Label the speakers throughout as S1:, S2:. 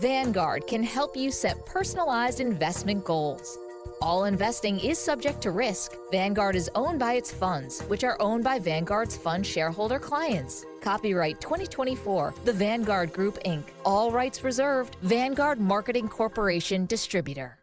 S1: Vanguard can help you set personalized investment goals. All investing is subject to risk. Vanguard is owned by its funds, which are owned by Vanguard's fund shareholder clients. Copyright 2024, The Vanguard Group, Inc. All rights reserved. Vanguard Marketing Corporation Distributor.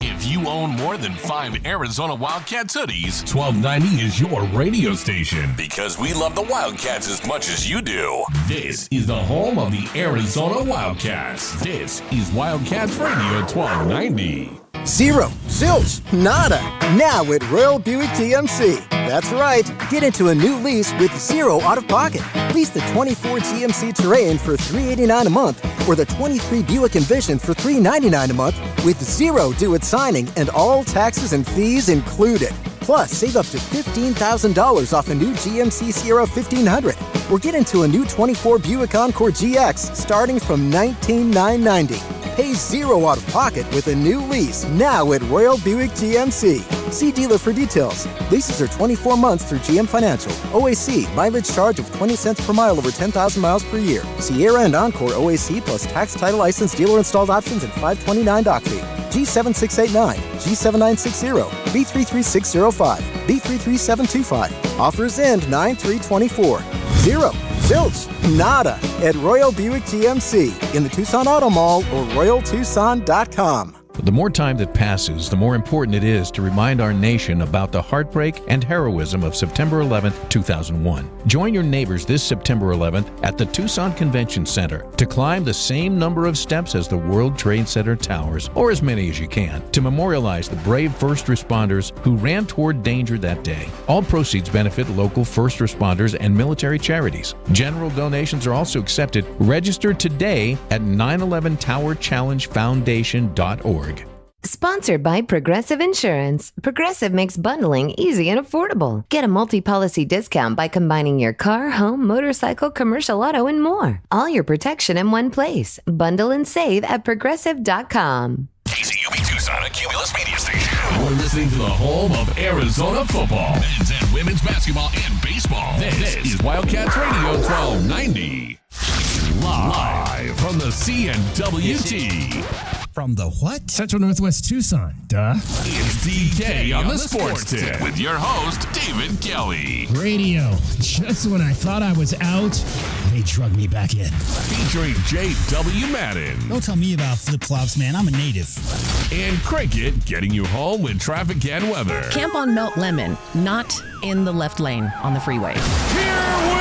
S2: If you own more than 5 Arizona Wildcats hoodies, 1290 is your radio station. Because we love the Wildcats as much as you do. This is the home of the Arizona Wildcats. This is Wildcats Radio 1290.
S3: Zero, zilch, nada. Now at Royal Buick GMC. That's right. Get into a new lease with zero out-of-pocket. Lease the 24 GMC Terrain for $389 a month or the 23 Buick Envision for $399 a month with zero due at signing and all taxes and fees included. Plus, save up to $15,000 off a new GMC Sierra 1500 or get into a new 24 Buick Encore GX starting from $19,990. Pay zero out of pocket with a new lease now at Royal Buick GMC. See dealer for details. Leases are 24 months through GM Financial. OAC, mileage charge of 20 cents per mile over 10,000 miles per year. Sierra and Encore OAC plus tax, title, license, dealer installed options, and $529 doc fee. G7689, G7960, B33605, B33725. Offers end 9/3/24. Zero, zilch, nada at Royal Buick GMC in the Tucson Auto Mall or RoyalTucson.com.
S4: The more time that passes, the more important it is to remind our nation about the heartbreak and heroism of September 11th, 2001. Join your neighbors this September 11th at the Tucson Convention Center to climb the same number of steps as the World Trade Center towers, or as many as you can, to memorialize the brave first responders who ran toward danger that day. All proceeds benefit local first responders and military charities. General donations are also accepted. Register today at 911towerchallengefoundation.org.
S5: Sponsored by Progressive Insurance. Progressive makes bundling easy and affordable. Get a multi-policy discount by combining your car, home, motorcycle, commercial auto, and more. All your protection in one place. Bundle and save at Progressive.com.
S2: KCUB Tucson, a Cumulus media station. You're listening to the home of Arizona football, men's and women's basketball and baseball. This is Wildcats Radio 1290. Live from the CNWT.
S6: From the what? Central Northwest Tucson, duh.
S2: It's DK on the Sports Tip with your host, David Kelly.
S6: Radio. Just when I thought I was out, they drug me back in.
S2: Featuring J.W. Madden.
S7: Don't tell me about flip-flops, man. I'm a native.
S2: And Cricket getting you home with traffic and weather.
S8: Camp on Melt Lemon, not in the left lane on the freeway.
S2: Here we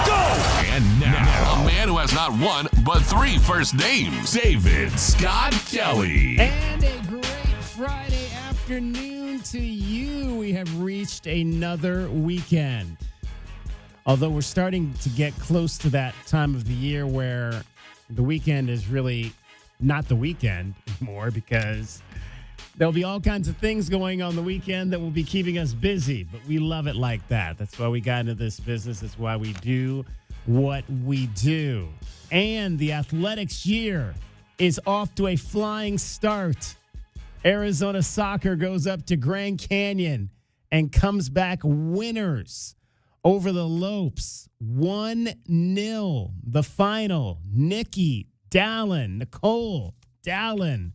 S2: go! And now, a man who has not one, but 3 first names, David Scott Kelly.
S6: And a great Friday afternoon to you. We have reached another weekend. Although we're starting to get close to that time of the year where the weekend is really not the weekend anymore, because there'll be all kinds of things going on the weekend that will be keeping us busy, but we love it like that. That's why we got into this business. That's why we do what we do. And the athletics year is off to a flying start. Arizona soccer goes up to Grand Canyon and comes back winners over the Lopes. 1-0. The final. Nicole Dallin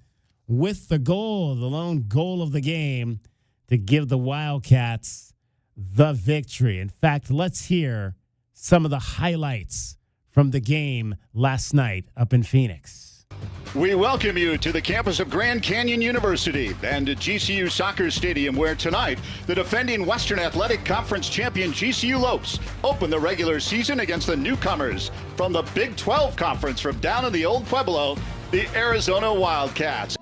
S6: with the goal, the lone goal of the game to give the Wildcats the victory. In fact, let's hear some of the highlights from the game last night up in Phoenix.
S9: We welcome you to the campus of Grand Canyon University and GCU Soccer Stadium, where tonight the defending Western Athletic Conference champion GCU Lopes open the regular season against the newcomers from the Big 12 Conference from down in the Old Pueblo, the Arizona Wildcats.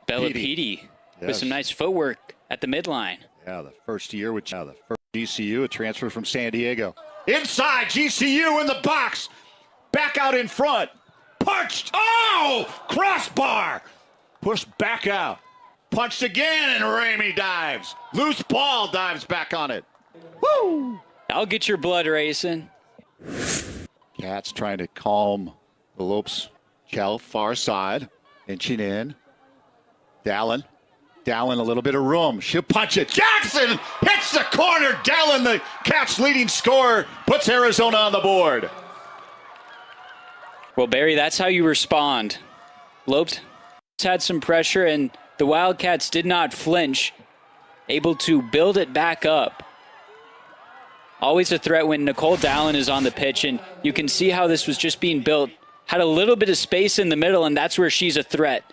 S10: Bella Petey with some nice footwork at the midline.
S9: Yeah, the first year with the first GCU, a transfer from San Diego. Inside, GCU in the box. Back out in front. Punched. Oh! Crossbar. Pushed back out. Punched again, and Ramey dives. Loose ball, dives back on it. Woo!
S10: I'll get your blood racing.
S9: Cats trying to calm the Lopes. Kel, far side. Inching in. Dallin a little bit of room. She'll punch it. Jackson hits the corner. Dallin, the Cats' leading scorer, puts Arizona on the board.
S10: Well, Barry, that's how you respond. Lopes had some pressure, and the Wildcats did not flinch, able to build it back up. Always a threat when Nicole Dallin is on the pitch, and you can see how this was just being built. Had a little bit of space in the middle, and that's where she's a threat.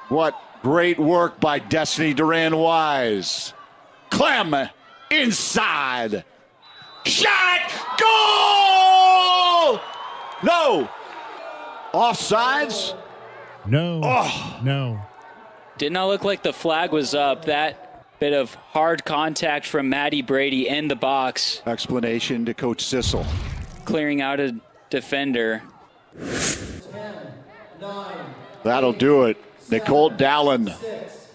S9: What great work by Destiny Duran-Wise. Clem inside. Shot! Goal! No. Offsides?
S6: No.
S9: Oh.
S6: No.
S10: Did not look like the flag was up. That bit of hard contact from Maddie Brady in the box.
S9: Explanation to Coach Sissel.
S10: Clearing out a defender.
S9: That'll do it. Nicole Dallin,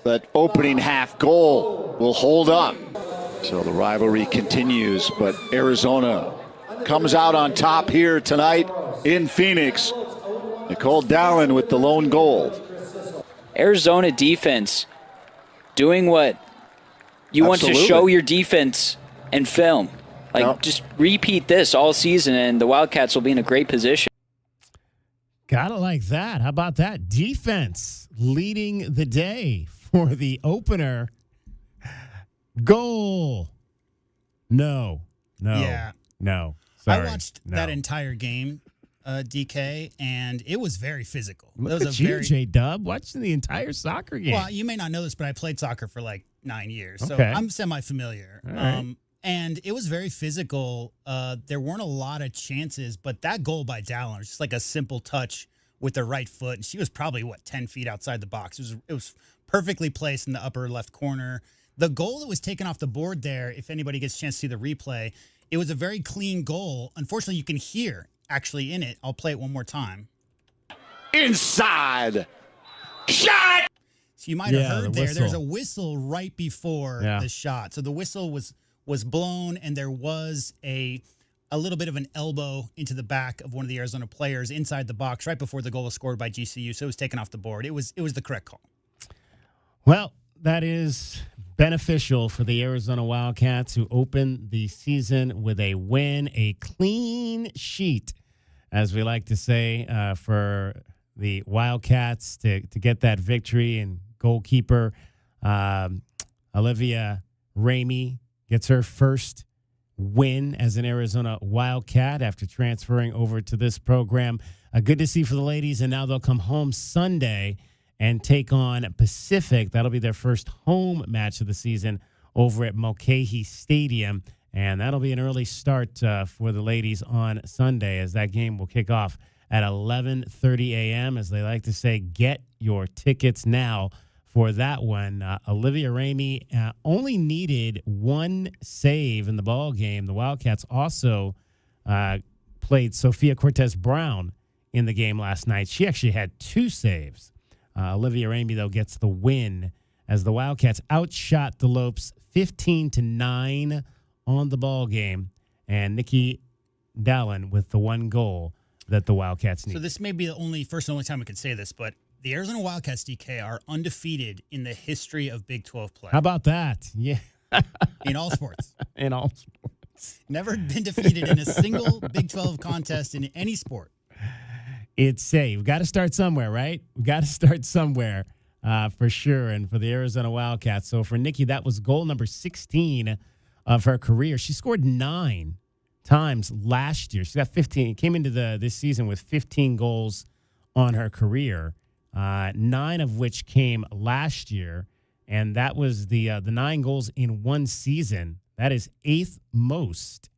S9: that opening half goal will hold up. So the rivalry continues, but Arizona comes out on top here tonight in Phoenix. Nicole Dallin with the lone goal.
S10: Arizona defense doing what you want to show your defense and film. Just repeat this all season, and the Wildcats will be in a great position.
S6: Gotta like that. How about that? Defense leading the day for the opener. Goal. No.
S7: Yeah.
S6: No. Sorry.
S7: I watched that entire game, DK, and it was very physical.
S6: Look at you, J-Dub, watching the entire soccer game.
S7: Well, you may not know this, but I played soccer for like 9 years, so
S6: Okay.
S7: I'm semi-familiar.
S6: All right.
S7: And it was very physical. There weren't a lot of chances, but that goal by Dallin was just like a simple touch with the right foot, and she was probably, 10 feet outside the box. It was perfectly placed in the upper left corner. The goal that was taken off the board there, if anybody gets a chance to see the replay, it was a very clean goal. Unfortunately, you can hear actually in it. I'll play it one more time.
S9: Inside. Shot!
S7: So you might have heard
S6: the
S7: there's a
S6: whistle.
S7: whistle right before the shot. So the whistle was blown, and there was a little bit of an elbow into the back of one of the Arizona players inside the box right before the goal was scored by GCU. So it was taken off the board. It was the correct call.
S6: Well, that is beneficial for the Arizona Wildcats, who open the season with a win, a clean sheet, as we like to say, for the Wildcats to get that victory. And goalkeeper Olivia Ramey gets her first win as an Arizona Wildcat after transferring over to this program. Good to see for the ladies, and now they'll come home Sunday and take on Pacific. That'll be their first home match of the season over at Mulcahy Stadium, and that'll be an early start for the ladies on Sunday, as that game will kick off at 11:30 a.m. As they like to say, get your tickets now for that one. Olivia Ramey only needed one save in the ball game. The Wildcats also played Sophia Cortez Brown in the game last night. She actually had 2 saves. Olivia Ramey, though, gets the win as the Wildcats outshot the Lopes 15-9 on the ball game, and Nikki Dallin with the one goal that the Wildcats need.
S7: So this may be the only time we could say this, but the Arizona Wildcats, DK, are undefeated in the history of Big 12 play.
S6: How about that? Yeah.
S7: In all sports.
S6: In all sports.
S7: Never been defeated in a single Big 12 contest in any sport.
S6: It's we've got to start somewhere, right? We've got to start somewhere for sure. And for the Arizona Wildcats. So for Nikki, that was goal number 16 of her career. She scored 9 times last year. She got 15. Came into this season with 15 goals on her career, 9 of which came last year. And that was the 9 goals in one season. That is 8th most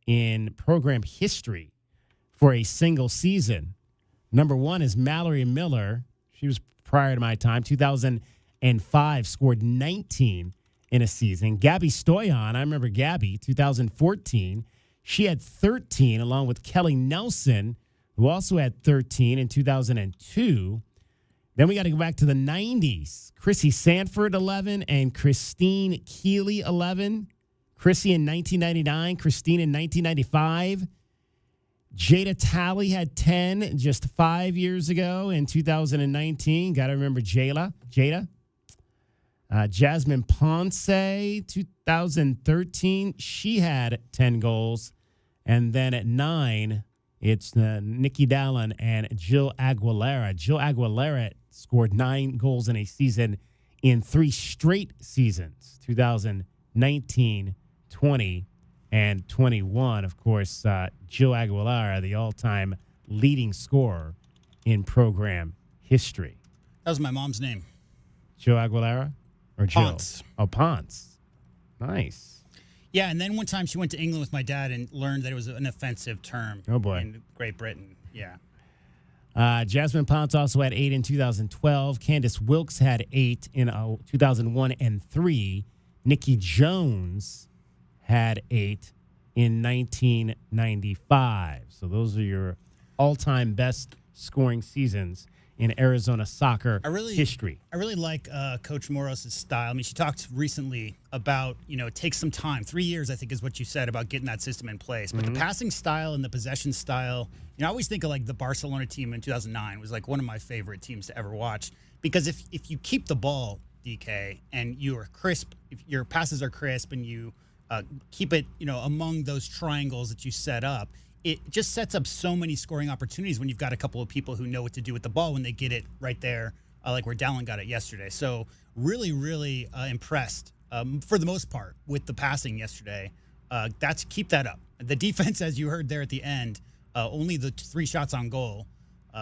S6: in program history for a single season. Number 1 is Mallory Miller. She was prior to my time, 2005, scored 19 in a season. Gabby Stoyan, I remember Gabby, 2014. She had 13, along with Kelly Nelson, who also had 13 in 2002. Then we got to go back to the 90s. Chrissy Sanford, 11, and Christine Keeley, 11. Chrissy in 1999, Christine in 1995. Jada Talley had 10 just 5 years ago in 2019. Got to remember Jada. Jasmine Ponce, 2013. She had 10 goals. And then at 9, It's Nicole Dallin and Jill Aguilera. Jill Aguilera scored 9 goals in a season in 3 straight seasons, 2019, 20, and 21. Of course, Jill Aguilera, the all-time leading scorer in program history.
S7: That was my mom's name.
S6: Jill Aguilera? Or Jill?
S7: Ponce.
S6: Oh, Ponce. Nice.
S7: Yeah, and then one time she went to England with my dad and learned that it was an offensive term.
S6: Oh, boy.
S7: In Great Britain. Yeah.
S6: Jasmine Ponce also had 8 in 2012. Candace Wilkes had 8 in 2001 and 3. Nikki Jones had 8 in 1995. So those are your all-time best scoring seasons in Arizona soccer history.
S7: I really like Coach Moros' style. I mean, she talked recently about, it takes some time. 3 years, I think, is what you said about getting that system in place. But the passing style and the possession style, I always think of like the Barcelona team in 2009 was like one of my favorite teams to ever watch. Because if you keep the ball, DK, and you are crisp, if your passes are crisp and you keep it, among those triangles that you set up, it just sets up so many scoring opportunities when you've got a couple of people who know what to do with the ball when they get it right there, like where Dallin got it yesterday. So really, really impressed for the most part with the passing yesterday. Keep that up. The defense, as you heard there at the end, only the 3 shots on goal.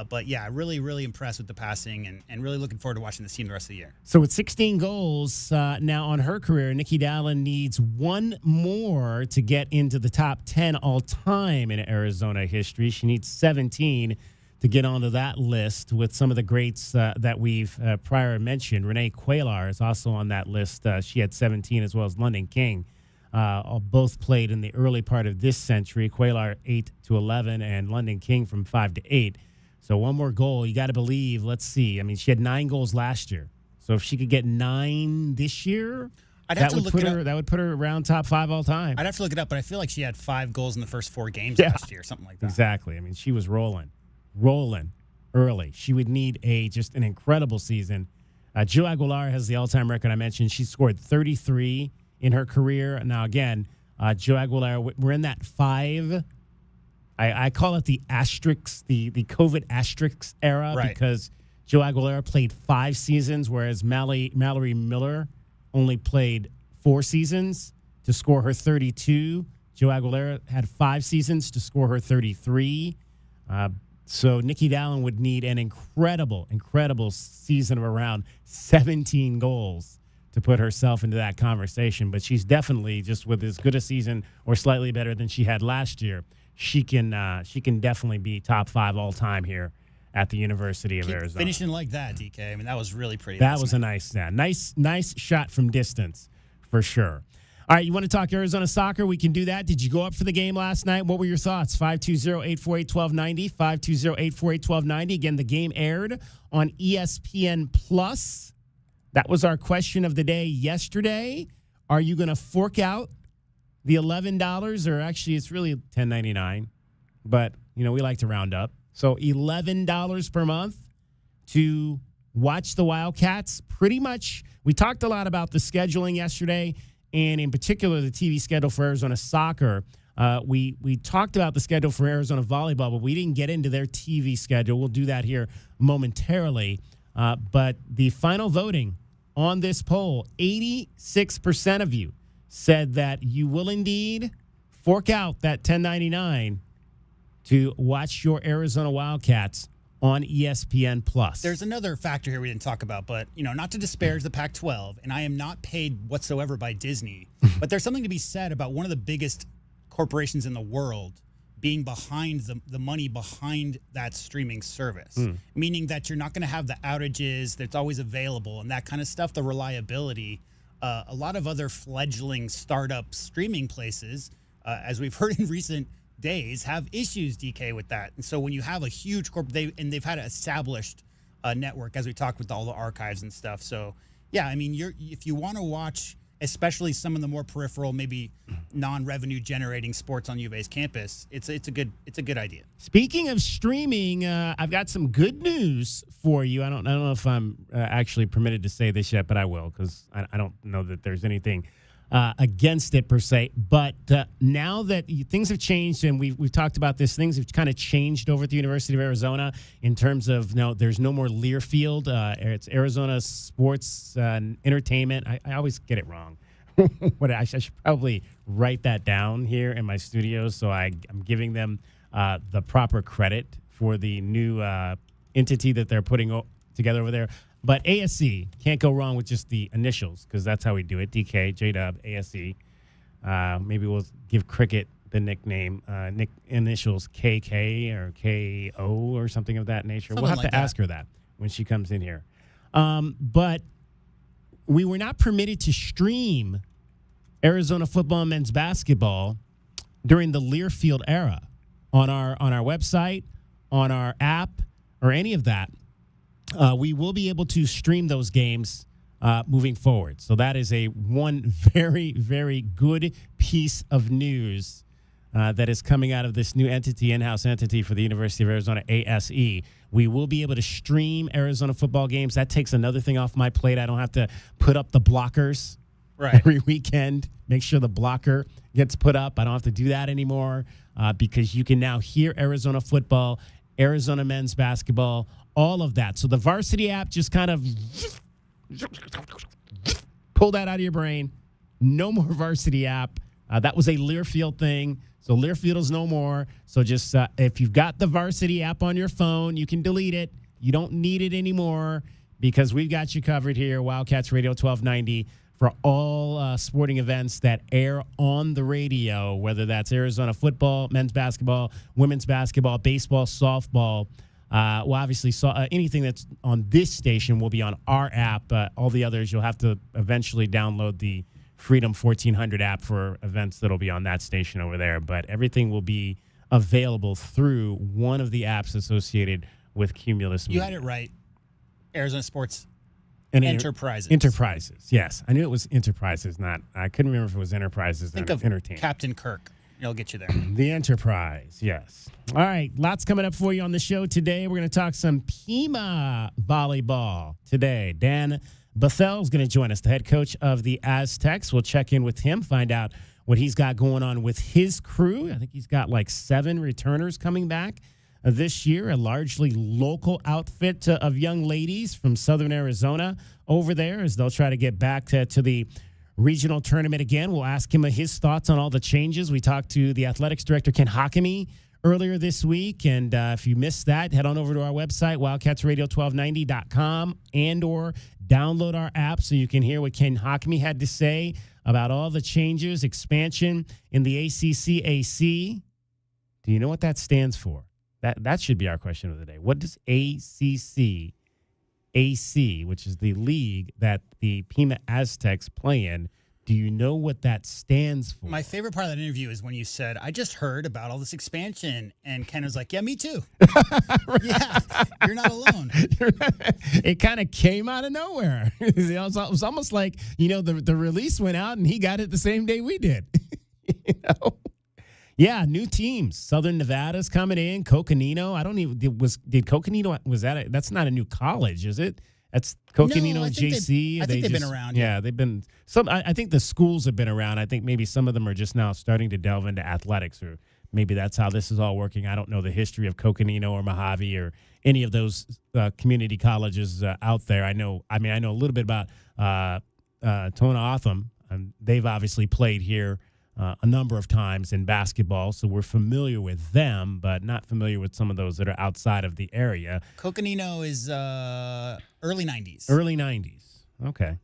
S7: But yeah, really, really impressed with the passing and really looking forward to watching this team the rest of the year.
S6: So with 16 goals now on her career, Nicole Dallin needs 1 more to get into the top 10 all-time in Arizona history. She needs 17 to get onto that list with some of the greats that we've prior mentioned. Renee Cuellar is also on that list. She had 17 as well as London King. Both played in the early part of this century. Cuellar 8 to 11 and London King from 5 to 8. So 1 more goal, you got to believe. Let's see. I mean, she had 9 goals last year. So if she could get 9 this year, that would put her around top 5 all time.
S7: I'd have to look it up, but I feel like she had 5 goals in the first 4 games last year, something like that.
S6: Exactly. I mean, she was rolling early. She would need just an incredible season. Jill Aguilar has the all-time record I mentioned. She scored 33 in her career. Now, again, Jill Aguilar, we're in that 5. I call it the asterisk, the COVID asterisk era, because Jill Aguilera played 5 seasons, whereas Mallory Miller only played 4 seasons to score her 32. Jill Aguilera had 5 seasons to score her 33. So Nicole Dallin would need an incredible season of around 17 goals to put herself into that conversation. But she's definitely, just with as good a season or slightly better than she had last year, she can definitely be top 5 all time here at the University of Arizona.
S7: Finishing like that, DK. I mean, that was really pretty.
S6: That was a nice shot from distance for sure. All right, you want to talk Arizona soccer? We can do that. Did you go up for the game last night? What were your thoughts? 520-848-1290, 520-848-1290. Again, the game aired on ESPN Plus. That was our question of the day yesterday. Are you going to fork out the $11, or actually it's really $10.99, but we like to round up. So $11 per month to watch the Wildcats. Pretty much, we talked a lot about the scheduling yesterday, and in particular the TV schedule for Arizona soccer. We talked about the schedule for Arizona volleyball, but we didn't get into their TV schedule. We'll do that here momentarily. But the final voting on this poll, 86% of you said that you will indeed fork out that $10.99 to watch your Arizona Wildcats on ESPN Plus.
S7: There's another factor here we didn't talk about, but not to disparage the Pac-12, and I am not paid whatsoever by Disney, but there's something to be said about one of the biggest corporations in the world being behind the money behind that streaming service, meaning that you're not going to have the outages that's always available and that kind of stuff, the reliability. A lot of other fledgling startup streaming places, as we've heard in recent days, have issues, DK, with that. And so when you have a huge they've had an established network, as we talked with all the archives and stuff. So yeah, I mean, if you want to watch, especially some of the more peripheral, maybe non-revenue generating sports on U of A's campus, it's a good idea.
S6: Speaking of streaming, I've got some good news for you. I don't know if I'm actually permitted to say this yet, but I will, because I don't know that there's anything against it per se. But now that things have changed, and we've talked about this, things have kind of changed over at the University of Arizona in terms of there's no more Learfield. It's Arizona Sports Entertainment. I always get it wrong. I should probably write that down here in my studio so I'm giving them the proper credit for the new entity that they're putting together over there. But ASC, can't go wrong with just the initials because that's how we do it. DK, J-Dub, ASC. Maybe we'll give Cricket the nickname, initials KK or KO or something of that nature. We'll have to ask her that when she comes in here. But we were not permitted to stream Arizona football and men's basketball during the Learfield era on our website, on our app, or any of that. We will be able to stream those games moving forward. So that is one very, very good piece of news that is coming out of this new entity, in-house entity for the University of Arizona, ASE. We will be able to stream Arizona football games. That takes another thing off my plate. I don't have to put up the blockers every weekend. Make sure the blocker gets put up. I don't have to do that anymore because you can now hear Arizona football, Arizona men's basketball, all of that. So the Varsity app just kind of pull that out of your brain. No more Varsity app. That was a Learfield thing. So Learfield is no more. So just if you've got the Varsity app on your phone, you can delete it. You don't need it anymore because we've got you covered here, Wildcats Radio 1290, for all sporting events that air on the radio, whether that's Arizona football, men's basketball, women's basketball, baseball, softball. Well, obviously, anything that's on this station will be on our app. All the others, you'll have to eventually download the Freedom 1400 app for events that'll be on that station over there. But everything will be available through one of the apps associated with Cumulus Media.
S7: You had it right. Arizona Sports Enterprises.
S6: Enterprises, yes. I knew it was Enterprises, I couldn't remember if it was Enterprises.
S7: Think of
S6: Entertainment.
S7: Captain Kirk. It'll get you there.
S6: The Enterprise, yes. All right, lots coming up for you on the show today. We're going to talk some Pima volleyball today. Dan Bethel is going to join us, the head coach of the Aztecs. We'll check in with him, find out what he's got going on with his crew. I think he's got like 7 returners coming back this year, a largely local outfit of young ladies from southern Arizona over there as they'll try to get back to the regional tournament again. We'll ask him his thoughts on all the changes. We talked to the athletics director, Ken Hakimi, earlier this week. And if you missed that, head on over to our website, wildcatsradio1290.com, and or download our app so you can hear what Ken Hakimi had to say about all the changes, expansion in the ACC-AC. Do you know what that stands for? That should be our question of the day. What does ACC-AC, which is the league that the Pima Aztecs play in, do you know what that stands for?
S7: My favorite part of that interview is when you said, I just heard about all this expansion. And Ken was like, yeah, me too. Yeah, you're not alone.
S6: It kind of came out of nowhere. It was almost like, the release went out and he got it the same day we did. Yeah, new teams. Southern Nevada's coming in. Coconino. Did Coconino, that's not a new college, is it? That's Coconino JC.
S7: I think they've been around.
S6: Yeah, they've been I think the schools have been around. I think maybe some of them are just now starting to delve into athletics, or maybe that's how this is all working. I don't know the history of Coconino or Mojave or any of those community colleges out there. I know a little bit about Tona Otham. They've obviously played here a number of times in basketball, so we're familiar with them, but not familiar with some of those that are outside of the area.
S7: Coconino is early 90s.
S6: Early 90s. Okay.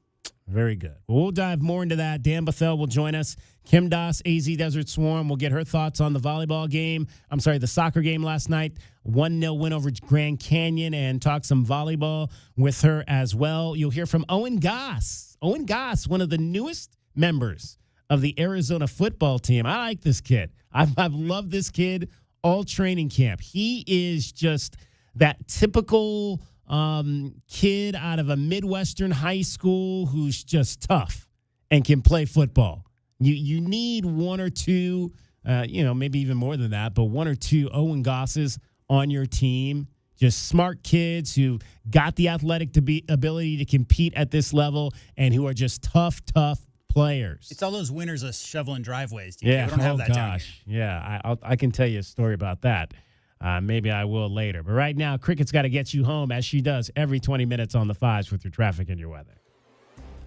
S6: Very good. Well, we'll dive more into that. Dan Bethel will join us. Kim Doss, AZ Desert Swarm, will get her thoughts on the the soccer game last night. 1-0 win over Grand Canyon, and talk some volleyball with her as well. You'll hear from Owen Goss. Owen Goss, one of the newest members of the Arizona football team. I like this kid. I've loved this kid all training camp. He is just that typical kid out of a Midwestern high school who's just tough and can play football. You need one or two, maybe even more than that, but one or two Owen Gosses on your team. Just smart kids who got the athletic ability to compete at this level and who are just tough players.
S7: It's all those winners of shoveling driveways. DK.
S6: Yeah.
S7: We don't have that down here.
S6: Yeah. I can tell you a story about that. Maybe I will later. But right now, Cricket's got to get you home, as she does every 20 minutes on the fives with your traffic and your weather.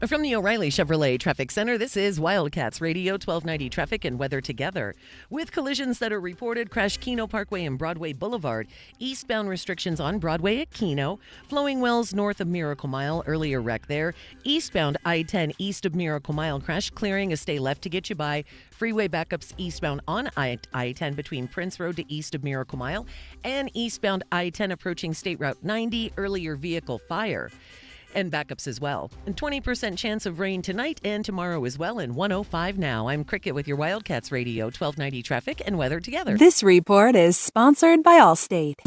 S8: From the O'Reilly Chevrolet Traffic Center, this is Wildcats Radio 1290 Traffic and Weather Together. With collisions that are reported, crash Keno Parkway and Broadway Boulevard. Eastbound restrictions on Broadway at Keno. Flowing Wells north of Miracle Mile, earlier wreck there. Eastbound I-10 east of Miracle Mile, crash clearing a stay left to get you by. Freeway backups eastbound on I-10 between Prince Road to east of Miracle Mile. And eastbound I-10 approaching State Route 90, earlier vehicle fire. And backups as well. And 20% chance of rain tonight and tomorrow as well in 105 now. I'm Cricket with your Wildcats Radio 1290 Traffic and Weather Together.
S11: This report is sponsored by Allstate.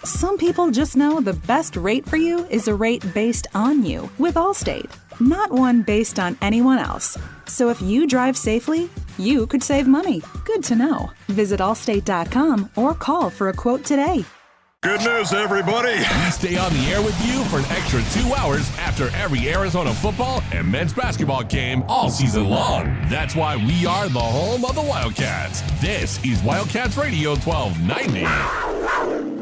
S11: Some people just know the best rate for you is a rate based on you with Allstate, not one based on anyone else. So if you drive safely, you could save money. Good to know. Visit allstate.com or call for a quote today.
S2: Good news, everybody. We stay on the air with you for an extra 2 hours after every Arizona football and men's basketball game all season long. That's why we are the home of the Wildcats. This is Wildcats Radio 1290.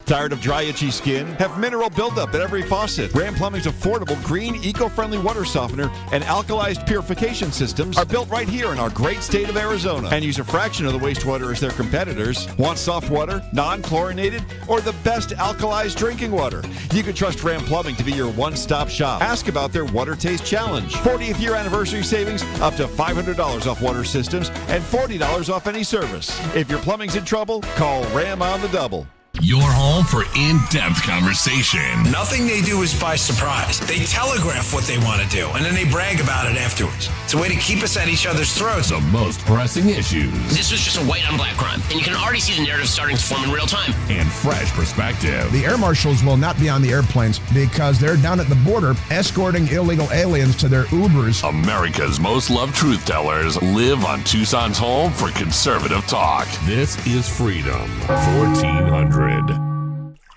S12: Tired of dry, itchy skin? Have mineral buildup at every faucet. Ram Plumbing's affordable, green, eco-friendly water softener and alkalized purification systems are built right here in our great state of Arizona and use a fraction of the wastewater as their competitors. Want soft water, non-chlorinated, or the best alkalized drinking water? You can trust Ram Plumbing to be your one-stop shop. Ask about their Water Taste Challenge. 40th year anniversary savings, up to $500 off water systems and $40 off any service. If your plumbing's in trouble, call Ram on the double.
S2: Your home for in-depth conversation.
S13: Nothing they do is by surprise. They telegraph what they want to do, and then they brag about it afterwards. It's a way to keep us at each other's throats.
S2: The most pressing issues.
S14: This was just a white on black crime, and you can already see the narrative starting to form in real time.
S2: And fresh perspective.
S15: The air marshals will not be on the airplanes because they're down at the border escorting illegal aliens to their Ubers.
S2: America's most loved truth tellers live on Tucson's home for conservative talk. This is Freedom 1400.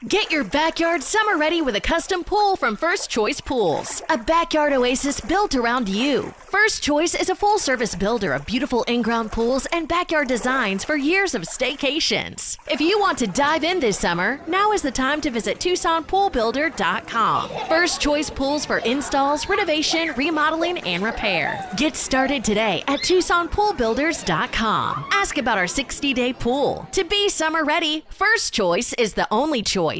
S16: Get your backyard summer ready with a custom pool from First Choice Pools. A backyard oasis built around you. First Choice is a full-service builder of beautiful in-ground pools and backyard designs for years of staycations. If you want to dive in this summer, now is the time to visit TucsonPoolBuilder.com. First Choice Pools for installs, renovation, remodeling, and repair. Get started today at TucsonPoolBuilders.com. Ask about our 60-day pool. To be summer ready, First Choice is the only choice.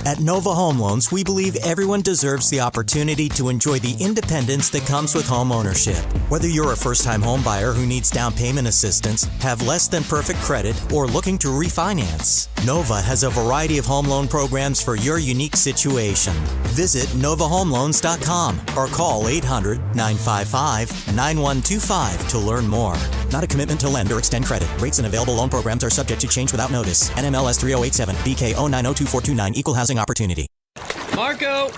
S17: At Nova Home Loans, we believe everyone deserves the opportunity to enjoy the independence that comes with home ownership. Whether you're a first-time home buyer who needs down payment assistance, have less than perfect credit, or looking to refinance, Nova has a variety of home loan programs for your unique situation. Visit NovaHomeLoans.com or call 800-955-9125 to learn more. Not a commitment to lend or extend credit. Rates and available loan programs are subject to change without notice. NMLS 3087, BK 0902429, Equal Housing Opportunity.
S10: Marco!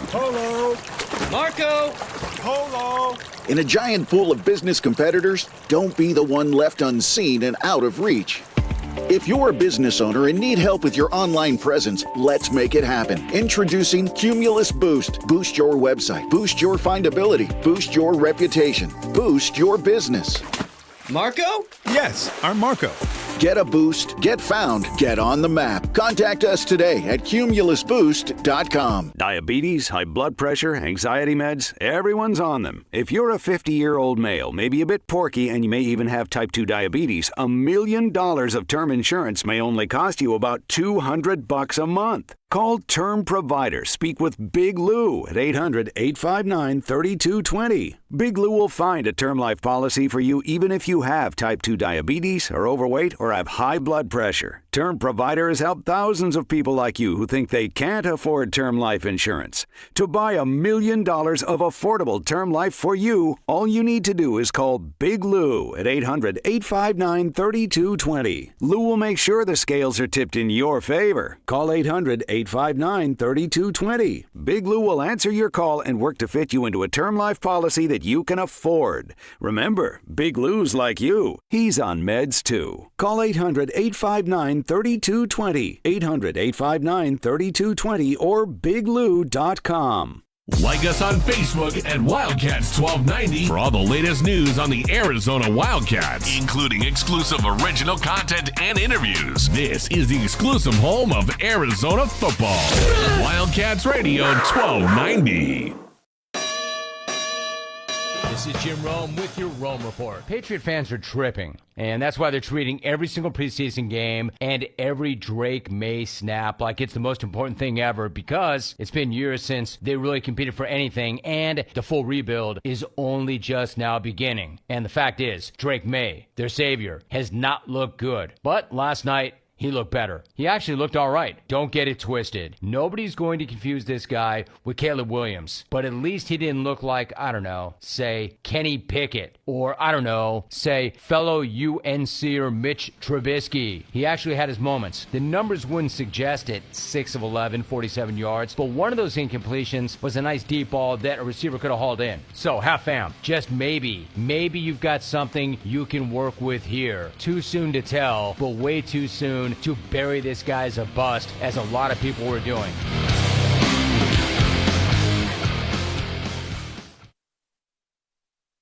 S18: Polo!
S10: Marco!
S18: Polo!
S19: In a giant pool of business competitors, don't be the one left unseen and out of reach. If you're a business owner and need help with your online presence, let's make it happen. Introducing Cumulus Boost. Boost your website, boost your findability, boost your reputation, boost your business.
S10: Marco?
S18: Yes, I'm Marco.
S19: Get a boost, get found, get on the map. Contact us today at cumulusboost.com.
S20: Diabetes, high blood pressure, anxiety meds, everyone's on them. If you're a 50-year-old male, maybe a bit porky, and you may even have type 2 diabetes, $1 million of term insurance may only cost you about $200 a month. Call Term Provider. Speak with Big Lou at 800-859-3220. Big Lou will find a term life policy for you even if you have type 2 diabetes, are overweight, or have high blood pressure. Term Provider has helped thousands of people like you who think they can't afford term life insurance. To buy $1 million of affordable term life for you, all you need to do is call Big Lou at 800-859-3220. Lou will make sure the scales are tipped in your favor. Call 800-859-3220. Big Lou will answer your call and work to fit you into a term life policy that you can afford. Remember, Big Lou's like you. He's on meds too. Call 800-859-3220. 800-859-3220 or biglou.com.
S2: Like us on Facebook at Wildcats 1290 for all the latest news on the Arizona Wildcats, including exclusive original content and interviews. This is the exclusive home of Arizona football. Wildcats Radio 1290.
S21: This is Jim Rome with your Rome Report. Patriot fans are tripping, and that's why they're treating every single preseason game and every Drake May snap like it's the most important thing ever, because it's been years since they really competed for anything, and the full rebuild is only just now beginning. And the fact is, Drake May, their savior, has not looked good. But last night, he looked better. He actually looked all right. Don't get it twisted. Nobody's going to confuse this guy with Caleb Williams. But at least he didn't look like, I don't know, say Kenny Pickett. Or, I don't know, say fellow UNCer Mitch Trubisky. He actually had his moments. The numbers wouldn't suggest it. 6 of 11, 47 yards. But one of those incompletions was a nice deep ball that a receiver could have hauled in. So, half fam, just maybe you've got something you can work with here. Too soon to tell, but way too soon to bury this guy as a bust, as a lot of people were doing.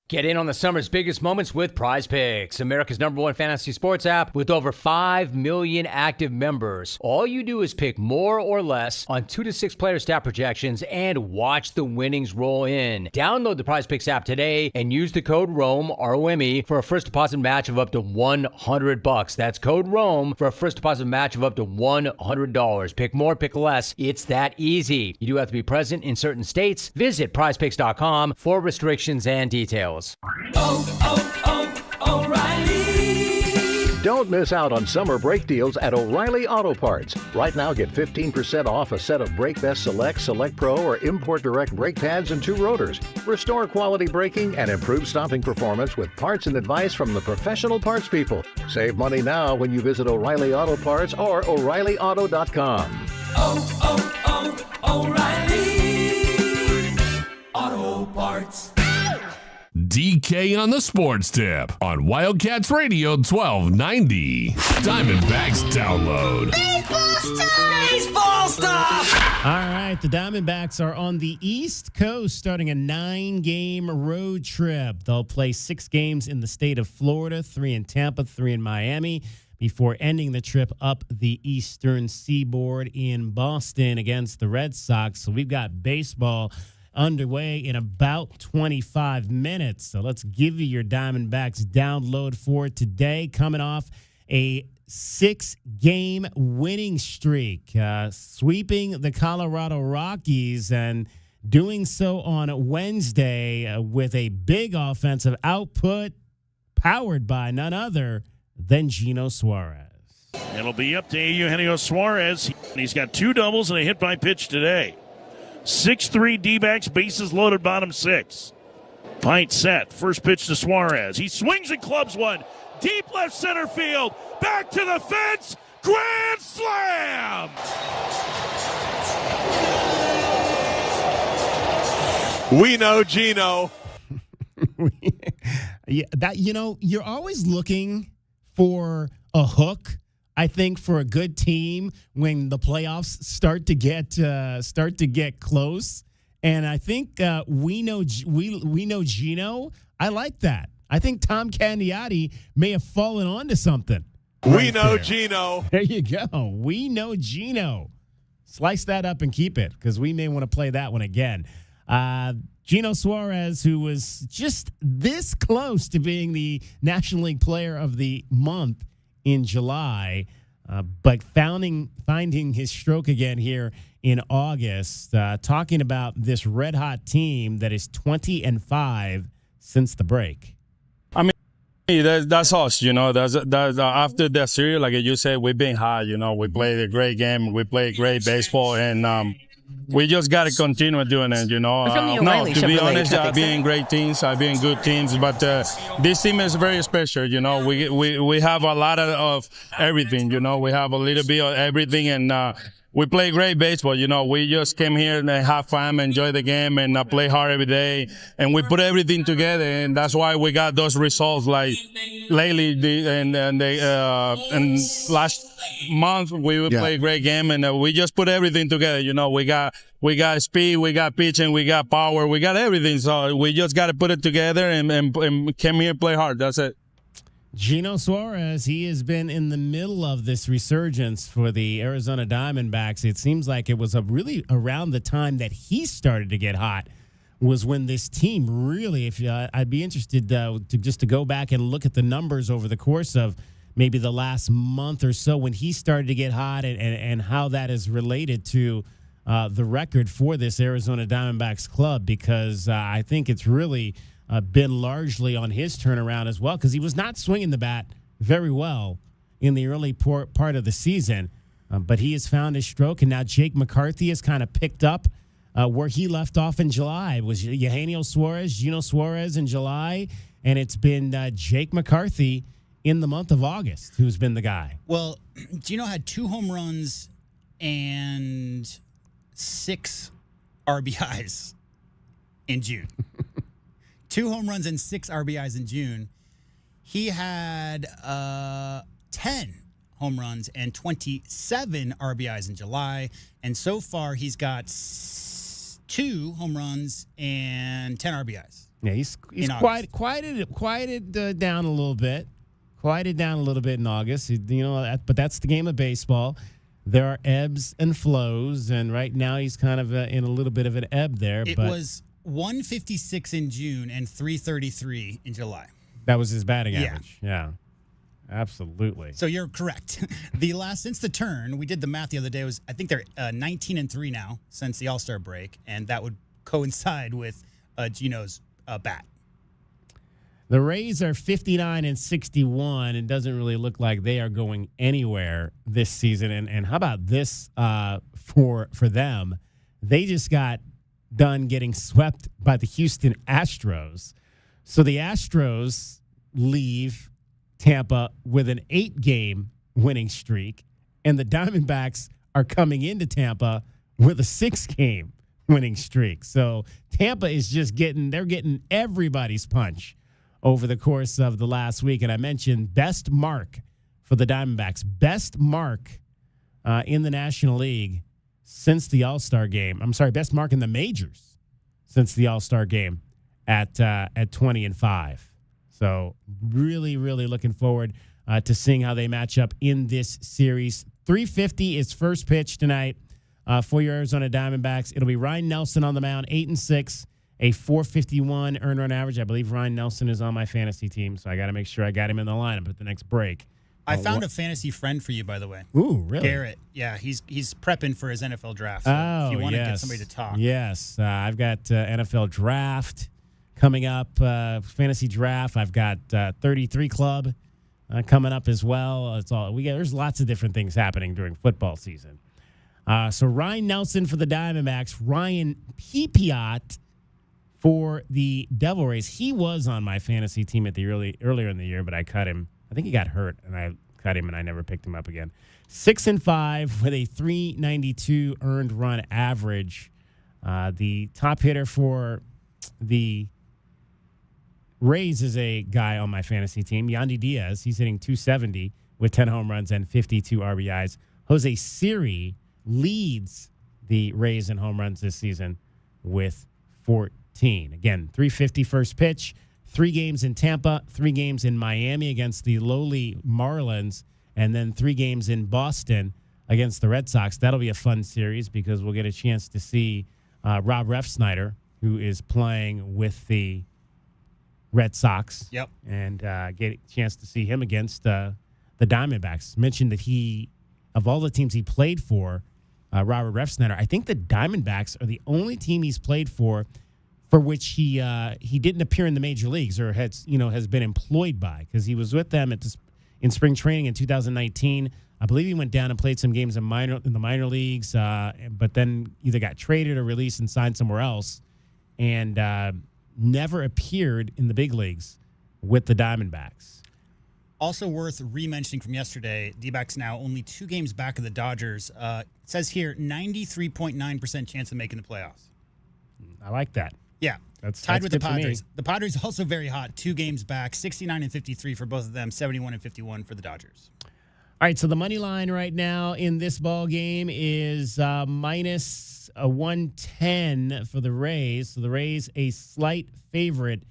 S21: Get in on the summer's biggest moments with Prize Picks, America's #1 fantasy sports app with over 5 million active members. All you do is pick more or less on 2 to 6 player stat projections and watch the winnings roll in. Download the Prize Picks app today and use the code ROME, R-O-M-E, for a first deposit match of up to $100. That's code ROME for a first deposit match of up to $100. Pick more, pick less. It's that easy. You do have to be present in certain states. Visit prizepicks.com for restrictions and details.
S22: O'Reilly. Don't miss out on summer brake deals at O'Reilly Auto Parts. Right now, get 15% off a set of Brake Best Select, Select Pro, or Import Direct brake pads and 2 rotors. Restore quality braking and improve stopping performance with parts and advice from the professional parts people. Save money now when you visit O'Reilly Auto Parts or O'ReillyAuto.com.
S2: O'Reilly Auto Parts. DK on the Sports Tip on Wildcats Radio 1290. Diamondbacks download.
S6: Baseball stuff! All right, the Diamondbacks are on the East Coast starting a 9-game road trip. They'll play 6 games in the state of Florida, 3 in Tampa, 3 in Miami, before ending the trip up the eastern seaboard in Boston against the Red Sox. So we've got baseball underway in about 25 minutes. So let's give you your Diamondbacks download for today. Coming off a 6-game winning streak, sweeping the Colorado Rockies and doing so on Wednesday with a big offensive output powered by none other than Gino Suarez.
S23: It'll be up to Eugenio Suarez. He's got 2 doubles and a hit by pitch today. 6-3 D-backs, bases loaded, bottom 6. Pint set, first pitch to Suarez. He swings and clubs one. Deep left center field. Back to the fence. Grand slam!
S18: We know Gino.
S6: Yeah, you're always looking for a hook, I think, for a good team when the playoffs start to get close, and I think we know Gino. I like that. I think Tom Candiotti may have fallen onto something.
S18: We know Gino.
S6: There you go. We know Gino. Slice that up and keep it, because we may want to play that one again. Gino Suarez, who was just this close to being the National League Player of the Month in July, but finding his stroke again here in August, talking about this red-hot team that is 20-5 since the break.
S24: I mean, that's us, That's after that series, like you said, we've been hot, We played a great game. We played great baseball, and we just got to continue doing it, No, to be honest, I've been in great teams. I've been in good teams, but this team is very special, We have a lot of everything, We have a little bit of everything, and we play great baseball. We just came here and have fun, enjoy the game, and play hard every day. And we put everything together, and that's why we got those results. Like lately, and last month we would play a great game, and we just put everything together. We got speed, we got pitching, we got power, we got everything. So we just got to put it together and came here and play hard. That's it.
S6: Gino Suarez, he has been in the middle of this resurgence for the Arizona Diamondbacks. It seems like it was really around the time that he started to get hot was when this team really, I'd be interested to go back and look at the numbers over the course of maybe the last month or so when he started to get hot and how that is related to the record for this Arizona Diamondbacks club, because I think it's really been largely on his turnaround as well, because he was not swinging the bat very well in the early part of the season, but he has found his stroke, and now Jake McCarthy has kind of picked up where he left off in July. It was Eugenio Suarez, Gino Suarez in July, and it's been Jake McCarthy in the month of August who's been the guy.
S7: Well, Gino had 2 home runs and 6 RBIs in June. 2 home runs and 6 RBIs in June. He had 10 home runs and 27 RBIs in July. And so far, he's got 2 home runs and 10 RBIs.
S6: Yeah, he's quieted down a little bit. Quieted down a little bit in August. But that's the game of baseball. There are ebbs and flows, and right now he's kind of in a little bit of an ebb there.
S7: It was 156 in June and 333 in July.
S6: That was his batting average. Yeah, absolutely.
S7: So you're correct. Since the turn, we did the math the other day, I think they're 19-3 now since the All-Star break, and that would coincide with Gino's bat.
S6: The Rays are 59-61. It doesn't really look like they are going anywhere this season. And how about this for them? They just got done getting swept by the Houston Astros. So the Astros leave Tampa with an 8-game winning streak, and the Diamondbacks are coming into Tampa with a 6-game winning streak. So Tampa is just getting everybody's punch over the course of the last week. And I mentioned best mark for the Diamondbacks, best mark in the National League since the All-Star game. I'm sorry, best mark in the majors since the All-Star game at 20-5. So really, really looking forward to seeing how they match up in this series. 3:50 is first pitch tonight for your Arizona Diamondbacks. It'll be Ryan Nelson on the mound, 8-6, a 4.51 earned run average. I believe Ryan Nelson is on my fantasy team, so I got to make sure I got him in the lineup at the next break.
S7: I found a fantasy friend for you, by the way.
S6: Ooh, really?
S7: Garrett. Yeah, he's prepping for his NFL draft. So if you want to get somebody to talk.
S6: Yes, I've got NFL draft coming up, fantasy draft. I've got 33 Club coming up as well. There's lots of different things happening during football season. So Ryan Nelson for the Diamondbacks, Ryan Pipiot for the Devil Rays. He was on my fantasy team at the earlier in the year, but I cut him. I think he got hurt, and I cut him, and I never picked him up again. 6-5 with a 392 earned run average. The top hitter for the Rays is a guy on my fantasy team, Yandy Diaz. He's hitting 270 with 10 home runs and 52 RBIs. Jose Siri leads the Rays in home runs this season with 14. Again, 3:50 first pitch. 3 games in Tampa, 3 games in Miami against the lowly Marlins, and then 3 games in Boston against the Red Sox. That'll be a fun series because we'll get a chance to see Rob Refsnyder, who is playing with the Red Sox.
S7: Yep.
S6: And get a chance to see him against the Diamondbacks. Mentioned that of all the teams he played for, Robert Refsnyder, I think the Diamondbacks are the only team he's played for which he didn't appear in the major leagues or has been employed by, because he was with them in spring training in 2019. I believe he went down and played some games in the minor leagues, but then either got traded or released and signed somewhere else, and never appeared in the big leagues with the Diamondbacks.
S7: Also worth re-mentioning from yesterday, D-backs now only 2 games back of the Dodgers. It says here 93.9% chance of making the playoffs.
S6: I like that.
S7: Yeah.
S6: That's
S7: tied with the
S6: good for me.
S7: Padres. The Padres also very hot, 2 games back, 69 and 53 for both of them, 71 and 51 for the Dodgers.
S6: All right, so the money line right now in this ball game is minus 110 for the Rays. So the Rays a slight favorite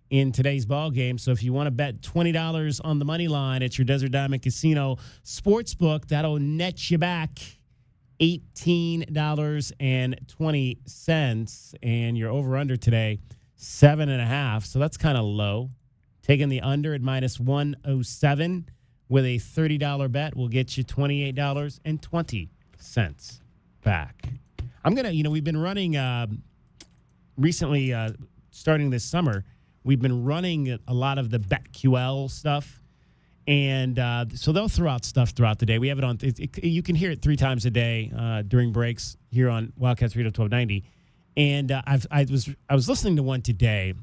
S6: in today's ball game. So if you want to bet $20 on the money line at your Desert Diamond Casino Sportsbook, that'll net you back $18.20. And your over-under today, 7.5. So that's kind of low. Taking the under at minus 107 with a $30 bet will get you $28.20 back. I'm going to, we've been running recently, starting this summer, we've been running a lot of the BetQL stuff. And so they'll throw out stuff throughout the day. We have it on, you can hear it 3 times a day during breaks here on Wildcats Radio 1290. And I was listening to one today,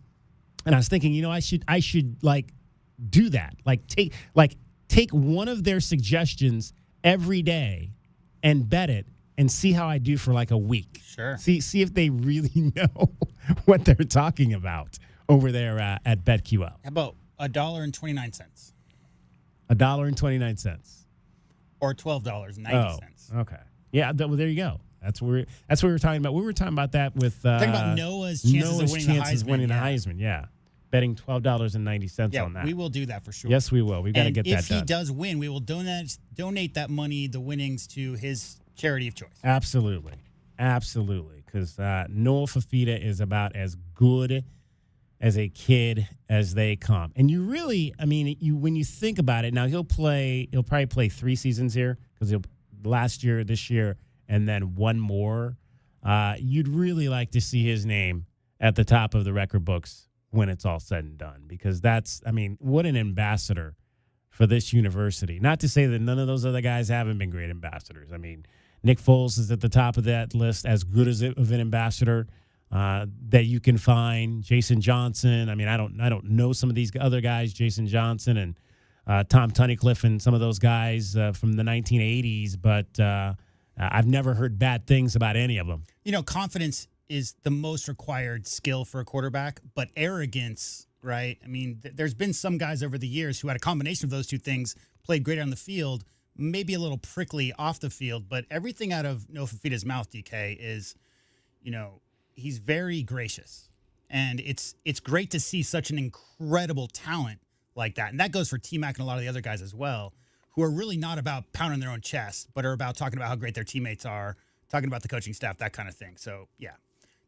S6: and I was thinking, I should like do that. Take one of their suggestions every day and bet it and see how I do for like a week.
S7: Sure.
S6: See if they really know what they're talking about over there at BetQL.
S7: How about $1.29?
S6: $1.29.
S7: Or $12.90.
S6: Oh, okay. Yeah, well, there you go. That's what we were talking about. We were talking about that with
S7: talking about Noah's chances of winning the Heisman.
S6: Yeah. Betting $12.90 on that.
S7: We will do that for sure.
S6: Yes, we will. We've got to get that done.
S7: If he does win, we will donate that money, the winnings, to his charity of choice.
S6: Absolutely. Because Noah Fafita is about as good as a kid as they come. And you really, when you think about it, now he'll probably play 3 seasons here because last year, this year, and then one more. You'd really like to see his name at the top of the record books when it's all said and done, because what an ambassador for this university. Not to say that none of those other guys haven't been great ambassadors. Nick Foles is at the top of that list, as good of an ambassador that you can find. Jason Johnson. I don't know some of these other guys, Jason Johnson and Tom Tunnicliffe and some of those guys from the 1980s, but I've never heard bad things about any of them.
S7: Confidence is the most required skill for a quarterback, but arrogance, right? There's been some guys over the years who had a combination of those two things, played great on the field, maybe a little prickly off the field, but everything out of Noah Fafita's mouth, DK, is, he's very gracious. And it's great to see such an incredible talent like that. And that goes for T-Mac and a lot of the other guys as well, who are really not about pounding their own chest, but are about talking about how great their teammates are, talking about the coaching staff, that kind of thing. So, yeah.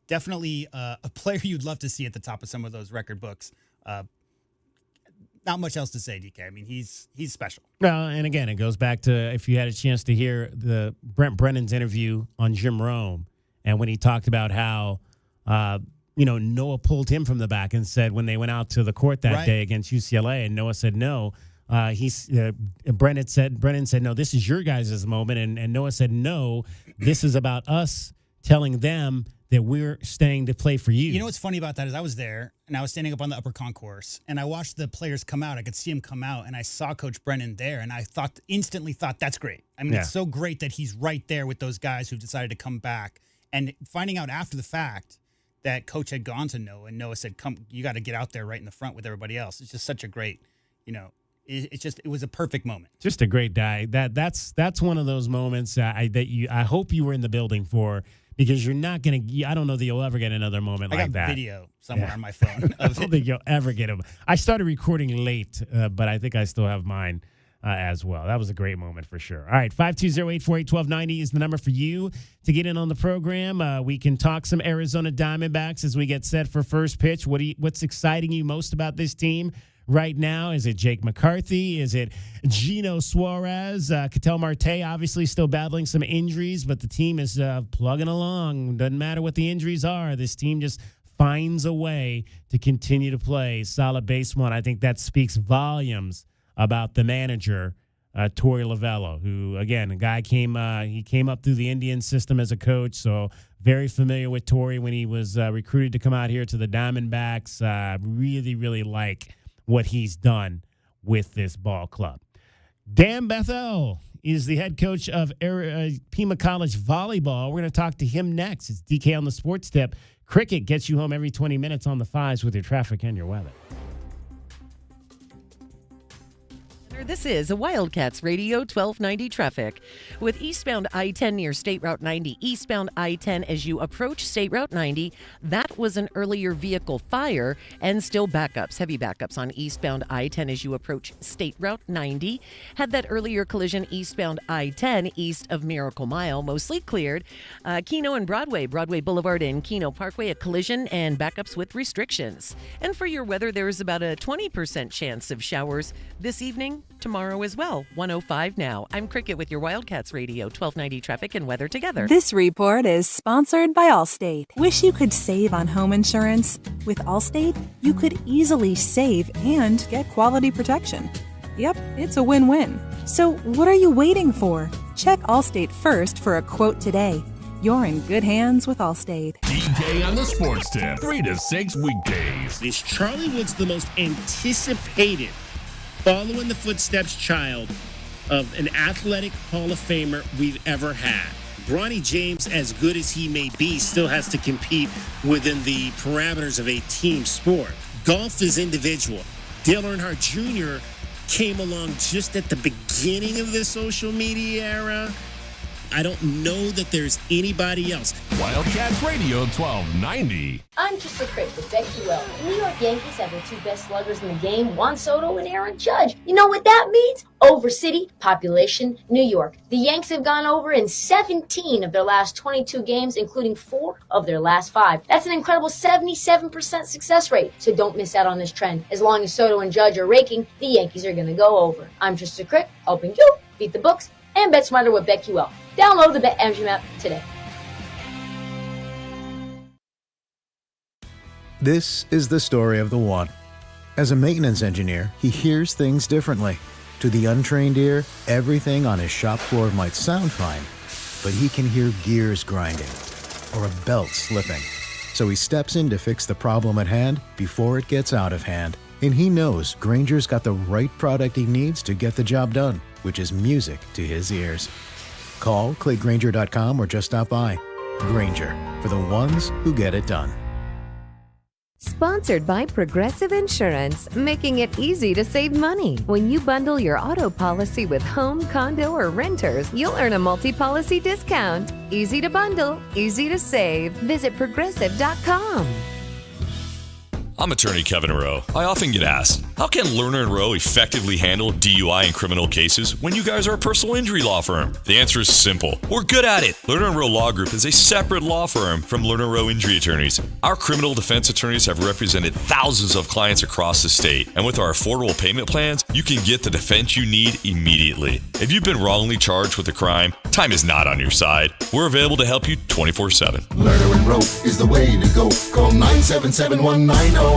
S7: Definitely a player you'd love to see at the top of some of those record books. Not much else to say, DK. He's special.
S6: Well, and again, it goes back to if you had a chance to hear the Brent Brennan's interview on Jim Rome, and when he talked about how, Noah pulled him from the back and said when they went out to the court that day against UCLA, and Noah said no. Brennan said, no, this is your guys' moment. And Noah said, no, this is about us telling them that we're staying to play for you.
S7: You know what's funny about that is I was there, and I was standing up on the upper concourse, and I watched the players come out. I could see him come out, and I saw Coach Brennan there, and I instantly thought, that's great. It's so great that he's right there with those guys who've decided to come back. And finding out after the fact that Coach had gone to Noah, and Noah said, come, you got to get out there right in the front with everybody else. It's just such a great, it was a perfect moment.
S6: Just a great day. That's one of those moments I hope you were in the building for, because you're not going to, I don't know that you'll ever get another moment like that.
S7: I got video somewhere on my phone.
S6: I don't think you'll ever get them. I started recording late, but I think I still have mine as well. That was a great moment for sure. All right, 520-848-1290 is the number for you to get in on the program. We can talk some Arizona Diamondbacks as we get set for first pitch. What's exciting you most about this team right now? Is it Jake McCarthy? Is it Gino Suarez? Ketel Marte obviously still battling some injuries, but the team is plugging along. Doesn't matter what the injuries are. This team just finds a way to continue to play solid baseball. And I think that speaks volumes about the manager, Torey Lovello, who, again, a guy came up through the Indian system as a coach, so very familiar with Torey when he was recruited to come out here to the Diamondbacks. Really, really like what he's done with this ball club. Dan Bethel is the head coach of Pima College Volleyball. We're going to talk to him next. It's DK on the Sports Tip. Cricket gets you home every 20 minutes on the 5s with your traffic and your weather.
S8: This is a Wildcats Radio 1290 traffic. With eastbound I-10 near State Route 90, eastbound I-10 as you approach State Route 90, that was an earlier vehicle fire and still backups, heavy backups on eastbound I-10 as you approach State Route 90. Had that earlier collision eastbound I-10 east of Miracle Mile, mostly cleared. Keno and Broadway Boulevard and Keno Parkway, a collision and backups with restrictions. And for your weather, there's about a 20% chance of showers this evening. Tomorrow as well, 105 now. I'm Cricket with your Wildcats Radio 1290 traffic and weather together.
S11: This report is sponsored by Allstate. Wish you could save on home insurance? With Allstate, you could easily save and get quality protection. Yep, it's a win-win. So what are you waiting for? Check Allstate first for a quote today. You're in good hands with Allstate.
S2: DK on the Sports Tip, 3 to 6 weekdays.
S6: Is Charlie Woods the most anticipated follow in the footsteps child of an athletic Hall of Famer we've ever had? Bronny James, as good as he may be, still has to compete within the parameters of a team sport. Golf is individual. Dale Earnhardt Jr. came along just at the beginning of the social media era. I don't know that there's anybody else.
S2: Wildcats Radio 1290.
S1: I'm just a critic with Becky Well. The New York Yankees have the 2 best sluggers in the game, Juan Soto and Aaron Judge. You know what that means? Over city, population, New York. The Yanks have gone over in 17 of their last 22 games, including 4 of their last 5. That's an incredible 77% success rate. So don't miss out on this trend. As long as Soto and Judge are raking, the Yankees are going to go over. I'm just a critic, helping you beat the books and bet smarter with BetQL. Download the BetMGM app today.
S3: This is the story of the one. As a maintenance engineer, he hears things differently. To the untrained ear, everything on his shop floor might sound fine, but he can hear gears grinding or a belt slipping. So he steps in to fix the problem at hand before it gets out of hand. And he knows Grainger's got the right product he needs to get the job done, which is music to his ears. Call, click Grainger.com, or just stop by. Grainger, for the ones who get it done.
S4: Sponsored by Progressive Insurance, making it easy to save money. When you bundle your auto policy with home, condo, or renters, you'll earn a multi-policy discount. Easy to bundle, easy to save. Visit Progressive.com.
S5: I'm attorney Kevin Rowe. I often get asked, how can Lerner & Rowe effectively handle DUI and criminal cases when you guys are a personal injury law firm? The answer is simple. We're good at it. Lerner & Rowe Law Group is a separate law firm from Lerner & Rowe Injury Attorneys. Our criminal defense attorneys have represented thousands of clients across the state. And with our affordable payment plans, you can get the defense you need immediately. If you've been wrongly charged with a crime, time is not on your side. We're available to help you 24/7.
S25: Lerner & Rowe is the way to go. Call 977-1900.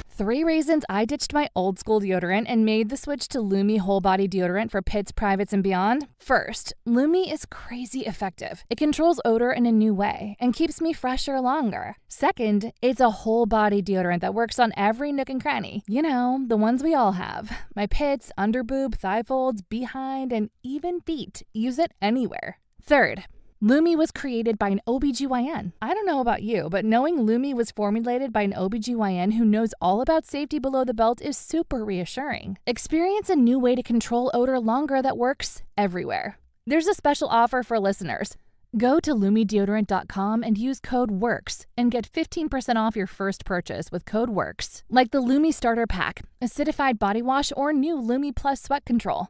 S26: 3 reasons I ditched my old school deodorant and made the switch to Lumi Whole Body Deodorant for pits, privates, and beyond. First, Lumi is crazy effective. It controls odor in a new way and keeps me fresher longer. Second, it's a whole body deodorant that works on every nook and cranny. You know, the ones we all have. My pits, underboob, thigh folds, behind, and even feet. Use it anywhere. Third, Lumi was created by an OBGYN. I don't know about you, but knowing Lumi was formulated by an OBGYN who knows all about safety below the belt is super reassuring. Experience a new way to control odor longer that works everywhere. There's a special offer for listeners. Go to LumiDeodorant.com and use code WORKS and get 15% off your first purchase with code WORKS. Like the Lumi Starter Pack, acidified body wash, or new Lumi Plus Sweat Control.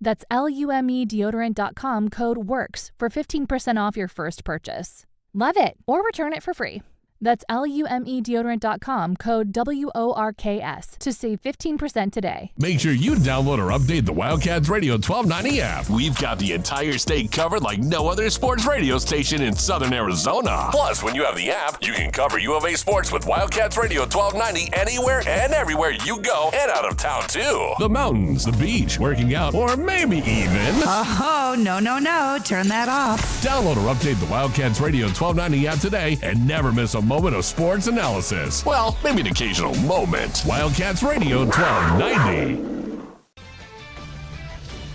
S26: That's LumiDeodorant.com, code WORKS for 15% off your first purchase. Love it, or return it for free. That's LumiDeodorant.com, code WORKS to save 15% today.
S2: Make sure you download or update the Wildcats Radio 1290 app. We've got the entire state covered like no other sports radio station in Southern Arizona. Plus, when you have the app, you can cover U of A sports with Wildcats Radio 1290 anywhere and everywhere you go and out of town, too. The mountains, the beach, working out, or maybe even...
S27: Oh, no. Turn that off.
S2: Download or update the Wildcats Radio 1290 app today and never miss a moment of sports analysis. Well, maybe an occasional moment. Wildcats Radio 1290.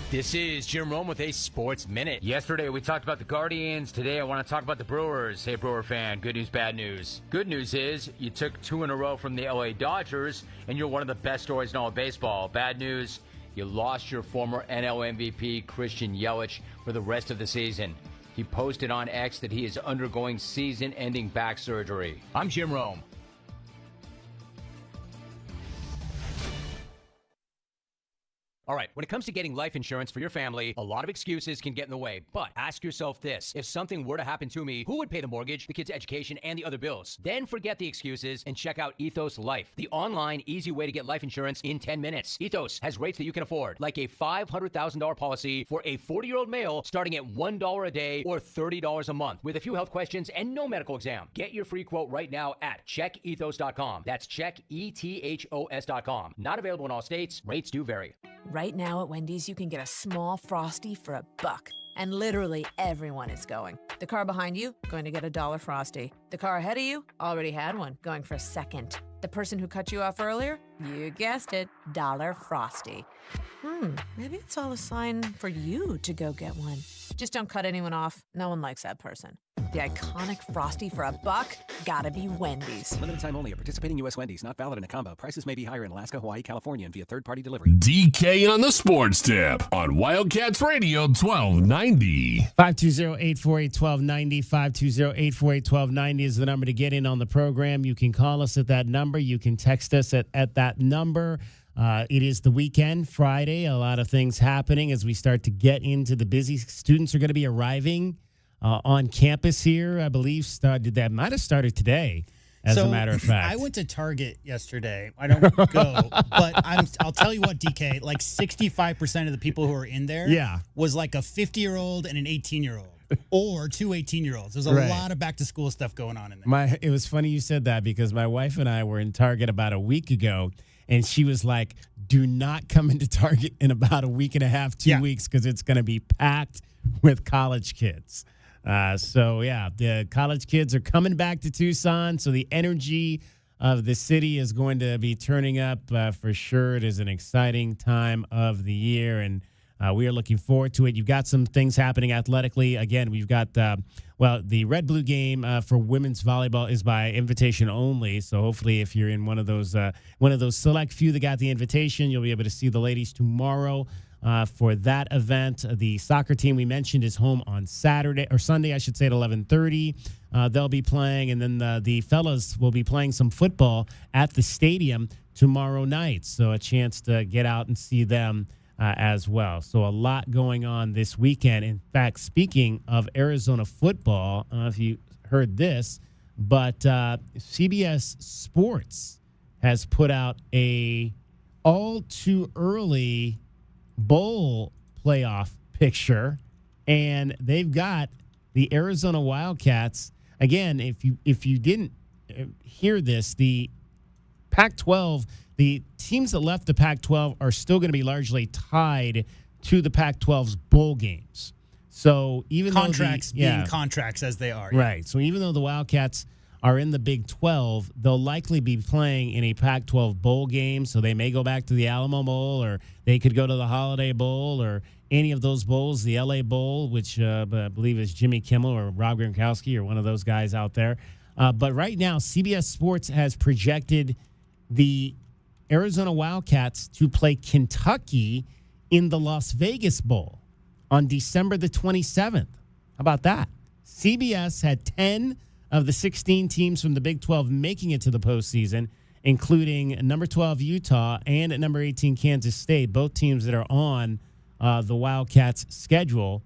S21: This is Jim Rome with a Sports Minute. Yesterday we talked about the Guardians. Today I want to talk about the Brewers. Hey, Brewer fan, good news, bad news. Good news is you took 2 in a row from the LA Dodgers, and you're one of the best stories in all of baseball. Bad news, you lost your former NL MVP, Christian Yelich, for the rest of the season. He posted on X that he is undergoing season-ending back surgery. I'm Jim Rome. All right, when it comes to getting life insurance for your family, a lot of excuses can get in the way. But ask yourself this. If something were to happen to me, who would pay the mortgage, the kids' education, and the other bills? Then forget the excuses and check out Ethos Life, the online, easy way to get life insurance in 10 minutes. Ethos has rates that you can afford, like a $500,000 policy for a 40-year-old male starting at $1 a day or $30 a month with a few health questions and no medical exam. Get your free quote right now at checkethos.com. That's checkethos.com. Not available in all states. Rates do vary.
S9: Right now at Wendy's, you can get a small Frosty for $1. And literally everyone is going. The car behind you, going to get a $1 Frosty. The car ahead of you, already had one, going for a second. The person who cut you off earlier, you guessed it, $1 Frosty. Maybe it's all a sign for you to go get one. Just don't cut anyone off. No one likes that person. The iconic Frosty for $1, gotta be Wendy's.
S12: Limited time only at participating U.S. Wendy's. Not valid in a combo. Prices may be higher in Alaska, Hawaii, California, and via third-party delivery.
S2: DK on the Sports Tip on Wildcats Radio 1290.
S6: 520-848-1290. 520-848-1290 is the number to get in on the program. You can call us at that number. You can text us at that number. It is the weekend, Friday. A lot of things happening as we start to get into the busy. Students are going to be arriving on campus here, I believe. That might have started today, as a matter of fact.
S7: I went to Target yesterday. I don't go, but I'll tell you what, DK, like 65% of the people who are in there was like a 50-year-old and an 18-year-old. Or 2 18-year-olds. There's a lot of back-to-school stuff going on in there.
S6: It was funny you said that because my wife and I were in Target about a week ago, and she was like, do not come into Target in about a week and a half, 2 weeks, because it's going to be packed with college kids. The college kids are coming back to Tucson, so the energy of the city is going to be turning up for sure. It is an exciting time of the year, and we are looking forward to it. You've got some things happening athletically. Again, we've got, the Red-Blue game for women's volleyball is by invitation only, so hopefully if you're in one of those select few that got the invitation, you'll be able to see the ladies tomorrow. For that event, the soccer team we mentioned is home on Sunday, I should say, at 11:30. They'll be playing, and then the fellas will be playing some football at the stadium tomorrow night. So a chance to get out and see them as well. So a lot going on this weekend. In fact, speaking of Arizona football, I don't know if you heard this, but CBS Sports has put out a all too early bowl playoff picture, and they've got the Arizona Wildcats. Again, if you didn't hear this, the Pac-12, the teams that left the Pac-12 are still going to be largely tied to the Pac-12's bowl games. So even
S7: contracts being contracts as they are,
S6: right? So even though the Wildcats are in the Big 12, they'll likely be playing in a Pac-12 bowl game, so they may go back to the Alamo Bowl, or they could go to the Holiday Bowl, or any of those bowls, the LA Bowl, which I believe is Jimmy Kimmel or Rob Gronkowski or one of those guys out there. But right now, CBS Sports has projected the Arizona Wildcats to play Kentucky in the Las Vegas Bowl on December the 27th. How about that? CBS had 10 of the 16 teams from the Big 12 making it to the postseason, including number 12 Utah and at number 18 Kansas State, both teams that are on the Wildcats' schedule.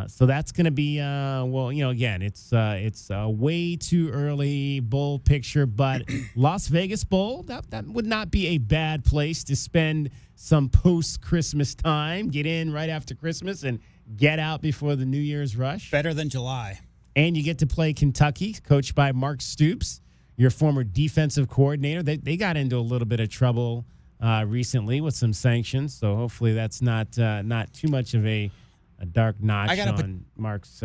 S6: So that's going to be, again, it's a way too early bowl picture, but Las Vegas Bowl, that would not be a bad place to spend some post-Christmas time, get in right after Christmas and get out before the New Year's rush.
S7: Better than July.
S6: And you get to play Kentucky, coached by Mark Stoops, your former defensive coordinator. They got into a little bit of trouble recently with some sanctions, so hopefully that's not too much of a dark notch on Mark's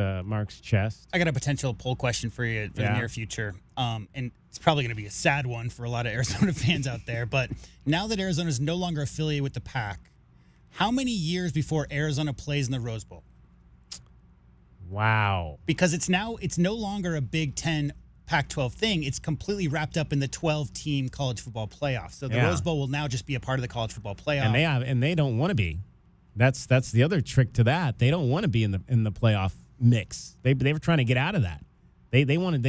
S6: chest.
S7: I got a potential poll question for you for the near future, and it's probably going to be a sad one for a lot of Arizona fans out there. But now that Arizona is no longer affiliated with the Pac, How many years before Arizona plays in the Rose Bowl?
S6: Wow.
S7: Because it's no longer a Big Ten Pac-12 thing. It's completely wrapped up in the 12-team college football playoff. So the Rose Bowl will now just be a part of the college football playoff.
S6: And they don't want to be. That's the other trick to that. They don't want to be in the playoff mix. They were trying to get out of that. They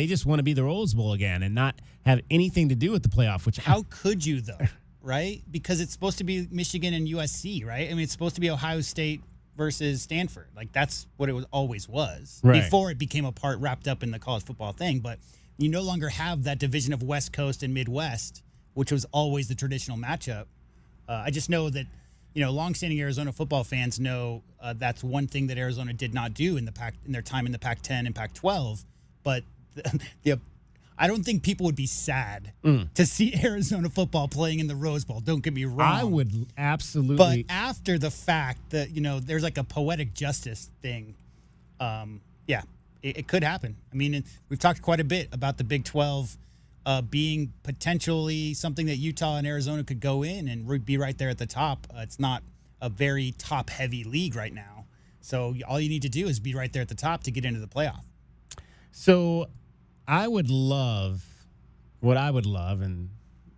S6: just want to be the Rose Bowl again and not have anything to do with the playoff. Which
S7: how could you though? Right? Because it's supposed to be Michigan and USC, right? I mean, it's supposed to be Ohio State versus Stanford. Like, that's what it always was before it became a part wrapped up in the college football thing. But you no longer have that division of West Coast and Midwest, which was always the traditional matchup. I just know that, longstanding Arizona football fans know that's one thing that Arizona did not do in their time in the Pac-10 and Pac-12. But I don't think people would be sad to see Arizona football playing in the Rose Bowl. Don't get me wrong.
S6: I would absolutely.
S7: But after the fact that, there's like a poetic justice thing, it could happen. I mean, we've talked quite a bit about the Big 12 being potentially something that Utah and Arizona could go in and be right there at the top. It's not a very top-heavy league right now. So all you need to do is be right there at the top to get into the playoff.
S6: So I would love, and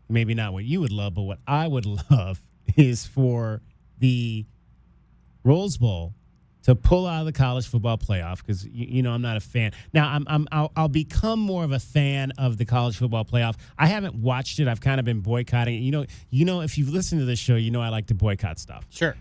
S6: maybe not what you would love, but what I would love is for the Rose Bowl to pull out of the college football playoff, because I'm not a fan. Now I'll become more of a fan of the college football playoff. I haven't watched it. I've kind of been boycotting it. If you've listened to this show, I like to boycott stuff.
S7: Sure.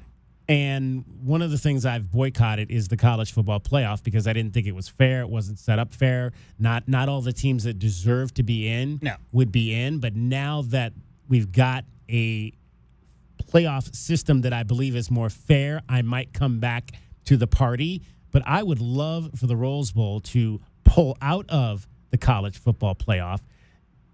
S6: And one of the things I've boycotted is the college football playoff because I didn't think it was fair. It wasn't set up fair. Not all the teams that deserve to be in would be in. But now that we've got a playoff system that I believe is more fair, I might come back to the party. But I would love for the Rose Bowl to pull out of the college football playoff,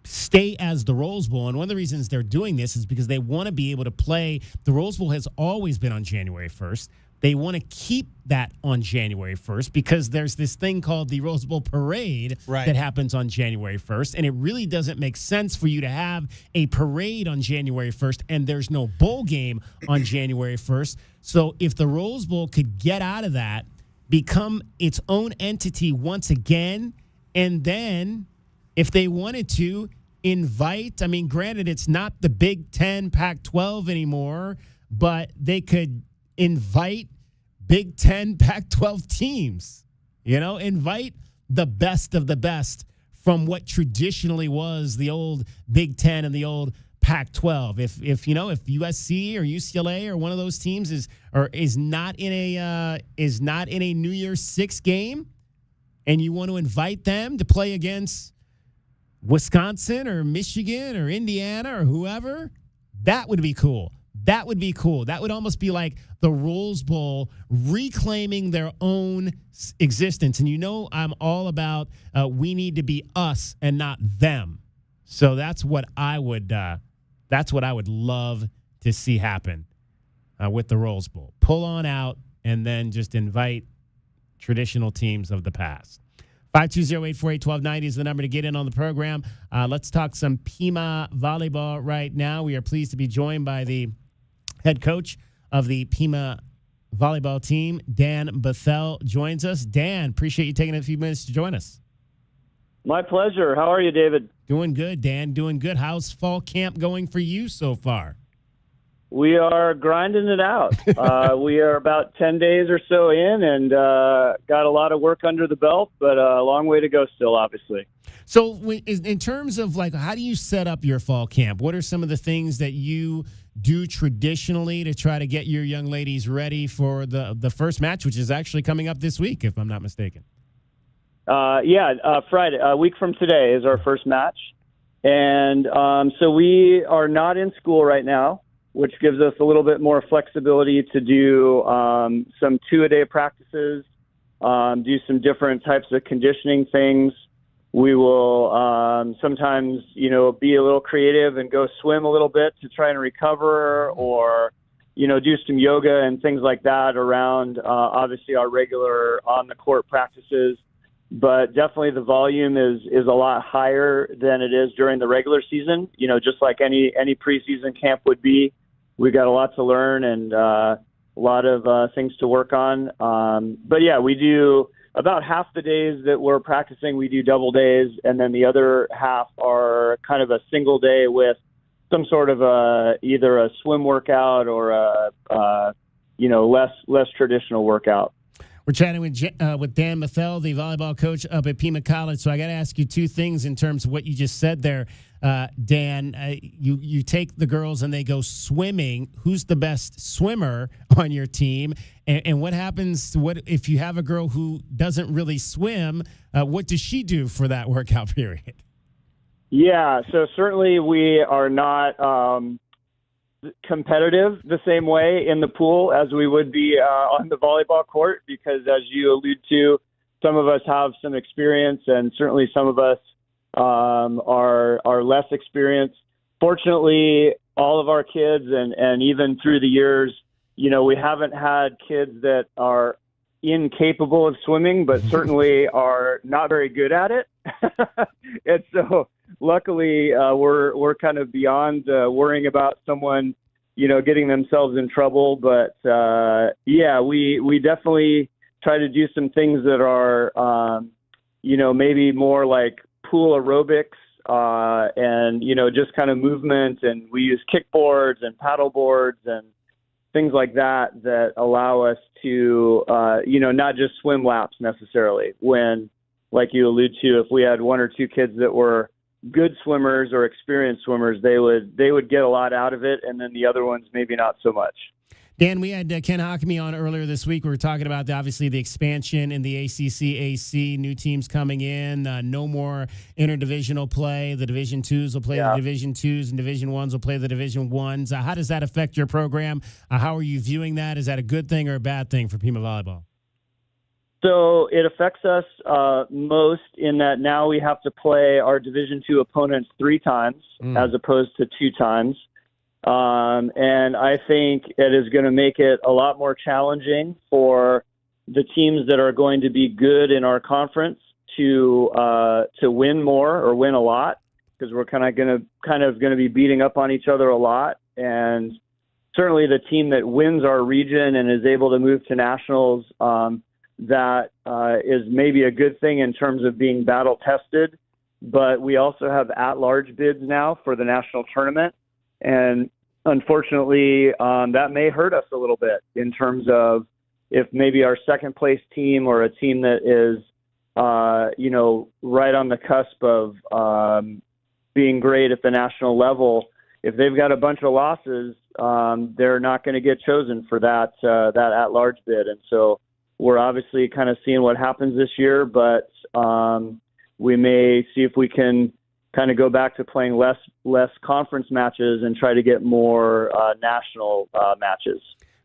S6: stay as the Rose Bowl. And one of the reasons they're doing this is because they want to be able to play. The Rose Bowl has always been on January 1st. They want to keep that on January 1st because there's this thing called the Rose Bowl Parade that happens on January 1st. And it really doesn't make sense for you to have a parade on January 1st and there's no bowl game on January 1st. So if the Rose Bowl could get out of that, become its own entity once again, and then if they wanted to invite, granted, it's not the Big Ten Pac-12 anymore, but they could invite Big Ten Pac-12 teams, invite the best of the best from what traditionally was the old Big Ten and the old Pac-12. If USC or UCLA or one of those teams is not in a New Year's Six game, and you want to invite them to play against Wisconsin or Michigan or Indiana or whoever, that would be cool. That would be cool. That would almost be like the Rose Bowl reclaiming their own existence. And I'm all about we need to be us and not them. So that's what I would love to see happen with the Rose Bowl. Pull on out and then just invite traditional teams of the past. 520-848-1290 is the number to get in on the program. Let's talk some Pima volleyball right now. We are pleased to be joined by the head coach of the Pima volleyball team, Dan Bethel, joins us. Dan, appreciate you taking a few minutes to join us.
S10: My pleasure. How are you, David?
S6: Doing good, Dan. Doing good. How's fall camp going for you so far?
S10: We are grinding it out. We are about 10 days or so in and got a lot of work under the belt, but a long way to go still, obviously.
S6: So in terms of, how do you set up your fall camp? What are some of the things that you do traditionally to try to get your young ladies ready for the first match, which is actually coming up this week, if I'm not mistaken?
S10: Friday, a week from today is our first match. And so we are not in school right now, which gives us a little bit more flexibility to do some 2-a-day practices, do some different types of conditioning things. We will sometimes, be a little creative and go swim a little bit to try and recover, or, do some yoga and things like that around, obviously, our regular on-the-court practices. But definitely the volume is a lot higher than it is during the regular season, just like any preseason camp would be. We got a lot to learn, and things to work on. But yeah, we do about half the days that we're practicing, we do double days, and then the other half are kind of a single day with some sort of either a swim workout or a less traditional workout.
S6: We're chatting with Dan Mathel, the volleyball coach up at Pima College. So I got to ask you two things in terms of what you just said there, Dan. You take the girls and they go swimming. Who's the best swimmer on your team? And what happens? What if you have a girl who doesn't really swim? What does she do for that workout period?
S10: Yeah, so certainly we are not competitive the same way in the pool as we would be on the volleyball court, because as you allude to, some of us have some experience and certainly some of us are less experienced. Fortunately, all of our kids and even through the years, we haven't had kids that are incapable of swimming, but certainly are not very good at it. And so luckily we're kind of beyond worrying about someone, getting themselves in trouble. But we definitely try to do some things that are, maybe more like pool aerobics and, just kind of movement. And we use kickboards and paddle boards and things like that allow us to, not just swim laps necessarily. When, like you allude to, if we had one or two kids that were good swimmers or experienced swimmers, they would get a lot out of it, and then the other ones maybe not so much.
S6: Dan, we had Ken Hockamy on earlier this week. We were talking about, obviously, the expansion in the ACC, new teams coming in, no more interdivisional play. The Division IIs will play the Division IIs, and Division I's will play the Division I's. How does that affect your program? How are you viewing that? Is that a good thing or a bad thing for Pima Volleyball?
S10: So it affects us most in that now we have to play our Division II opponents 3 times as opposed to 2 times. And I think it is going to make it a lot more challenging for the teams that are going to be good in our conference to win more or win a lot, because we're kind of going to be beating up on each other a lot. And certainly the team that wins our region and is able to move to nationals, that is maybe a good thing in terms of being battle tested. But we also have at-large bids now for the national tournament. And unfortunately, that may hurt us a little bit in terms of if maybe our second place team or a team that is, right on the cusp of being great at the national level, if they've got a bunch of losses, they're not going to get chosen for that at-large bid. And so we're obviously kind of seeing what happens this year, but we may see if we can kind of go back to playing less conference matches and try to get more national matches.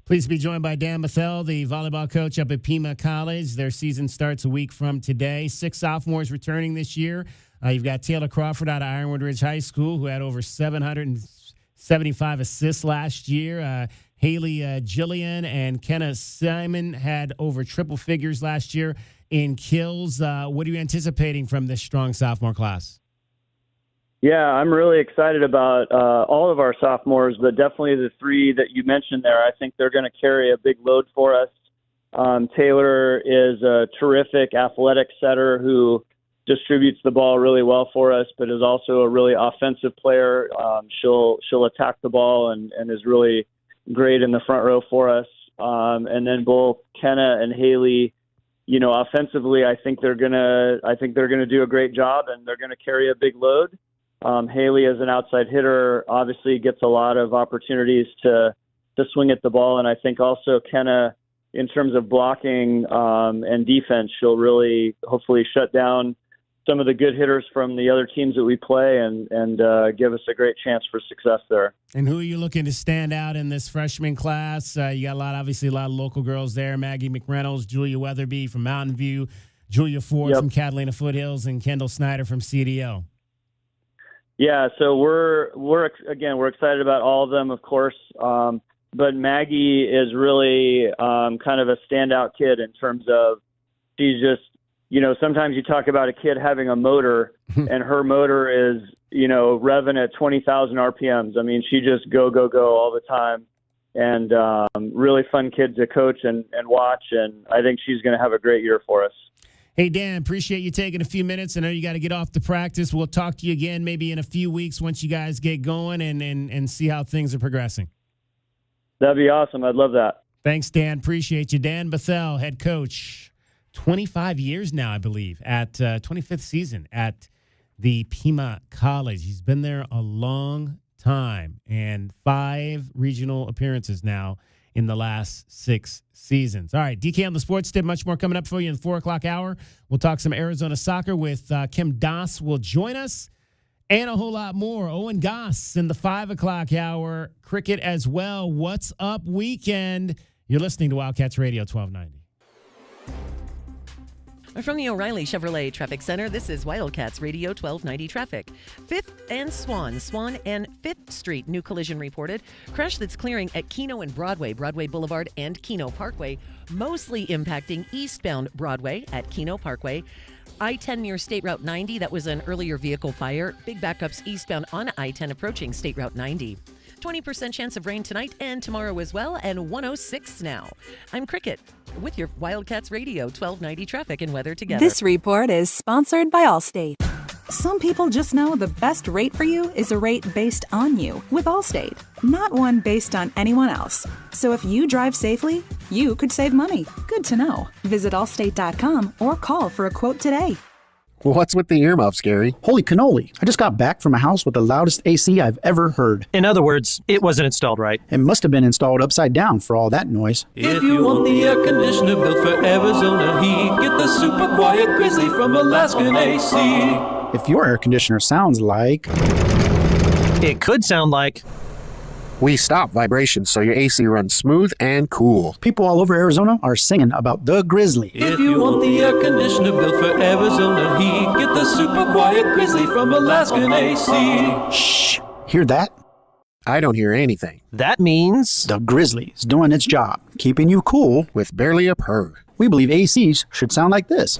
S6: Pleased to be joined by Dan Mathel, the volleyball coach up at Pima College. Their season starts a week from today. 6 sophomores returning this year. You've got Taylor Crawford out of Ironwood Ridge High School, who had over 775 assists last year. Haley Jillian and Kenna Simon had over triple figures last year in kills. What are you anticipating from this strong sophomore class?
S10: Yeah, I'm really excited about all of our sophomores, but definitely the 3 that you mentioned there. I think they're going to carry a big load for us. Taylor is a terrific athletic setter who distributes the ball really well for us, but is also a really offensive player. She'll attack the ball and is really great in the front row for us. And then both Kenna and Haley, offensively, I think they're gonna do a great job, and they're gonna carry a big load. Haley, as an outside hitter, obviously gets a lot of opportunities to swing at the ball, and I think also Kenna, in terms of blocking and defense, she'll really hopefully shut down some of the good hitters from the other teams that we play and give us a great chance for success there.
S6: And who are you looking to stand out in this freshman class? You got a lot of local girls there. Maggie McReynolds, Julia Weatherby from Mountain View, Julia Ford from Catalina Foothills, and Kendall Snyder from CDO.
S10: Yeah, so we're excited about all of them, of course. But Maggie is really kind of a standout kid in terms of she's just, sometimes you talk about a kid having a motor and her motor is, revving at 20,000 RPMs. I mean, she just go all the time. and really fun kid to coach and watch. And I think she's going to have a great year for us.
S6: Hey, Dan, appreciate you taking a few minutes. I know you got to get off to practice. We'll talk to you again maybe in a few weeks once you guys get going and see how things are progressing.
S10: That'd be awesome. I'd love that.
S6: Thanks, Dan. Appreciate you. Dan Bethel, head coach, 25 years now, I believe, at 25th season at the Pima College. He's been there a long time and 5 regional appearances now in the last 6 seasons. All right, DK on the Sports Tip. Much more coming up for you in the 4 o'clock hour. We'll talk some Arizona soccer with Kim Doss will join us, and a whole lot more. Owen Goss in the 5 o'clock hour. Cricket as well. What's up weekend? You're listening to Wildcats Radio 1290.
S8: From the O'Reilly Chevrolet Traffic Center, this is Wildcats Radio 1290 traffic. 5th and Swan and 5th Street, new collision reported. Crash that's clearing at Keno and Broadway Boulevard and Keno Parkway, mostly impacting eastbound Broadway at Keno Parkway. I-10 near State Route 90, that was an earlier vehicle fire. Big backups eastbound on I-10 approaching State Route 90. 20% chance of rain tonight and tomorrow as well, and 106 now. I'm Cricket with your Wildcats Radio 1290 traffic and weather together.
S11: This report is sponsored by Allstate. Some people just know the best rate for you is a rate based on you with Allstate, not one based on anyone else. So if you drive safely, you could save money. Good to know. Visit allstate.com or call for a quote today.
S13: What's with the earmuffs, Gary?
S14: Holy cannoli. I just got back from a house with the loudest AC I've ever heard.
S15: In other words, it wasn't installed right.
S14: It must have been installed upside down for all that noise.
S16: If you want the air conditioner built for Arizona heat, get the super quiet Grizzly from Alaskan AC.
S14: If your air conditioner sounds like...
S15: It could sound like...
S13: We stop vibrations so your AC runs smooth and cool.
S14: People all over Arizona are singing about the Grizzly.
S16: If you want the air conditioner built for Arizona heat, get the super quiet Grizzly from Alaskan AC.
S14: Shh. Hear that?
S13: I don't hear anything.
S15: That means...
S14: The Grizzly's doing its job, keeping you cool
S13: with barely a purr.
S14: We believe ACs should sound like this.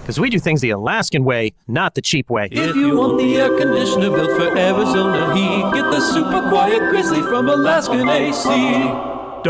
S15: Because we do things the Alaskan way, not the cheap way.
S16: If you want the air conditioner built for Arizona heat, get the super quiet Grizzly from Alaskan AC.com.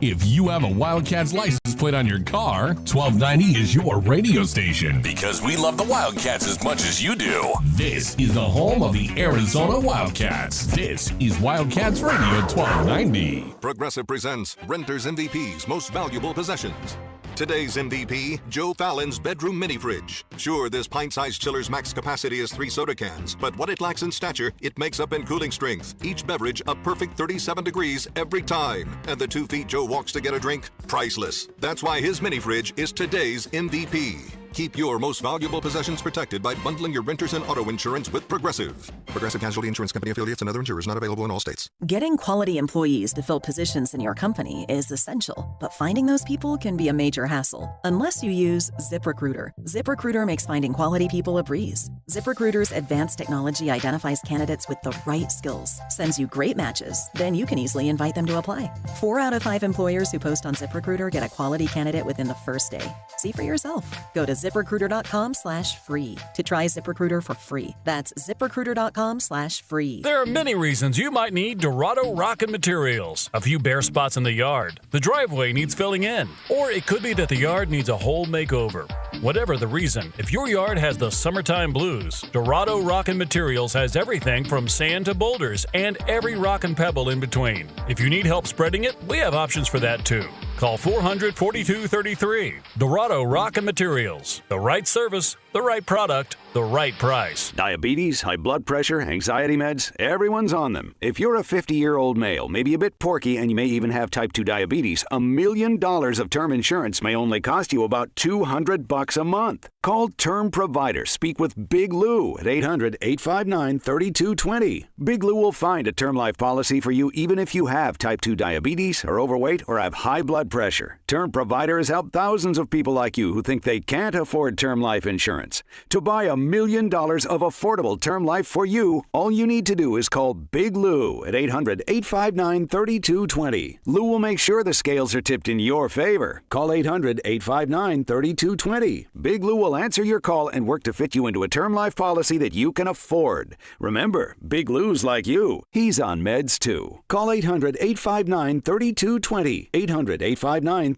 S2: If you have a Wildcats license plate on your car, 1290 is your radio station. Because we love the Wildcats as much as you do. This is the home of the Arizona Wildcats. This is Wildcats Radio 1290.
S17: Progressive presents Renter's MVP's Most Valuable Possessions. Today's MVP, Joe Fallon's bedroom mini fridge. Sure, this pint-sized chiller's max capacity is 3 soda cans, but what it lacks in stature, it makes up in cooling strength. Each beverage a perfect 37 degrees every time. And the 2 feet Joe walks to get a drink, priceless. That's why his mini fridge is today's MVP. Keep your most valuable possessions protected by bundling your renters and auto insurance with Progressive. Progressive Casualty Insurance Company affiliates and other insurers not available in all states.
S19: Getting quality employees to fill positions in your company is essential, but finding those people can be a major hassle unless you use ZipRecruiter. ZipRecruiter makes finding quality people a breeze. ZipRecruiter's advanced technology identifies candidates with the right skills, sends you great matches, then you can easily invite them to apply. 4 out of 5 employers who post on ZipRecruiter get a quality candidate within the first day. See for yourself. Go to ZipRecruiter.com/free to try ZipRecruiter for free. That's ZipRecruiter.com/free.
S20: There are many reasons you might need Dorado Rockin' Materials. A few bare spots in the yard. The driveway needs filling in. Or it could be that the yard needs a whole makeover. Whatever the reason, if your yard has the summertime blues, Dorado Rockin' Materials has everything from sand to boulders and every rock and pebble in between. If you need help spreading it, we have options for that too. Call 400-4233. Dorado Rockin' Materials. The right service, the right product, the right price.
S28: Diabetes, high blood pressure, anxiety meds, everyone's on them. If you're a 50-year-old male, maybe a bit porky, and you may even have type 2 diabetes, $1 million of term insurance may only cost you about $200 a month. Call Term Provider. Speak with Big Lou at 800-859-3220. Big Lou will find a term life policy for you even if you have type 2 diabetes, are overweight, or have high blood pressure. Term Provider has helped thousands of people like you who think they can't afford term life insurance. To buy $1 million of affordable term life for you, all you need to do is call Big Lou at 800-859-3220. Lou will make sure the scales are tipped in your favor. Call 800-859-3220. Big Lou will answer your call and work to fit you into a term life policy that you can afford. Remember, Big Lou's like you. He's on meds too. Call 800-859-3220. 800-859-3220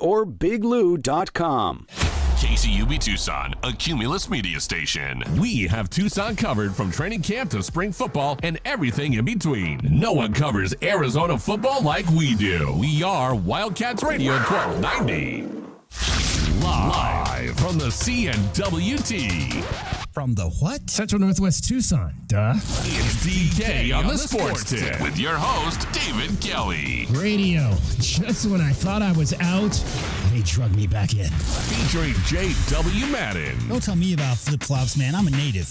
S28: or biglou.com.
S2: KCUB Tucson, a Cumulus media station. We have Tucson covered from training camp to spring football and everything in between. No one covers Arizona football like we do. We are Wildcats Radio 1290. Live from the CNWT.
S1: From the what? Central Northwest Tucson. Duh.
S2: It's DK on the Sports Tip with your host, David Kelly.
S1: Radio. Just when I thought I was out, they drug me back in.
S2: Featuring J.W. Madden.
S1: Don't tell me about flip-flops, man. I'm a native.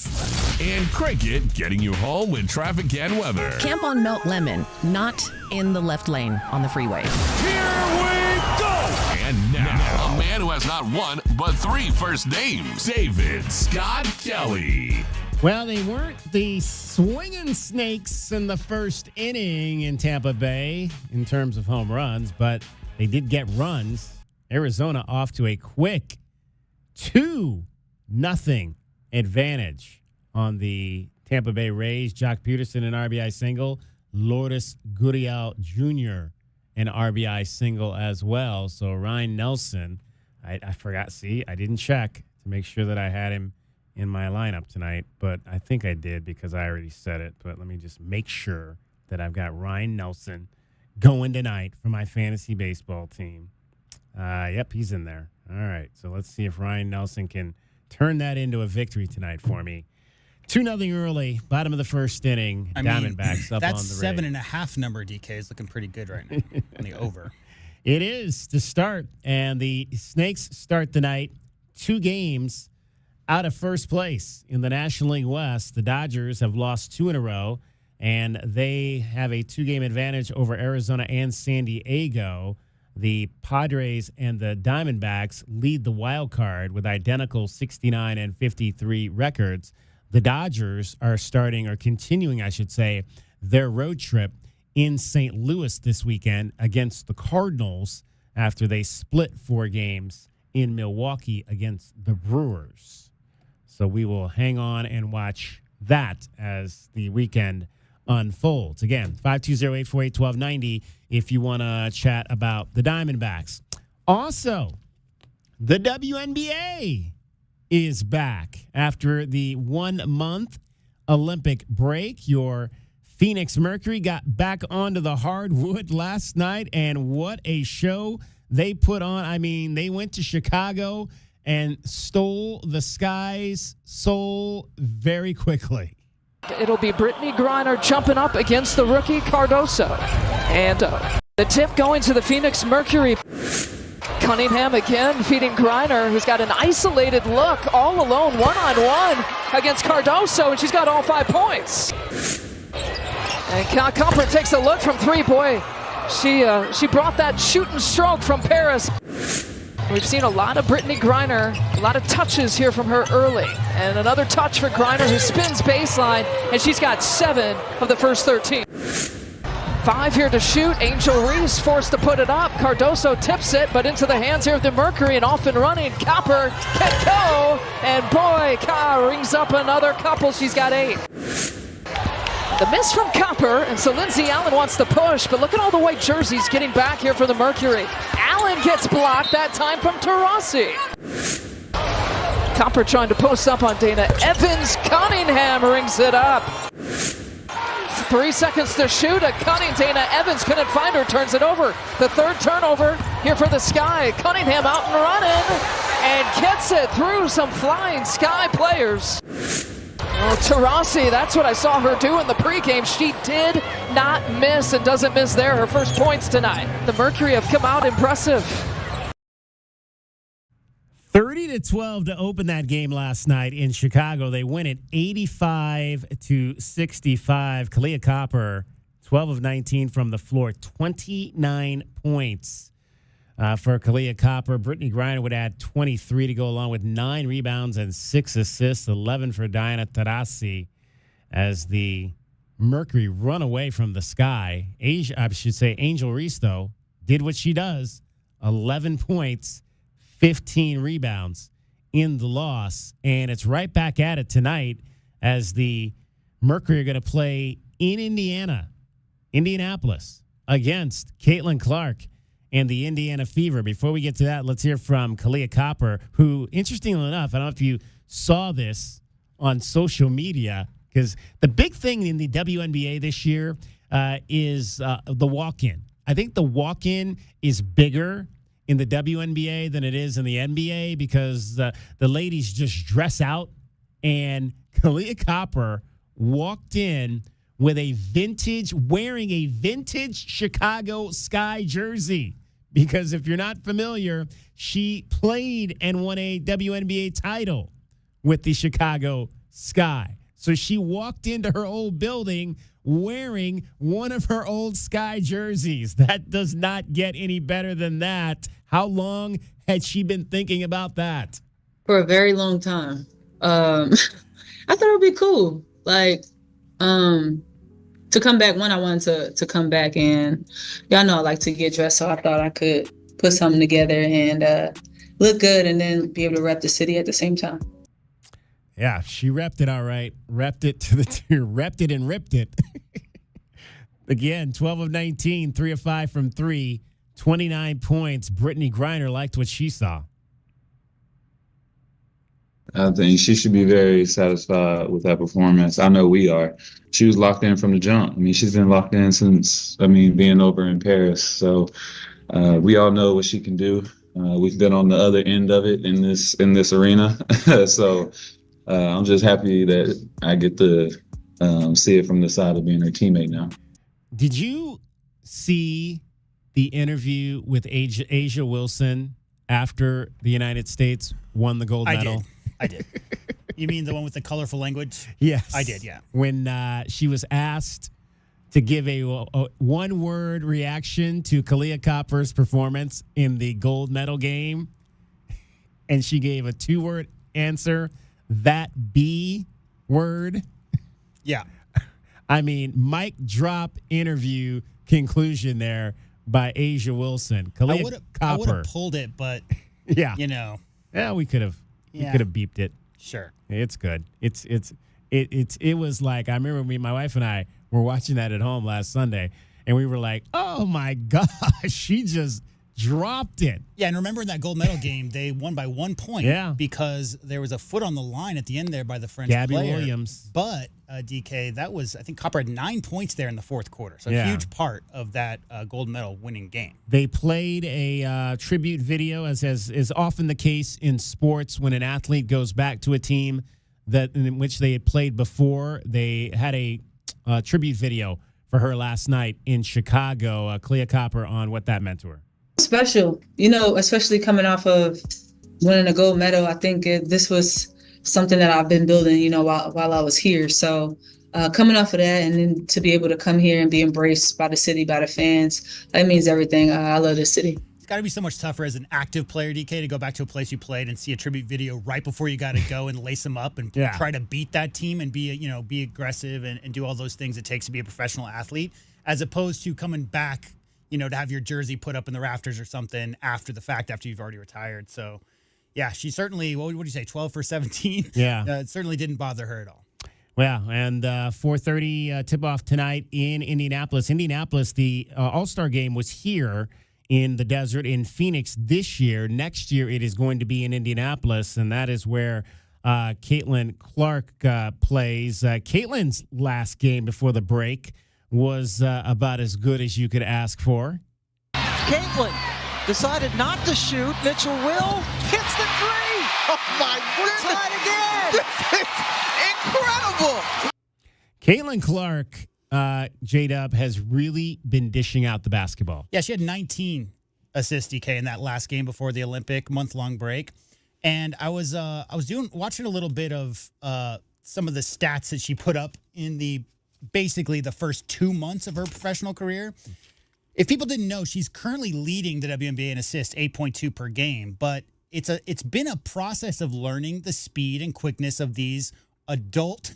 S2: And Cricket getting you home with traffic and weather.
S8: Camp on Melt Lemon, not in the left lane on the freeway.
S2: Here we go! And now, a man who has not one, but 3 first names, David Scott Kelly.
S6: Well, they weren't the swinging snakes in the first inning in Tampa Bay in terms of home runs, but they did get runs. Arizona off to a quick 2-0 advantage on the Tampa Bay Rays. Jock Peterson, an RBI single. Lourdes Gurriel Jr., an RBI single as well. So Ryan Nelson, I forgot. See, I didn't check to make sure that I had him in my lineup tonight, but I think I did because I already said it. But let me just make sure that I've got Ryan Nelson going tonight for my fantasy baseball team. Yep, he's in there. All right, so let's see if Ryan Nelson can turn that into a victory tonight for me. 2-0 early, bottom of the first inning. Diamondbacks up on the Rays.
S7: That 7.5 number, DK, is looking pretty good right now on the over.
S6: It is to start, and the Snakes start the night 2 games out of first place in the National League West. The Dodgers have lost 2 in a row, and they have a 2-game advantage over Arizona and San Diego. The Padres and the Diamondbacks lead the wild card with identical 69 and 53 records. The Dodgers are continuing, I should say, their road trip in St. Louis this weekend against the Cardinals after they split 4 games in Milwaukee against the Brewers. So we will hang on and watch that as the weekend unfolds. Again, 520-848-1290 if you want to chat about the Diamondbacks. Also, the WNBA is back after the 1-month Olympic break. Your Phoenix Mercury got back onto the hardwood last night, and what a show they put on. I mean, they went to Chicago and stole the Sky's soul very quickly.
S3: It'll be Brittany Griner jumping up against the rookie Cardoso. And the tip going to the Phoenix Mercury. Cunningham again feeding Griner, who's got an isolated look all alone, 1-on-1 against Cardoso, and she's got all 5 points. And Copper takes a look from 3. Boy, she brought that shooting stroke from Paris. We've seen a lot of Brittany Griner, a lot of touches here from her early. And another touch for Griner, who spins baseline, and she's got 7 of the first 13. 5 here to shoot. Angel Reese forced to put it up. Cardoso tips it, but into the hands here of the Mercury, and off and running. Copper can go, and boy, rings up another couple. She's got 8. The miss from Copper, and so Lindsay Allen wants to push, but look at all the white jerseys getting back here for the Mercury. Allen gets blocked, that time from Taurasi. Copper trying to post up on Dana Evans. Cunningham rings it up. 3 seconds to shoot. Dana Evans couldn't find her, turns it over. The 3rd turnover here for the Sky. Cunningham out and running, and gets it through some flying Sky players. Oh, Taurasi, that's what I saw her do in the pregame. She did not miss and doesn't miss there. Her first points tonight. The Mercury have come out impressive.
S6: 30-12 to open that game last night in Chicago. They win it 85-65. Kalia Copper, 12 of 19 from the floor, 29 points. for Kalia Copper. Brittany Griner would add 23 to go along with 9 rebounds and 6 assists, 11 for Diana Taurasi as the Mercury run away from the sky. Angel Reese, though, did what she does, 11 points, 15 rebounds in the loss. And it's right back at it tonight as the Mercury are going to play in Indianapolis, against Caitlin Clark and the Indiana Fever. Before we get to that, let's hear from Kalia Copper, who, interestingly enough, I don't know if you saw this on social media, because the big thing in the WNBA this year is the walk-in. I think the walk-in is bigger in the WNBA than it is in the NBA because the ladies just dress out, and Kalia Copper walked in wearing a vintage Chicago Sky jersey. Because if you're not familiar, she played and won a WNBA title with the Chicago Sky. So she walked into her old building wearing one of her old Sky jerseys. That does not get any better than that. How long had she been thinking about that?
S4: For a very long time. I thought it would be cool. To come back, I wanted to come back, and y'all know I like to get dressed, so I thought I could put something together and look good and then be able to rep the city at the same time.
S6: Yeah, she repped it all right. Repped it and ripped it. Again, 12 of 19, 3 of 5 from 3, 29 points. Brittany Griner liked what she saw.
S5: I think she should be very satisfied with that performance. I know we are. She was locked in from the jump. I mean, she's been locked in since, being over in Paris. So we all know what she can do. We've been on the other end of it in this arena. So I'm just happy that I get to see it from the side of being her teammate now.
S6: Did you see the interview with Asia Wilson after the United States won the gold medal?
S7: I did. You mean the one with the colorful language?
S6: Yes.
S7: I did, yeah.
S6: When she was asked to give a one-word reaction to Kalia Copper's performance in the gold medal game, and she gave a 2-word answer, that B word.
S7: Yeah.
S6: Mic drop interview conclusion there by Asia Wilson. Kalia Copper.
S7: I would have pulled it, but,
S6: yeah.
S7: Yeah,
S6: we could have. Yeah. We could have beeped it.
S7: Sure.
S6: It's good. It was like, I remember my wife and I were watching that at home last Sunday, and we were like, oh my gosh, she just dropped it.
S7: Yeah, and remember in that gold medal game, they won by 1 point.
S6: Yeah.
S7: Because there was a foot on the line at the end there by the French
S6: Gabby
S7: player.
S6: Williams.
S7: But, DK, that was, I think Copper had 9 points there in the fourth quarter. So a huge part of that gold medal winning game.
S6: They played a tribute video, as is often the case in sports when an athlete goes back to a team in which they had played before. They had a tribute video for her last night in Chicago. Kalia Copper on what that meant to her.
S4: Special, especially coming off of winning a gold medal. I think this was something that I've been building, while I was here. So coming off of that, and then to be able to come here and be embraced by the city, by the fans, that means everything. I love this city.
S7: It's got to be so much tougher as an active player, DK, to go back to a place you played and see a tribute video right before you got to go and lace them up and try to beat that team and be aggressive and do all those things it takes to be a professional athlete, as opposed to coming back, to have your jersey put up in the rafters or something after the fact, after you've already retired. So, yeah, she certainly, what did you say, 12 for 17?
S6: Yeah.
S7: It certainly didn't bother her at all.
S6: Well, and 4:30 tip-off tonight in Indianapolis. The All-Star game was here in the desert in Phoenix this year. Next year, it is going to be in Indianapolis, and that is where Caitlin Clark plays. Caitlin's last game before the break was about as good as you could ask for.
S18: Caitlin decided not to shoot. Mitchell will hits the three.
S22: Oh my goodness!
S18: We're tied again.
S22: This is incredible.
S6: Caitlin Clark, J-Dub, has really been dishing out the basketball.
S7: Yeah, she had 19 assists, DK, in that last game before the Olympic month-long break. And I was watching a little bit of some of the stats that she put up in basically the first 2 months of her professional career. If people didn't know, she's currently leading the WNBA in assists, 8.2 per game. But it's been a process of learning the speed and quickness of these adult,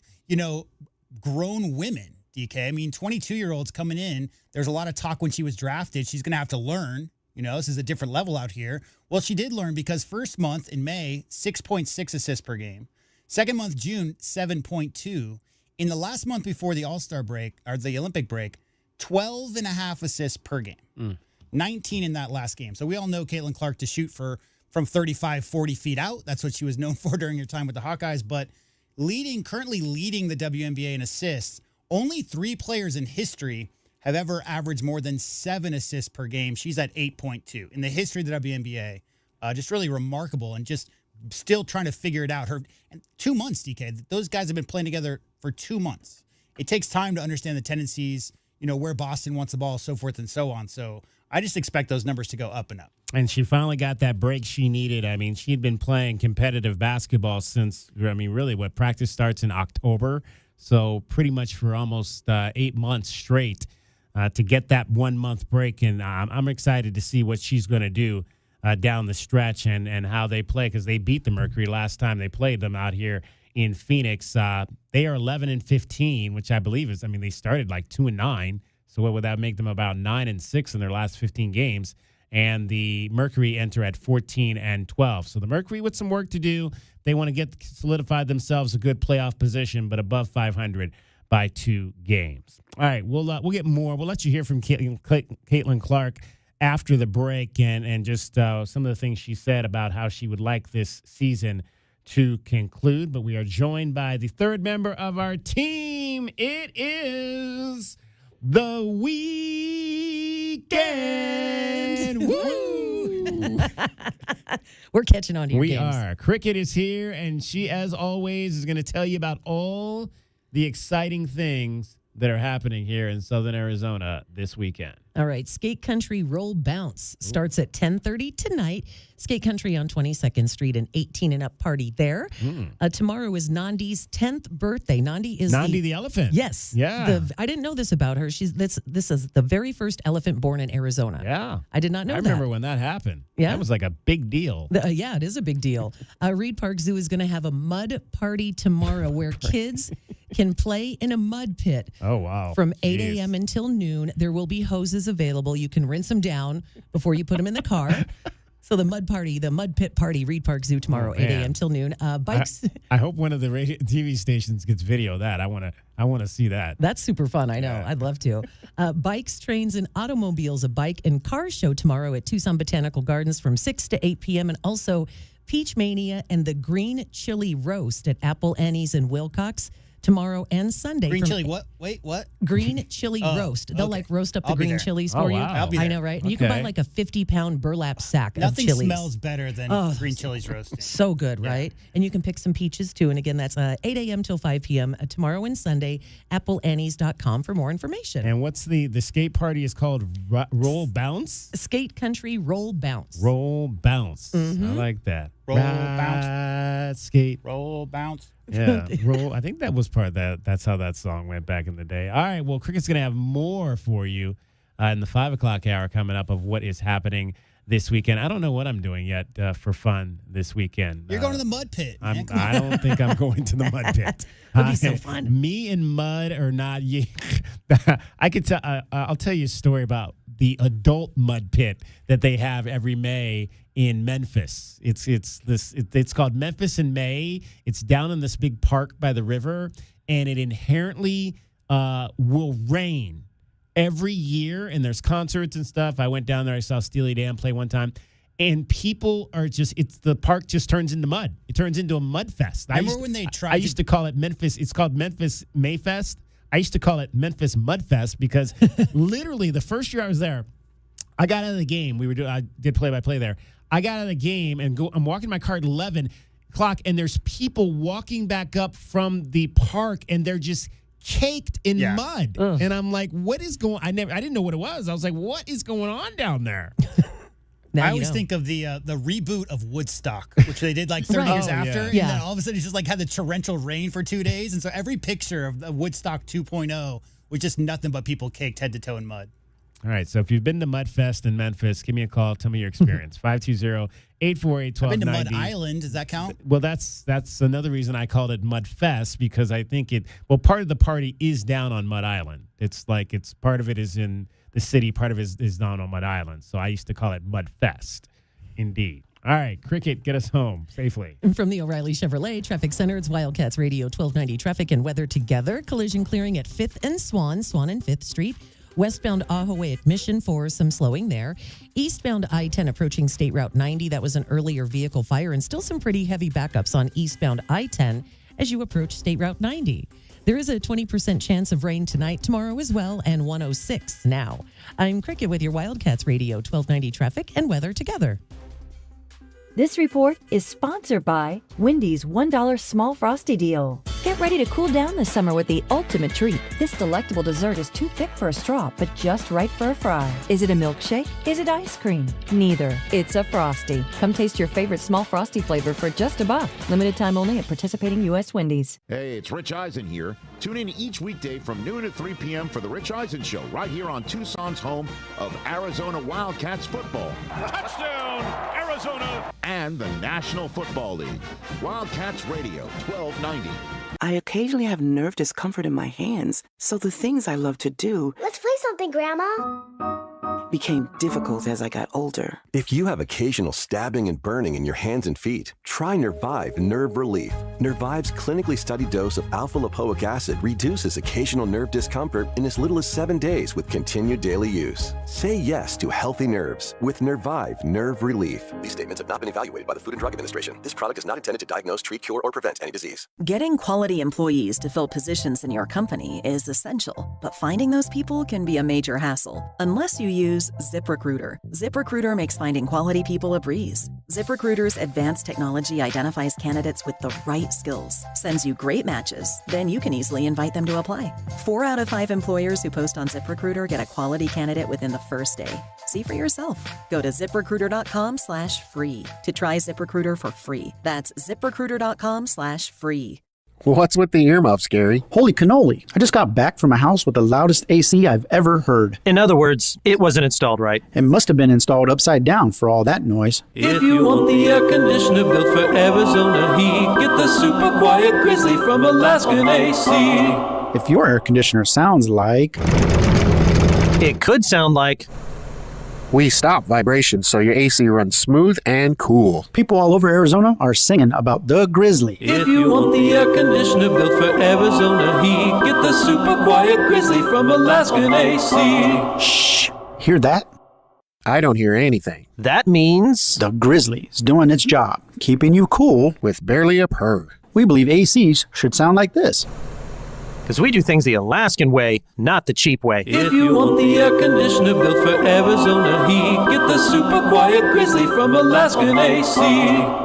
S7: grown women. DK, I mean, 22-year-olds coming in. There's a lot of talk when she was drafted. She's going to have to learn. This is a different level out here. Well, she did learn because first month in May, 6.6 assists per game. Second month, June, 7.2. In the last month before the All-Star break, or the Olympic break, 12 and a half assists per game. 19 in that last game. So we all know Caitlin Clark to shoot from 35, 40 feet out. That's what she was known for during her time with the Hawkeyes. But currently leading the WNBA in assists, only 3 players in history have ever averaged more than 7 assists per game. She's at 8.2. In the history of the WNBA, just really remarkable and just still trying to figure it out. 2 months, DK. Those guys have been playing together for 2 months. It takes time to understand the tendencies, where Boston wants the ball, so forth and so on. So I just expect those numbers to go up and up.
S6: And she finally got that break she needed. I mean, she'd been playing competitive basketball since, really, practice starts in October. So pretty much for almost 8 months straight to get that 1 month break. And I'm excited to see what she's going to do down the stretch and how they play, because they beat the Mercury last time they played them out here in Phoenix. They are 11-15, which I believe is, they started like 2-9. So what would that make them? About 9-6 in their last 15 games. And the Mercury enter at 14-12. So the Mercury with some work to do. They want to solidify themselves a good playoff position, but above 500 by 2 games. All right, we'll get more. We'll let you hear from Caitlin Clark after the break and just some of the things she said about how she would like this season to conclude. But we are joined by the third member of our team. It is the weekend. Woo!
S8: We're catching on to your
S6: We
S8: games.
S6: are. Cricket is here, and she, as always, is going to tell you about all the exciting things that are happening here in Southern Arizona this weekend.
S8: All right, Skate Country Roll Bounce starts at 10:30 tonight. Skate Country on 22nd Street, an 18 and up party there. Tomorrow is Nandi's 10th birthday. Nandi is
S6: the elephant.
S8: Yes.
S6: Yeah.
S8: I didn't know this about her. This is the very first elephant born in Arizona.
S6: Yeah.
S8: I did not know
S6: I
S8: that.
S6: remember when that happened.
S8: Yeah.
S6: That was like a big deal.
S8: Yeah, it is a big deal. Reed Park Zoo is going to have a mud party tomorrow where kids can play in a mud pit.
S6: Oh, wow.
S8: From 8 a.m. until noon. There will be hoses available. You can rinse them down before you put them in the car. So the mud pit party, Reed Park Zoo tomorrow, 8 a.m. till noon. Bikes.
S6: I hope one of the TV stations gets video of that. I want to see that.
S8: That's super fun. I know. Yeah. I'd love to. Bikes, Trains, and Automobiles, a bike and car show tomorrow at Tucson Botanical Gardens from 6 to 8 p.m. And also Peach Mania and the Green Chili Roast at Apple Annie's in Wilcox tomorrow and Sunday.
S7: Green chili, what? Wait, what?
S8: Green chili roast. They'll roast up the green chilies for you.
S7: I'll be there.
S8: I know, right? And you can buy like a 50-pound burlap sack of chilies.
S7: Nothing smells better than green chilies roasting.
S8: So good, right? And you can pick some peaches too. And again, that's 8 a.m. till 5 p.m. Tomorrow and Sunday. AppleAnnies.com for more information.
S6: And what's the skate party is called? Roll Bounce?
S8: Skate Country Roll Bounce.
S6: Roll Bounce. I like that.
S7: Roll Bounce.
S6: Skate.
S7: Roll Bounce.
S6: Yeah, roll. I think that was part of that. That's how that song went back in the day. All right, well, Cricket's going to have more for you in the 5 o'clock hour coming up of what is happening this weekend. I don't know what I'm doing yet for fun this weekend.
S7: You're going to the mud pit.
S6: I don't think I'm going to the mud pit.
S8: It'll be so fun.
S6: Me and mud or not. I could tell. I'll tell you a story about the adult mud pit that they have every May in Memphis. It's called Memphis in May. It's down in this big park by the river, and it inherently will rain every year, and there's concerts and stuff. I went down there. I saw Steely Dan play one time, and people are the park just turns into mud. It turns into a mud fest. I used to call it Memphis. It's called Memphis Mayfest. I used to call it Memphis Mudfest because literally the first year I was there, I got out of the game. I did play-by-play there. I got out of the game and I'm walking my car at 11 o'clock, and there's people walking back up from the park, and they're just caked in mud. Ugh. And I'm like, what is going on? I didn't know what it was. I was like, what is going on down there?
S7: I always think of the reboot of Woodstock, which they did like 30 years after.
S8: Yeah.
S7: And then all of a sudden, it's just like had the torrential rain for 2 days. And so every picture of the Woodstock 2.0 was just nothing but people caked head to toe in mud.
S6: All right. So if you've been to Mudfest in Memphis, give me a call. Tell me your experience. 520-848-1290.
S7: I've been to Mud Island. Does that count?
S6: Well, that's another reason I called it Mudfest, because I think part of the party is down on Mud Island. It's part of it is in the city, part of it is down on Mud Island. So I used to call it Mudfest. Indeed. All right, Cricket, get us home safely.
S8: From the O'Reilly Chevrolet Traffic Center, it's Wildcats Radio 1290 traffic and weather together. Collision clearing at 5th and Swan and 5th Street. Westbound Ahaway at Mission for some slowing there. Eastbound I-10 approaching State Route 90. That was an earlier vehicle fire, and still some pretty heavy backups on eastbound I-10 as you approach State Route 90. There is a 20% chance of rain tonight, tomorrow as well, and 106 now. I'm Cricket with your Wildcats Radio 1290 traffic and weather together.
S9: This report is sponsored by Wendy's $1 Small Frosty Deal. Get ready to cool down this summer with the ultimate treat. This delectable dessert is too thick for a straw, but just right for a fry. Is it a milkshake? Is it ice cream? Neither. It's a Frosty. Come taste your favorite small Frosty flavor for just $1. Limited time only at participating U.S. Wendy's.
S12: Hey, it's Rich Eisen here. Tune in each weekday from noon to 3 p.m. for the Rich Eisen Show, right here on Tucson's home of Arizona Wildcats football.
S21: Touchdown, Arizona!
S12: And the National Football League. Wildcats Radio 1290.
S23: I occasionally have nerve discomfort in my hands, so the things I love to do...
S24: Let's play something, Grandma.
S23: ...became difficult as I got older.
S25: If you have occasional stabbing and burning in your hands and feet, try Nervive Nerve Relief. Nervive's clinically studied dose of alpha-lipoic acid reduces occasional nerve discomfort in as little as 7 days with continued daily use. Say yes to healthy nerves with Nervive Nerve Relief. These statements have not been evaluated by the Food and Drug Administration. This product is not intended to diagnose, treat, cure, or prevent any disease.
S19: Getting quality employees to fill positions in your company is essential, but finding those people can be a major hassle unless you use ZipRecruiter. ZipRecruiter makes finding quality people a breeze. ZipRecruiter's advanced technology identifies candidates with the right skills, sends you great matches, then you can easily invite them to apply. 4 out of 5 employers who post on ZipRecruiter get a quality candidate within the first day. See for yourself. Go to ZipRecruiter.com/free to try ZipRecruiter for free. That's ZipRecruiter.com/free.
S13: What's with the earmuffs, Gary?
S14: Holy cannoli. I just got back from a house with the loudest AC I've ever heard.
S15: In other words, it wasn't installed right.
S14: It must have been installed upside down for all that noise.
S16: If you want the air conditioner built for Arizona heat, get the super quiet Grizzly from Alaskan AC.
S14: If your air conditioner sounds like...
S15: It could sound like...
S13: We stop vibrations so your AC runs smooth and cool.
S14: People all over Arizona are singing about the Grizzly.
S16: If you want the air conditioner built for Arizona heat, get the super quiet Grizzly from Alaskan AC.
S14: Shh! Hear that?
S13: I don't hear anything.
S15: That means...
S14: The Grizzly's doing its job, keeping you cool
S13: with barely a purr.
S14: We believe ACs should sound like this.
S15: Because we do things the Alaskan way, not the cheap way.
S16: If you want the air conditioner built for Arizona heat, get the super quiet Grizzly from Alaskan AC.com.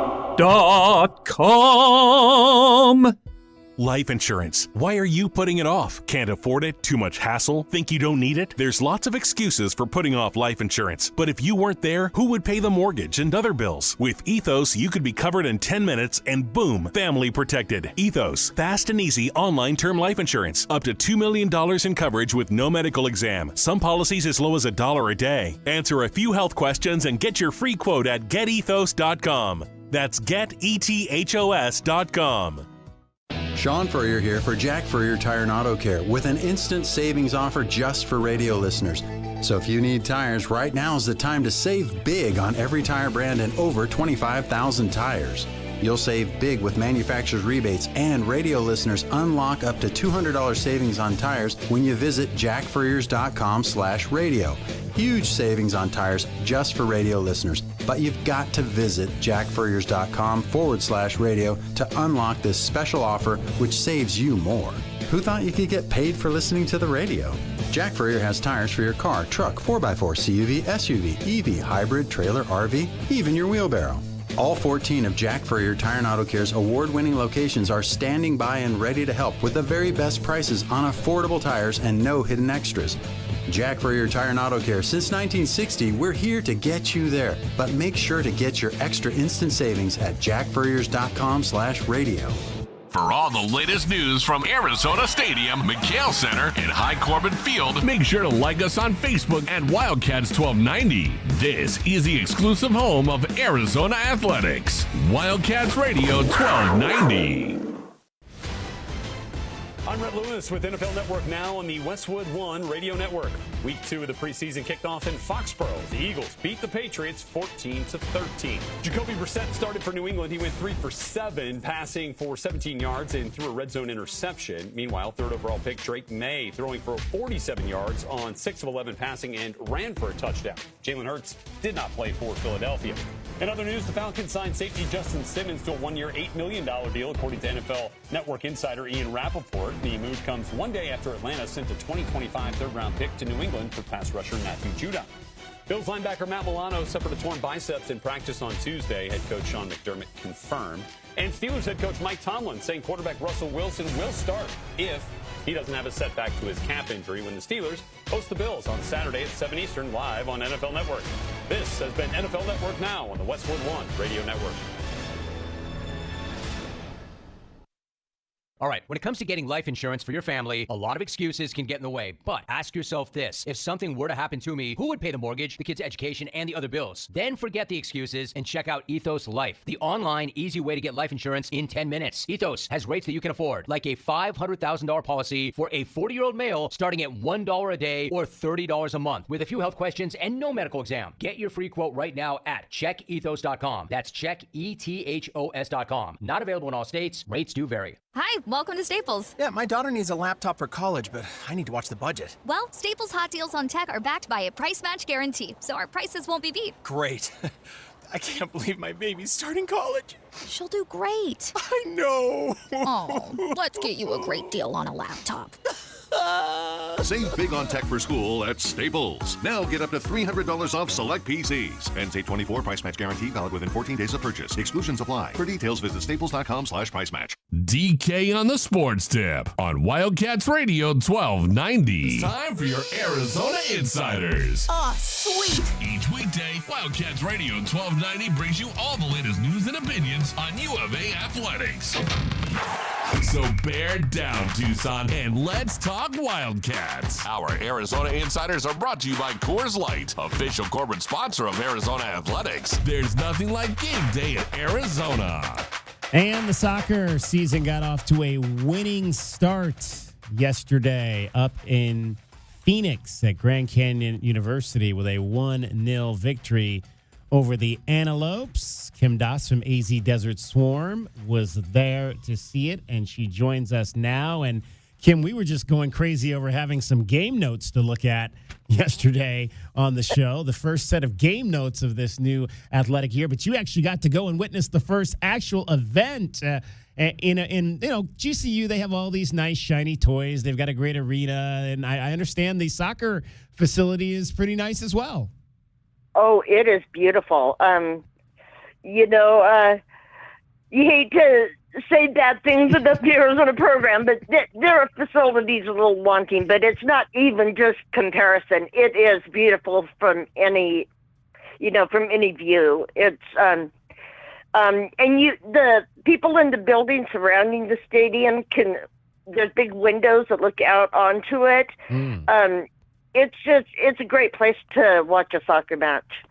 S2: Life insurance. Why are you putting it off? Can't afford it? Too much hassle? Think you don't need it? There's lots of excuses for putting off life insurance. But if you weren't there, who would pay the mortgage and other bills? With Ethos, you could be covered in 10 minutes and boom, family protected. Ethos, fast and easy online term life insurance. Up to $2 million in coverage with no medical exam. Some policies as low as $1 a day. Answer a few health questions and get your free quote at getethos.com. That's getethos.com.
S26: Sean Furrier here for Jack Furrier Tire and Auto Care with an instant savings offer just for radio listeners. So if you need tires, right now is the time to save big on every tire brand and over 25,000 tires. You'll save big with manufacturer's rebates, and radio listeners unlock up to $200 savings on tires when you visit jackfurriers.com/radio. Huge savings on tires just for radio listeners, but you've got to visit jackfurriers.com/radio to unlock this special offer, which saves you more. Who thought you could get paid for listening to the radio? Jack Furrier has tires for your car, truck, 4x4, CUV, SUV, EV, hybrid, trailer, RV, even your wheelbarrow. All 14 of Jack Furrier Tire and Auto Care's award-winning locations are standing by and ready to help with the very best prices on affordable tires and no hidden extras. Jack Furrier Tire and Auto Care. Since 1960, we're here to get you there. But make sure to get your extra instant savings at jackfurriers.com/radio.
S2: For all the latest news from Arizona Stadium, McHale Center, and High Corbin Field, make sure to like us on Facebook at Wildcats 1290. This is the exclusive home of Arizona Athletics. Wildcats Radio 1290.
S1: I'm Rhett Lewis with NFL Network Now on the Westwood One Radio Network. Week 2 of the preseason kicked off in Foxborough. The Eagles beat the Patriots 14-13. Jacoby Brissett started for New England. He went 3 for 7, passing for 17 yards and threw a red zone interception. Meanwhile, third overall pick Drake May throwing for 47 yards on 6 of 11 passing and ran for a touchdown. Jalen Hurts did not play for Philadelphia. In other news, the Falcons signed safety Justin Simmons to a 1-year, $8 million deal, according to NFL Network insider Ian Rappaport. The move comes one day after Atlanta sent a 2025 third-round pick to New England for pass rusher Matthew Judon. Bills linebacker Matt Milano suffered a torn biceps in practice on Tuesday. Head coach Sean McDermott confirmed. And Steelers head coach Mike Tomlin saying quarterback Russell Wilson will start if he doesn't have a setback to his calf injury when the Steelers host the Bills on Saturday at 7 Eastern live on NFL Network. This has been NFL Network Now on the Westwood One Radio Network.
S10: All right, when it comes to getting life insurance for your family, a lot of excuses can get in the way. But ask yourself this. If something were to happen to me, who would pay the mortgage, the kids' education, and the other bills? Then forget the excuses and check out Ethos Life, the online, easy way to get life insurance in 10 minutes. Ethos has rates that you can afford, like a $500,000 policy for a 40-year-old male starting at $1 a day or $30 a month with a few health questions and no medical exam. Get your free quote right now at checkethos.com. That's checkethos.com. Not available in all states. Rates do vary.
S11: Hi, welcome to Staples.
S15: Yeah, my daughter needs a laptop for college, but I need to watch the budget.
S11: Well, Staples hot deals on tech are backed by a price match guarantee, so our prices won't be beat.
S15: Great. I can't believe my baby's starting college.
S11: She'll do great.
S15: I know.
S11: Oh, let's get you a great deal on a laptop.
S17: Save big on tech for school at Staples. Now get up to $300 off select PCs. And say 24 price match guarantee valid within 14 days of purchase. Exclusions apply. For details, visit staples.com/price match.
S2: DK on the Sports Tip on Wildcats Radio 1290. It's time for your Arizona Insiders.
S11: Oh, sweet.
S2: Each weekday, Wildcats Radio 1290 brings you all the latest news and opinions on U of A athletics. So bear down, Tucson, and let's talk Wildcats. Our Arizona Insiders are brought to you by Coors Light, official corporate sponsor of Arizona Athletics. There's nothing like game day at Arizona.
S6: And the soccer season got off to a winning start yesterday up in Phoenix at Grand Canyon University with a 1-0 victory over the Antelopes. Kim Doss from AZ Desert Swarm was there to see it, and she joins us now. And Kim, we were just going crazy over having some game notes to look at yesterday on the show, the first set of game notes of this new athletic year. But you actually got to go and witness the first actual event. In GCU, they have all these nice shiny toys. They've got a great arena, and I understand the soccer facility is pretty nice as well.
S20: Oh, it is beautiful. You hate to say bad things about the Arizona program, but their facility's a little wanting, but it's not even just comparison. It is beautiful from any view. It's, the people in the building surrounding the stadium there's big windows that look out onto it. It's a great place to watch a soccer match.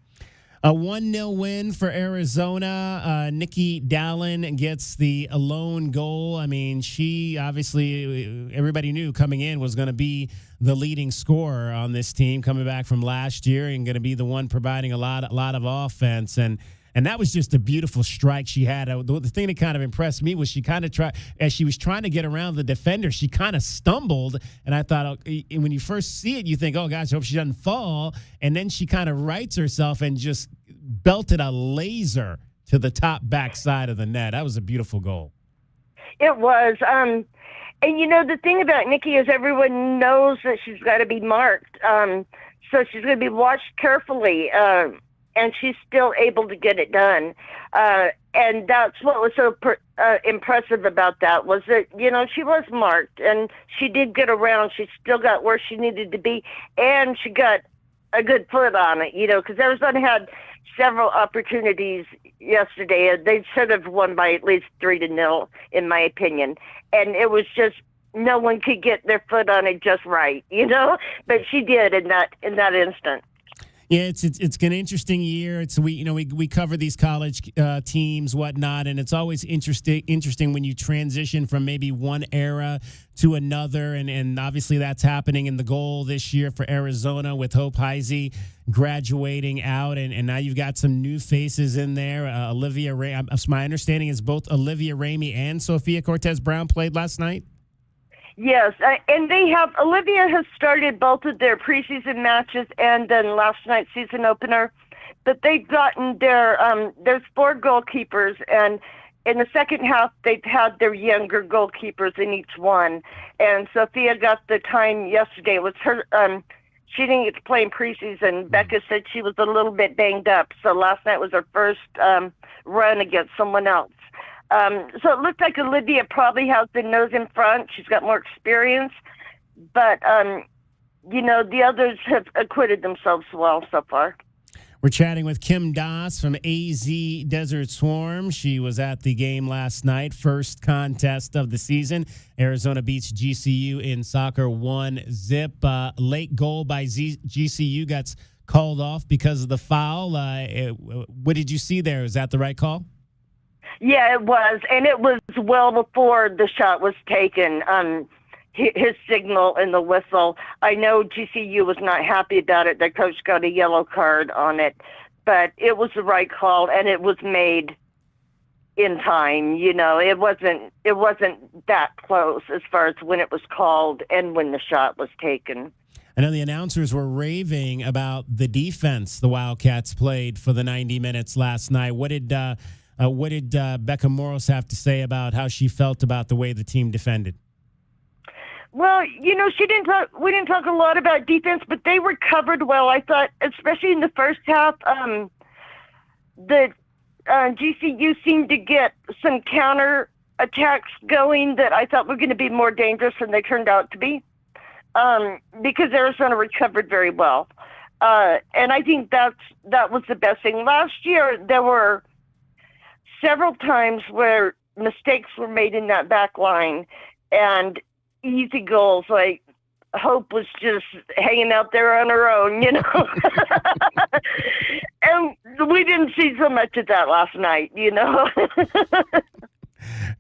S6: A 1-0 win for Arizona. Nicole Dallin gets the lone goal. I mean, she obviously, everybody knew coming in was going to be the leading scorer on this team, coming back from last year and going to be the one providing a lot of offense. And that was just a beautiful strike she had. The thing that kind of impressed me was she kind of as she was trying to get around the defender, she kind of stumbled. And I thought, when you first see it, you think, oh, gosh, I hope she doesn't fall. And then she kind of rights herself and just belted a laser to the top back side of the net. That was a beautiful goal.
S20: It was. And, the thing about Nikki is everyone knows that she's got to be marked. So she's going to be watched carefully. And she's still able to get it done. And that's what was so impressive about that was that, she was marked and she did get around. She still got where she needed to be. And she got a good foot on it, because Arizona had several opportunities yesterday, and they should have won by at least 3-0, in my opinion. And it was just no one could get their foot on it just right, But she did in that instant.
S6: Yeah, it's an interesting year. We cover these college teams, whatnot, and it's always interesting when you transition from maybe one era to another, and obviously that's happening in the goal this year for Arizona with Hope Heisey graduating out, and now you've got some new faces in there. Olivia Ray. My understanding is both Olivia Ramey and Sophia Cortez Brown played last night.
S20: Yes, and Olivia has started both of their preseason matches and then last night's season opener, but they've gotten there's 4 goalkeepers, and in the second half they've had their younger goalkeepers in each one, and Sophia got the time yesterday. It was her, she didn't get to play in preseason. Becca said she was a little bit banged up, so last night was her first run against someone else. So it looks like Olivia probably has the nose in front. She's got more experience. But, the others have acquitted themselves well so far.
S6: We're chatting with Kim Doss from AZ Desert Swarm. She was at the game last night, first contest of the season. Arizona beats GCU in soccer 1-0. Late goal by GCU got called off because of the foul. What did you see there? Was that the right call?
S20: Yeah, it was, and it was well before the shot was taken. His signal and the whistle. I know GCU was not happy about it. Their coach got a yellow card on it, but it was the right call, and it was made in time. It wasn't that close as far as when it was called and when the shot was taken.
S6: I know the announcers were raving about the defense the Wildcats played for the 90 minutes last night. What did Becca Moros have to say about how she felt about the way the team defended?
S20: Well, she didn't talk. We didn't talk a lot about defense, but they were covered well. I thought, especially in the first half, the GCU seemed to get some counter attacks going that I thought were going to be more dangerous than they turned out to be, because Arizona recovered very well, and I think that was the best thing. Last year, there were several times where mistakes were made in that back line and easy goals, like Hope was just hanging out there on her own, and we didn't see so much of that last night,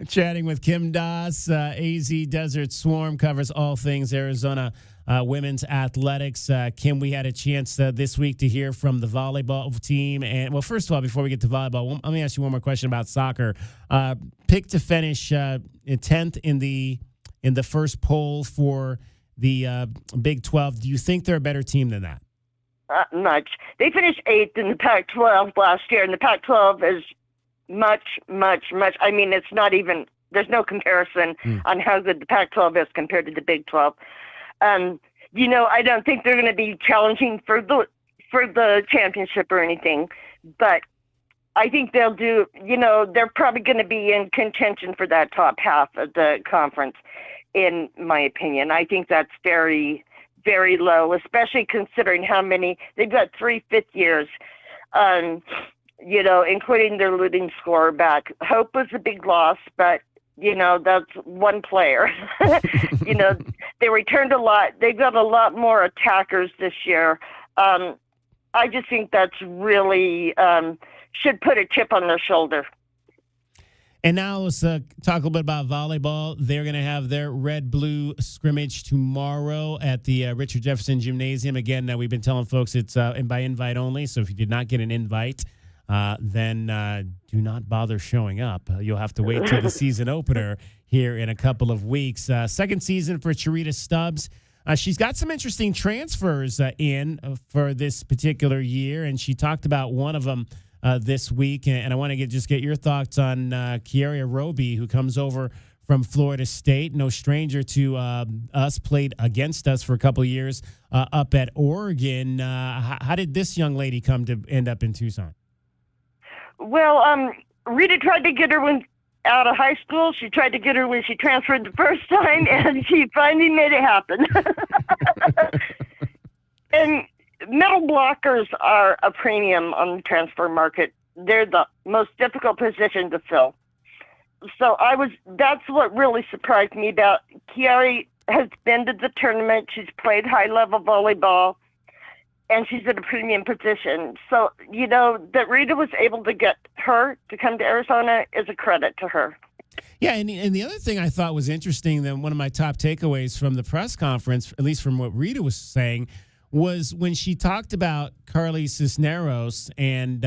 S6: Chatting with Kim Doss, AZ Desert Swarm covers all things Arizona women's athletics. Kim, we had a chance this week to hear from the volleyball team. And well, first of all, before we get to volleyball, let me ask you one more question about soccer. Picked to finish 10th in the first poll for the Big 12. Do you think they're a better team than that?
S20: Much. They finished 8th in the Pac-12 last year, and the Pac-12 is much. I mean, it's not even. There's no comparison on how good the Pac-12 is compared to the Big 12. I don't think they're going to be challenging for the championship or anything, but I think they'll do, they're probably going to be in contention for that top half of the conference, in my opinion. I think that's very, very low, especially considering how many, they've got 3 fifth years, including their leading scorer back. Hope was a big loss, but that's one player. They returned a lot. They've got a lot more attackers this year. I just think that's really should put a chip on their shoulder.
S6: And now let's talk a little bit about volleyball. They're going to have their red-blue scrimmage tomorrow at the Richard Jefferson Gymnasium. Again, we've been telling folks it's by invite only, so if you did not get an invite, then do not bother showing up. You'll have to wait till the season opener here in a couple of weeks. Second season for Charita Stubbs. She's got some interesting transfers in for this particular year, and she talked about one of them this week. And I want to get your thoughts on Kiaria Roby, who comes over from Florida State. No stranger to us, played against us for a couple of years up at Oregon. How did this young lady come to end up in Tucson?
S20: Well, Rita tried to get her out of high school. She tried to get her when she transferred the first time, and she finally made it happen. And middle blockers are a premium on the transfer market. They're the most difficult position to fill. So that's what really surprised me about Chiari has been to the tournament. She's played high-level volleyball, and she's in a premium position. So, that Rita was able to get her to come to Arizona is a credit to her.
S6: Yeah, and the other thing I thought was interesting, that one of my top takeaways from the press conference, at least from what Rita was saying, was when she talked about Carly Cisneros and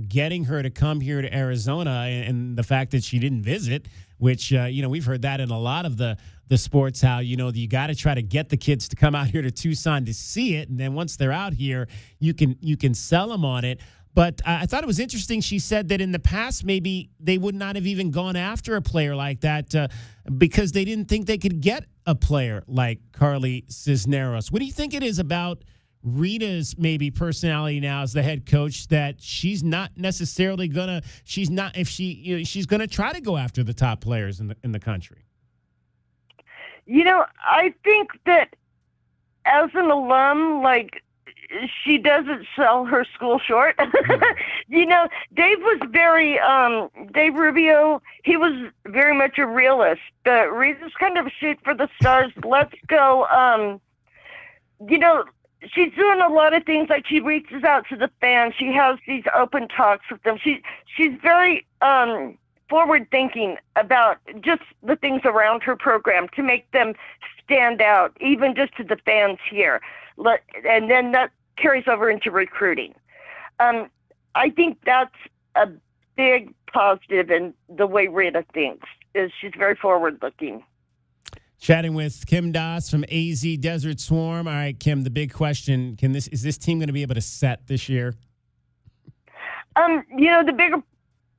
S6: getting her to come here to Arizona, and the fact that she didn't visit, which we've heard that in a lot of the sports, how you got to try to get the kids to come out here to Tucson to see it, and then once they're out here, you can sell them on it. But I thought it was interesting. She said that in the past, maybe they would not have even gone after a player like that because they didn't think they could get a player like Carly Cisneros. What do you think it is about Rita's maybe personality now as the head coach that she's not necessarily she's gonna try to go after the top players in the country?
S20: I think that as an alum, she doesn't sell her school short. Dave was Dave Rubio, he was very much a realist. Rita's kind of a shoot for the stars. Let's go. She's doing a lot of things, like she reaches out to the fans. She has these open talks with them. She's very forward thinking about just the things around her program to make them stand out, even just to the fans here. And then that carries over into recruiting. I think that's a big positive in the way Rita thinks, is she's very forward-looking.
S6: Chatting with Kim Doss from AZ Desert Swarm. All right, Kim, the big question, is this team going to be able to set this year?
S20: The bigger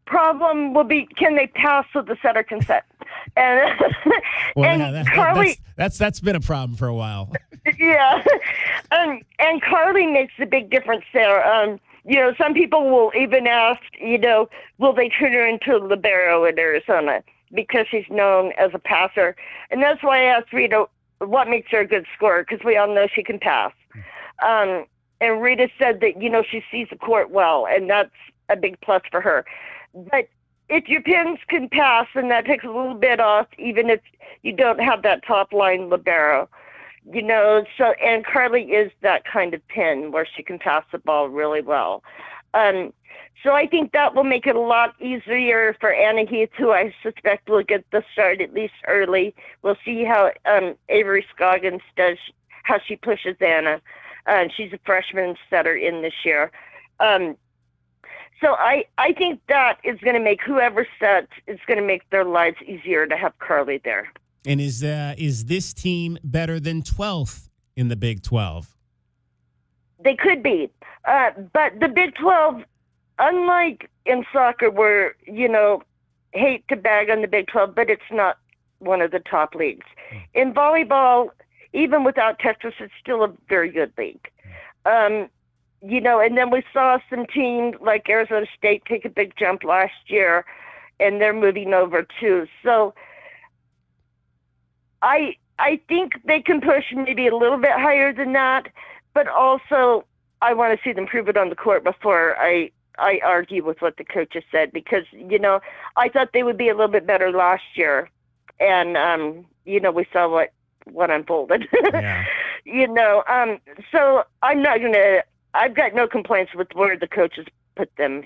S20: problem will be, can they pass so the setter can set? And Carly,
S6: that's been a problem for a while.
S20: Yeah. And Carly makes a big difference there. Some people will even ask, will they turn her into a libero in Arizona because she's known as a passer? And that's why I asked Rita what makes her a good scorer, because we all know she can pass. And Rita said that, she sees the court well, and that's a big plus for her. But if your pins can pass, and that takes a little bit off, even if you don't have that top line libero, and Carly is that kind of pin where she can pass the ball really well. So I think that will make it a lot easier for Anna Heath, who I suspect will get the start at least early. We'll see how Avery Scoggins does, how she pushes Anna. She's a freshman setter in this year. So I think that is going to make whoever sets, it's going to make their lives easier to have Carly there.
S6: And is this team better than 12th in the Big 12?
S20: They could be. But the Big 12, unlike in soccer where, hate to bag on the Big 12, but it's not one of the top leagues. In volleyball, even without Texas, it's still a very good league. And then we saw some teams like Arizona State take a big jump last year, and they're moving over too. So I think they can push maybe a little bit higher than that, but also I want to see them prove it on the court before I argue with what the coaches said, because, I thought they would be a little bit better last year. And, we saw what unfolded. Yeah. So I'm not going to, I've got no complaints with where the coaches put them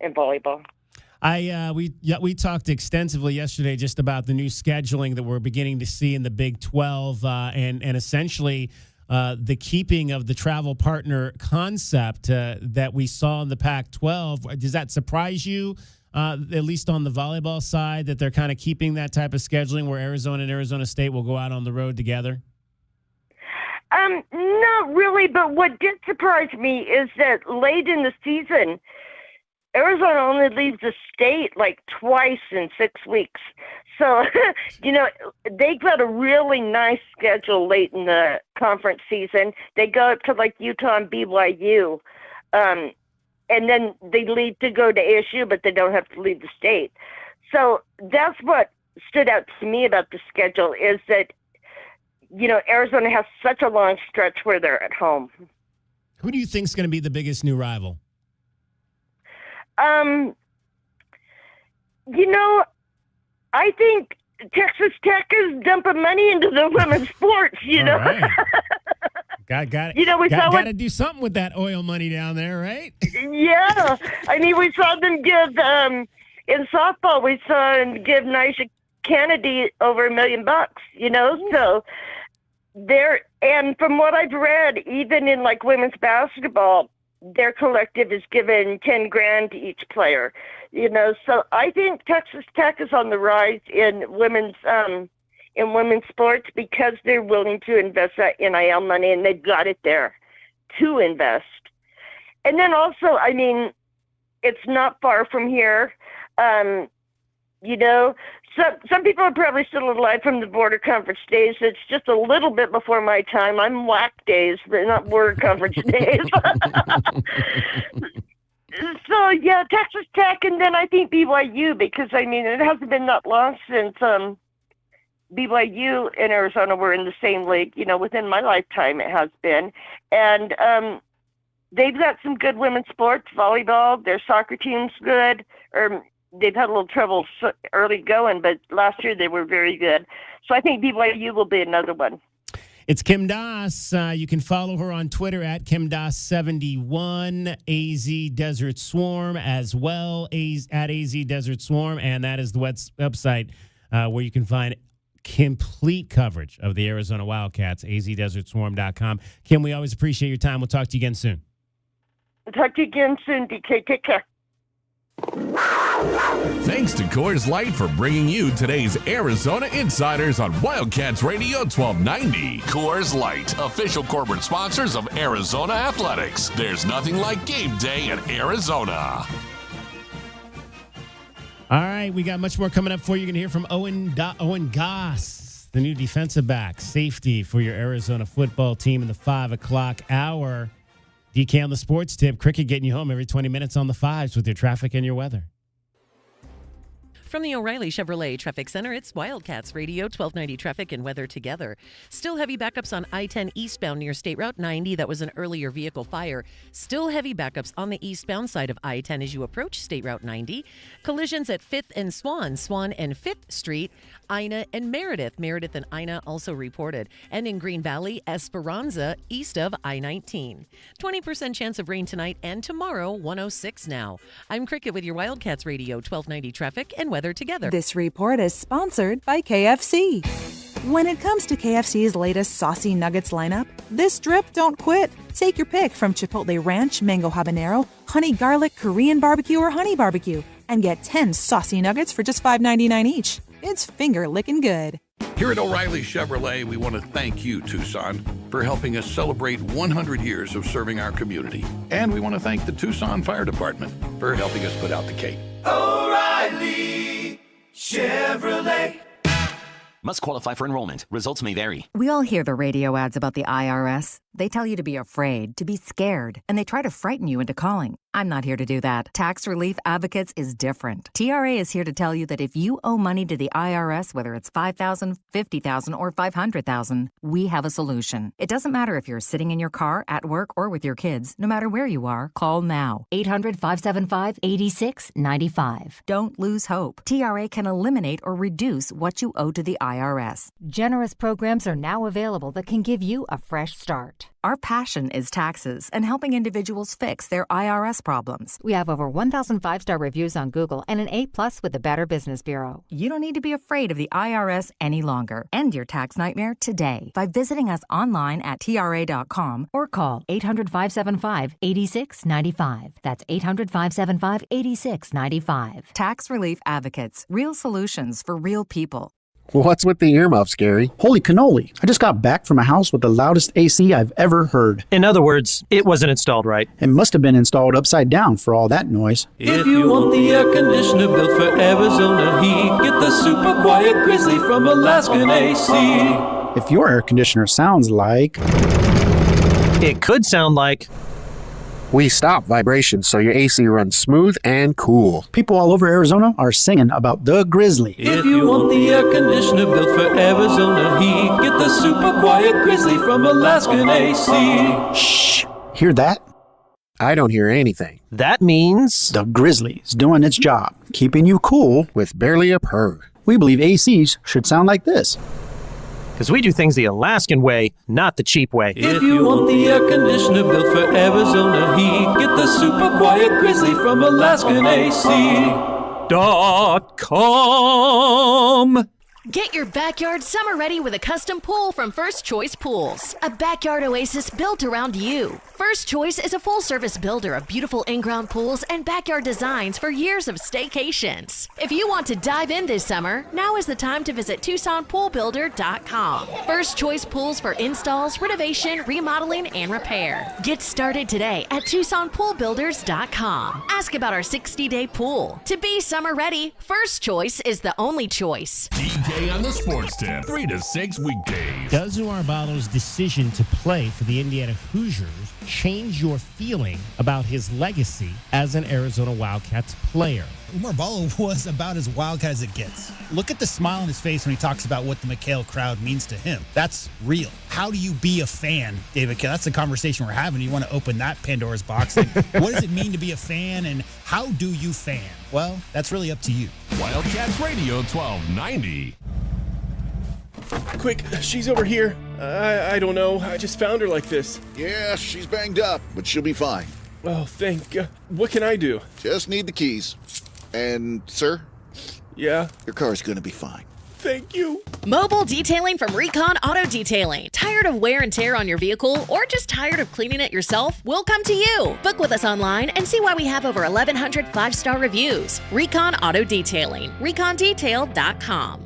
S20: in volleyball.
S6: We talked extensively yesterday just about the new scheduling that we're beginning to see in the Big 12 and essentially the keeping of the travel partner concept that we saw in the Pac-12. Does that surprise you, at least on the volleyball side, that they're kind of keeping that type of scheduling where Arizona and Arizona State will go out on the road together?
S20: Not really, but what did surprise me is that late in the season, Arizona only leaves the state like twice in 6 weeks. So, they got a really nice schedule late in the conference season. They go up to like Utah and BYU. And then they leave to go to ASU, but they don't have to leave the state. So that's what stood out to me about the schedule, is that, Arizona has such a long stretch where they're at home.
S6: Who do you think is going to be the biggest new rival?
S20: I think Texas Tech is dumping money into the women's sports, you know.
S6: Right. Got to do something with that oil money down there, right?
S20: Yeah. I mean, we saw them give, in softball, we saw them give Nyesha Kennedy over $1 million, you know. So and from what I've read, even in like women's basketball, their collective is given $10,000 to each player, you know. So I think Texas Tech is on the rise in women's sports because they're willing to invest that NIL money, and they've got it there to invest. And then also, I mean, it's not far from here. You know, some people are probably still alive from the border conference days. It's just a little bit before my time. I'm WAC days, but not border conference days. So, yeah, Texas Tech, and then I think BYU, because, I mean, it hasn't been that long since BYU and Arizona were in the same league. You know, within my lifetime it has been. And they've got some good women's sports, volleyball. Their soccer team's good. They've had a little trouble early going, but last year they were very good. So I think BYU will be another one.
S6: It's Kim Doss. You can follow her on Twitter at KimDoss71, AZ Desert Swarm as well, at AZ Desert Swarm, and that is the website where you can find complete coverage of the Arizona Wildcats, azdesertswarm.com. Kim, we always appreciate your time. We'll talk to you again soon.
S20: Talk to you again soon, DK. Take care.
S2: Thanks to Coors Light for bringing you today's Arizona Insiders on Wildcats Radio 1290. Coors Light, official corporate sponsors of Arizona Athletics. There's nothing like game day in Arizona.
S6: All right, we got much more coming up for you. You're going to hear from Owen Goss, the new defensive back, safety for your Arizona football team in the 5 o'clock hour. DK on the sports tip, cricket getting you home every 20 minutes on the 5s with your traffic and your weather.
S8: From the O'Reilly Chevrolet Traffic Center, it's Wildcats Radio, 1290 traffic and weather together. Still heavy backups on I-10 eastbound near State Route 90. That was an earlier vehicle fire. Still heavy backups on the eastbound side of I-10 as you approach State Route 90. Collisions at 5th and Swan and 5th Street, Ina and Meredith. Meredith and Ina also reported. And in Green Valley, Esperanza, east of I-19. 20% chance of rain tonight and tomorrow, 106 now. I'm Cricket with your Wildcats Radio, 1290 traffic and weather together.
S3: This report is sponsored by KFC. When it comes to KFC's latest saucy nuggets lineup, this drip don't quit. Take your pick from Chipotle Ranch, Mango Habanero, Honey Garlic, Korean Barbecue, or Honey Barbecue, and get 10 saucy nuggets for just $5.99 each. It's finger-licking good.
S4: Here at O'Reilly Chevrolet, we want to thank you, Tucson, for helping us celebrate 100 years of serving our community. And we want to thank the Tucson Fire Department for helping us put out the cake.
S5: O'Reilly Chevrolet.
S18: Must qualify for enrollment. Results may vary.
S22: We all hear the radio ads about the IRS. They tell you to be afraid, to be scared, and they try to frighten you into calling. I'm not here to do that. Tax Relief Advocates is different. TRA is here to tell you that if you owe money to the IRS, whether it's $5,000, $50,000, or $500,000, we have a solution. It doesn't matter if you're sitting in your car, at work, or with your kids. No matter where you are, call now. 800-575-8695. Don't lose hope. TRA can eliminate or reduce what you owe to the IRS.
S9: Generous programs are now available that can give you a fresh start.
S22: Our passion is taxes and helping individuals fix their IRS problems.
S9: We have over 1,000 5-star reviews on Google and an A+ with the Better Business Bureau.
S22: You don't need to be afraid of the IRS any longer. End your tax nightmare today by visiting us online at TRA.com
S9: or call 800-575-8695. That's 800-575-8695.
S22: Tax Relief Advocates. Real solutions for real people.
S13: What's with the earmuffs, Gary?
S14: Holy cannoli. I just got back from a house with the loudest AC I've ever heard.
S15: In other words, it wasn't installed right.
S14: It must have been installed upside down for all that noise.
S16: If you want the air conditioner built for Arizona heat, get the super quiet Grizzly from Alaskan AC.
S14: If your air conditioner sounds like...
S15: It could sound like...
S13: We stop vibrations so your AC runs smooth and cool.
S14: People all over Arizona are singing about the Grizzly.
S16: If you want the air conditioner built for Arizona heat, get the super quiet Grizzly from Alaskan AC.
S14: Shh! Hear that?
S13: I don't hear anything.
S15: That means
S14: The Grizzly's doing its job, keeping you cool
S13: with barely a purr.
S14: We believe ACs should sound like this.
S15: because we do things the Alaskan way, not the cheap way.
S16: If you want the air conditioner built for Arizona heat, get the super quiet Grizzly from AlaskanAC.com.
S7: Get your backyard summer ready with a custom pool from First Choice Pools. A backyard oasis built around you. First Choice is a full-service builder of beautiful in-ground pools and backyard designs for years of staycations. If you want to dive in this summer, now is the time to visit TucsonPoolBuilder.com. First Choice Pools for installs, renovation, remodeling, and repair. Get started today at TucsonPoolBuilders.com. Ask about our 60-day pool. To be summer ready, First Choice is the only choice.
S2: DK on the Sports Tip, 3 to 6 weekdays.
S6: Does Umar Ballo's decision to play for the Indiana Hoosiers change your feeling about his legacy as an Arizona Wildcats player?
S12: Umar Ballo was about as Wildcat as it gets. Look at the smile on his face when he talks about what the McHale crowd means to him. That's real. How do you be a fan, David? That's the conversation we're having. You want to open that Pandora's box. What does it mean to be a fan, and how do you fan? Well, that's really up to you.
S2: Wildcats Radio 1290.
S21: Quick, she's over here. I don't know. I just found her like this.
S23: Yeah, she's banged up, but she'll be fine.
S21: Oh, thank God. What can I do?
S23: Just need the keys. And, sir?
S21: Yeah?
S23: Your car's gonna be fine.
S21: Thank you.
S7: Mobile detailing from Recon Auto Detailing. Tired of wear and tear on your vehicle or just tired of cleaning it yourself? We'll come to you. Book with us online and see why we have over 1,100 5-star reviews. Recon Auto Detailing. ReconDetail.com.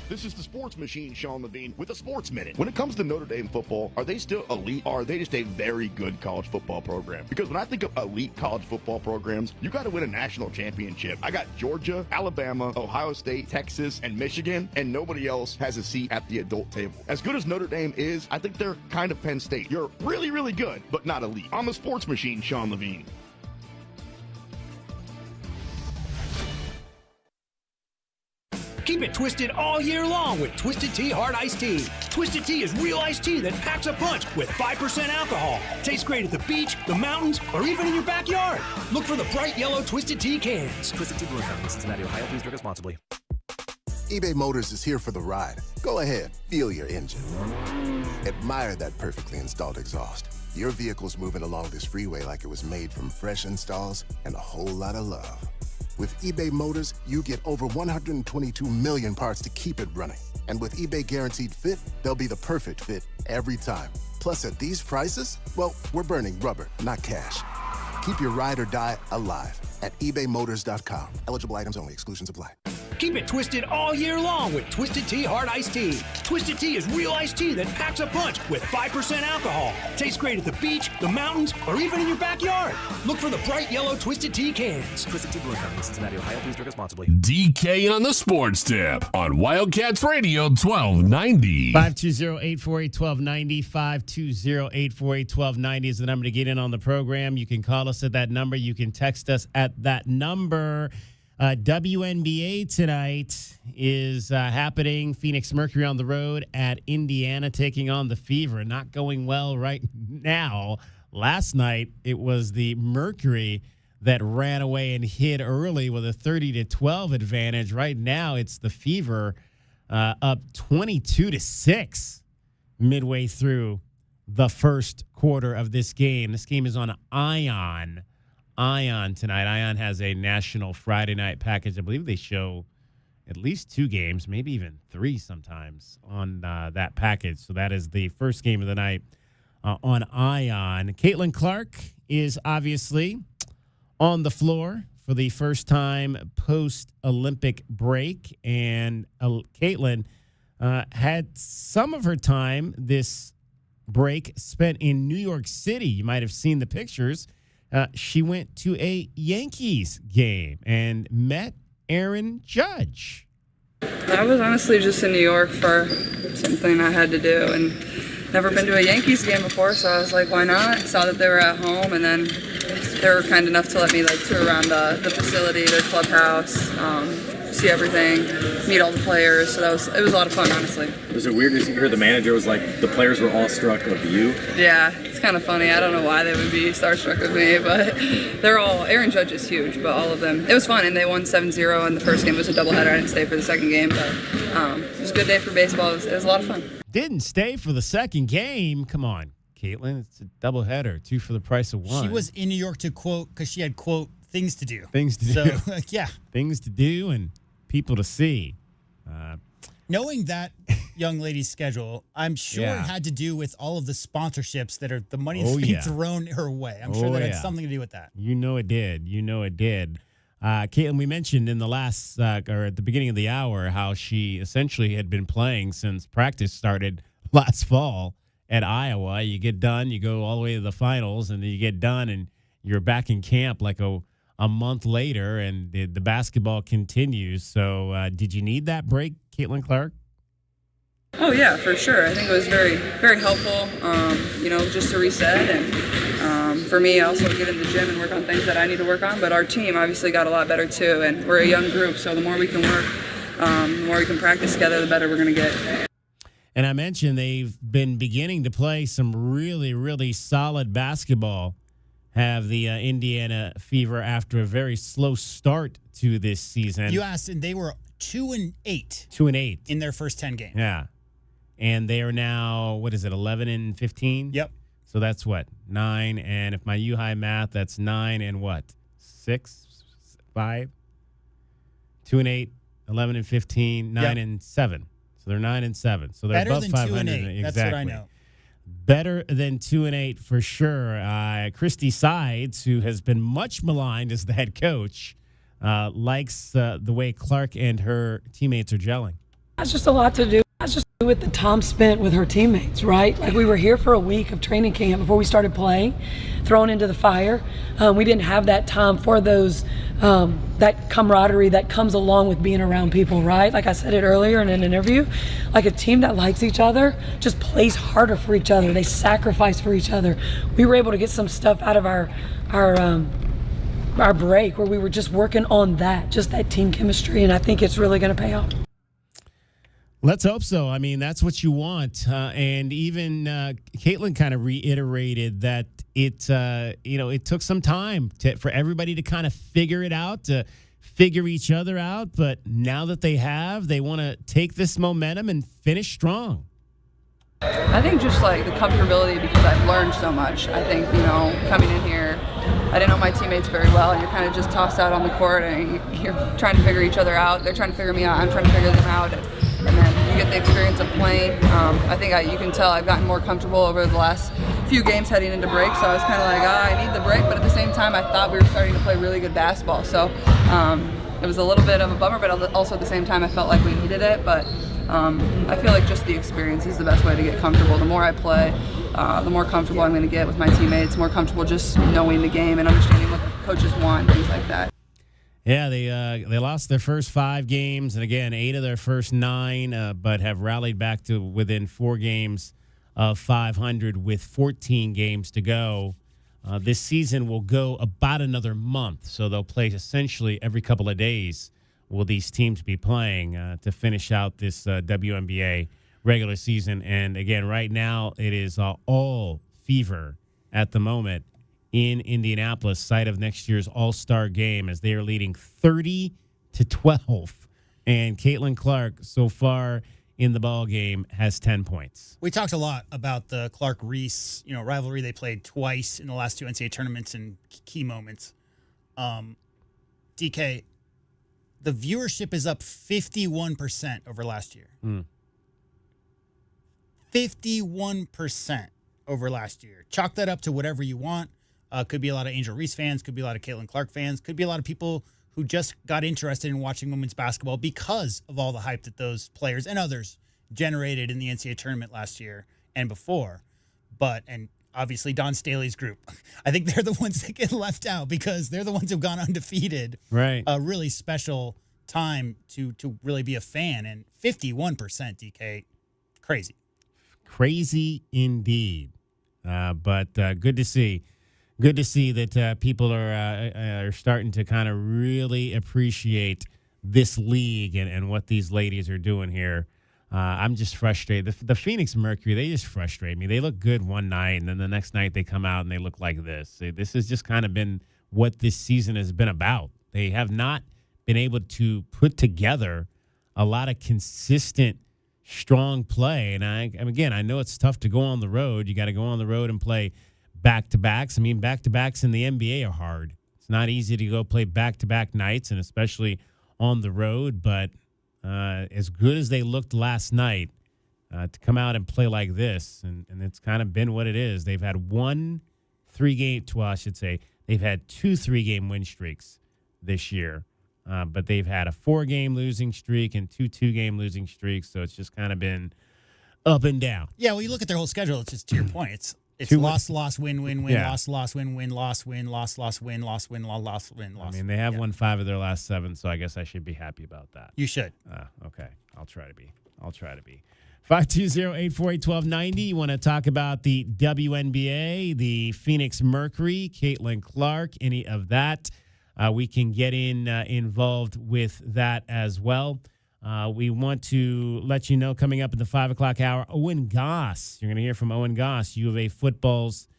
S24: This is the Sports Machine, Sean Levine, with a Sports Minute. When it comes to Notre Dame football, are they still elite, or are they just a very good college football program? Because when I think of elite college football programs, you got to win a national championship. I got Georgia, Alabama, Ohio State, Texas, and Michigan, and nobody else has a seat at the adult table. As good as Notre Dame is, I think they're kind of Penn State. You're really, really good, but not elite. I'm the Sports Machine, Sean Levine.
S25: Keep it twisted all year long with Twisted Tea Hard Iced Tea. Twisted Tea is real iced tea that packs a punch with 5% alcohol. Tastes great at the beach, the mountains, or even in your backyard. Look for the bright yellow Twisted Tea cans.
S27: Twisted Tea Brewing Company, Cincinnati, Ohio. Please drink responsibly.
S28: eBay Motors is here for the ride. Go ahead, feel your engine. Admire that perfectly installed exhaust. Your vehicle's moving along this freeway like it was made from fresh installs and a whole lot of love. With eBay Motors, you get over 122 million parts to keep it running. And with eBay Guaranteed Fit, they'll be the perfect fit every time. Plus, at these prices, well, we're burning rubber, not cash. Keep your ride or die alive at ebaymotors.com. Eligible items only. Exclusions apply.
S25: Keep it twisted all year long with Twisted Tea Hard Iced Tea. Twisted Tea is real iced tea that packs a punch with 5% alcohol. Tastes great at the beach, the mountains, or even in your backyard. Look for the bright yellow Twisted Tea cans.
S27: Twisted Tea Brewing Company, Cincinnati, Ohio. Please drink responsibly.
S2: DK on the Sports Tip on Wildcats Radio 1290.
S6: 520-848-1290. 520-848-1290 is the number to get in on the program. You can call us at that number. You can text us at that number. WNBA tonight is happening. Phoenix Mercury on the road at Indiana taking on the Fever. Not going well right now. Last night, it was the Mercury that ran away and hid early with a 30-12 advantage. Right now, it's the Fever up 22-6 midway through the first quarter of this game. This game is on Ion tonight. Ion has a national Friday night package. I believe they show at least 2 games, maybe even 3 sometimes on that package. So that is the first game of the night on Ion. Caitlin Clark is obviously on the floor for the first time post-Olympic break. And Caitlin had some of her time this break spent in New York City. You might have seen the pictures. She went to a Yankees game and met Aaron Judge.
S29: I was honestly just in New York for something I had to do and never been to a Yankees game before, so I was like, why not? Saw that they were at home, and then they were kind enough to let me tour around the facility, their clubhouse, see everything, meet all the players. So it was a lot of fun, honestly.
S27: Was it weird to hear the manager was like, the players were awestruck of you?
S29: Yeah, it's kind of funny. I don't know why they would be starstruck with me, but Aaron Judge is huge, but all of them. It was fun, and they won 7-0, and the first game was a doubleheader. I didn't stay for the second game, but it was a good day for baseball. It was a lot of fun.
S6: Didn't stay for the second game? Come on, Caitlin. It's a doubleheader, 2 for the price of 1.
S12: She was in New York to quote, because she had, quote, things to do.
S6: Things to do.
S12: So, yeah.
S6: Things to do and people to see.
S12: Knowing that young lady's schedule, I'm sure it had to do with all of the sponsorships that are the money that's being thrown her way. I'm sure that had something to do with that.
S6: You know it did. Caitlin, we mentioned in the last or at the beginning of the hour how she essentially had been playing since practice started last fall at Iowa. You get done, you go all the way to the finals, and then you get done, and you're back in camp like a month later, and the basketball continues. So did you need that break, Caitlin Clark?
S29: Oh, yeah, for sure. I think it was very, very helpful, just to reset. And for me, I also get in the gym and work on things that I need to work on. But our team obviously got a lot better, too. And we're a young group, so the more we can work, the more we can practice together, the better we're going to get.
S6: And I mentioned they've been beginning to play some really, really solid basketball. Have the Indiana Fever after a very slow start to this season.
S12: You asked, and they were 2-8.
S6: 2-8
S12: in their first 10 games.
S6: Yeah, and they are now 11-15.
S12: Yep.
S6: So that's 9, and if my U-High math, that's 9 and 6, 5. 2-8, 11-15, 9 and 7. So they're 9 and 7. So they're
S12: better
S6: above
S12: than
S6: 500.
S12: 2-8.
S6: Exactly.
S12: That's what I know.
S6: Better than 2-8 for sure. Christy Sides, who has been much maligned as the head coach, likes the way Clark and her teammates are gelling.
S1: That's just a lot to do. That's just to do with the time spent with her teammates, right? Like we were here for a week of training camp before we started playing, thrown into the fire. We didn't have that time for those, that camaraderie that comes along with being around people, right? Like I said it earlier in an interview, like a team that likes each other just plays harder for each other. They sacrifice for each other. We were able to get some stuff out of our break where we were just working on that, just that team chemistry, and I think it's really going to pay off.
S6: Let's hope so. I mean, that's what you want. And even Caitlin kind of reiterated that it took some time for everybody to kind of figure it out, to figure each other out. But now that they want to take this momentum and finish strong.
S29: I think just like the comfortability, because I've learned so much. I think, coming in here, I didn't know my teammates very well, and you're kind of just tossed out on the court and you're trying to figure each other out. They're trying to figure me out. I'm trying to figure them out. And then you get the experience of playing. I think you can tell I've gotten more comfortable over the last few games heading into break. So I was kind of like, I need the break. But at the same time, I thought we were starting to play really good basketball. So it was a little bit of a bummer, but also at the same time, I felt like we needed it. But I feel like just the experience is the best way to get comfortable. The more I play, the more comfortable I'm going to get with my teammates, more comfortable just knowing the game and understanding what the coaches want, things like that.
S6: Yeah, they lost their first 5 games, and again, 8 of their first 9, but have rallied back to within 4 games of 500 with 14 games to go. This season will go about another month, so they'll play essentially every couple of days will these teams be playing to finish out this WNBA regular season. And again, right now, it is all Fever at the moment in Indianapolis, site of next year's All-Star game, as they are leading 30-12. And Caitlin Clark, so far in the ball game, has 10 points.
S12: We talked a lot about the Clark-Reese, rivalry. They played twice in the last 2 NCAA tournaments in key moments. DK, the viewership is up 51% over last year. 51% over last year. Chalk that up to whatever you want. Could be a lot of Angel Reese fans, could be a lot of Caitlin Clark fans, could be a lot of people who just got interested in watching women's basketball because of all the hype that those players and others generated in the NCAA tournament last year and before. And obviously Don Staley's group, I think they're the ones that get left out because they're the ones who've gone undefeated.
S6: Right.
S12: A really special time to really be a fan. And 51%, DK, crazy.
S6: Crazy indeed. But good to see. Good to see that people are starting to kind of really appreciate this league and what these ladies are doing here. I'm just frustrated. The Phoenix Mercury, they just frustrate me. They look good one night, and then the next night they come out and they look like this. This has just kind of been what this season has been about. They have not been able to put together a lot of consistent, strong play. And again, I know it's tough to go on the road. You got to go on the road and play back-to-backs. I mean, back-to-backs in the NBA are hard. It's not easy to go play back-to-back nights, and especially on the road. But as good as they looked last night, to come out and play like this, and it's kind of been what it is. They've had they've had 2 3-game win streaks this year. But they've had a 4-game losing streak and 2 2-game losing streaks, so it's just kind of been up and down.
S12: Yeah, well, you look at their whole schedule, it's just to your point. It's loss, win, win, loss, win, win, loss, win, loss, win, loss, win, loss, win, loss.
S6: I mean, they have won 5 of their last 7, so I guess I should be happy about that.
S12: You should.
S6: Okay. I'll try to be. 520-848-1290. You want to talk about the WNBA, the Phoenix Mercury, Caitlin Clark, any of that? We can get involved with that as well. We want to let you know coming up in the 5 o'clock hour, Owen Goss. You're going to hear from Owen Goss, U of A football's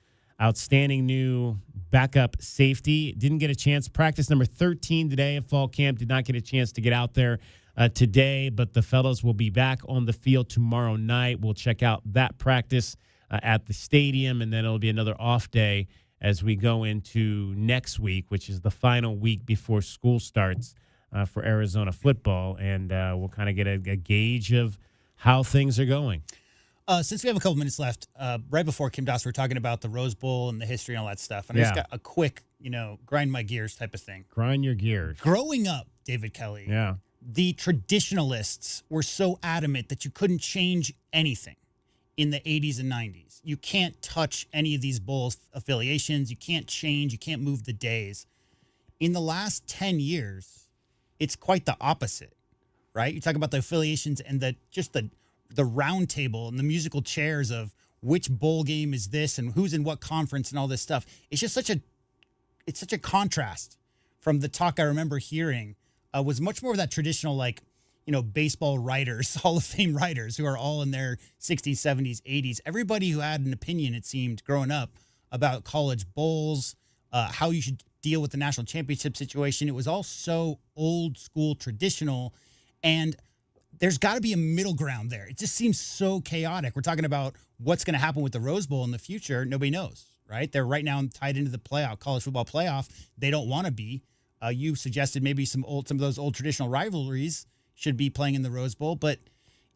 S6: outstanding new backup safety. Didn't get a chance. Practice number 13 today at fall camp. Did not get a chance to get out there today, but the fellows will be back on the field tomorrow night. We'll check out that practice at the stadium, and then it'll be another off day as we go into next week, which is the final week before school starts for Arizona football, and we'll kind of get a gauge of how things are going.
S12: Since we have a couple minutes left, right before Kim Doss, we were talking about the Rose Bowl and the history and all that stuff, and I just got a quick, grind my gears type of thing.
S6: Grind your gears.
S12: Growing up, David Kelly, the traditionalists were so adamant that you couldn't change anything in the 80s and 90s. You can't touch any of these bowl affiliations. You can't change. You can't move the days. In the last 10 years, it's quite the opposite, right? You talk about the affiliations and the round table and the musical chairs of which bowl game is this and who's in what conference and all this stuff. It's just such a contrast from the talk I remember hearing. Was much more of that traditional, baseball writers, Hall of Fame writers who are all in their 60s, 70s, 80s. Everybody who had an opinion, it seemed, growing up about college bowls, how you should deal with the national championship situation. It was all so old school, traditional, and there's got to be a middle ground there. It just seems so chaotic. We're talking about what's going to happen with the Rose Bowl in the future. Nobody knows, right? They're right now tied into the college football playoff. They don't want to be. You suggested maybe some of those old traditional rivalries should be playing in the Rose Bowl, but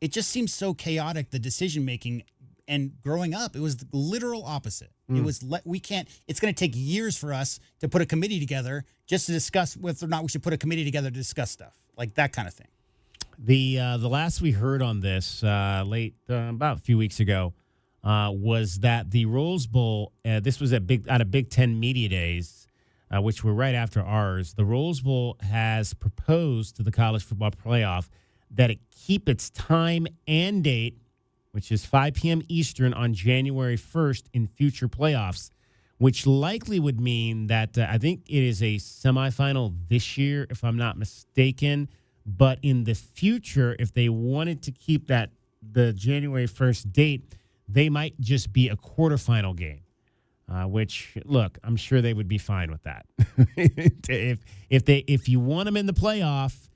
S12: it just seems so chaotic, the decision making. And growing up, it was the literal opposite. It was it's going to take years for us to put a committee together just to discuss whether or not we should put a committee together to discuss stuff like that kind of thing.
S6: The last we heard on this about a few weeks ago was that the Rose Bowl. This was out of Big Ten Media Days, which were right after ours. The Rose Bowl has proposed to the College Football Playoff that it keep its time and date, which is 5 p.m. Eastern on January 1st in future playoffs, which likely would mean that I think it is a semifinal this year, if I'm not mistaken. But in the future, if they wanted to keep the January 1st date, they might just be a quarterfinal game. Which, look, I'm sure they would be fine with that. if you want them in the playoff,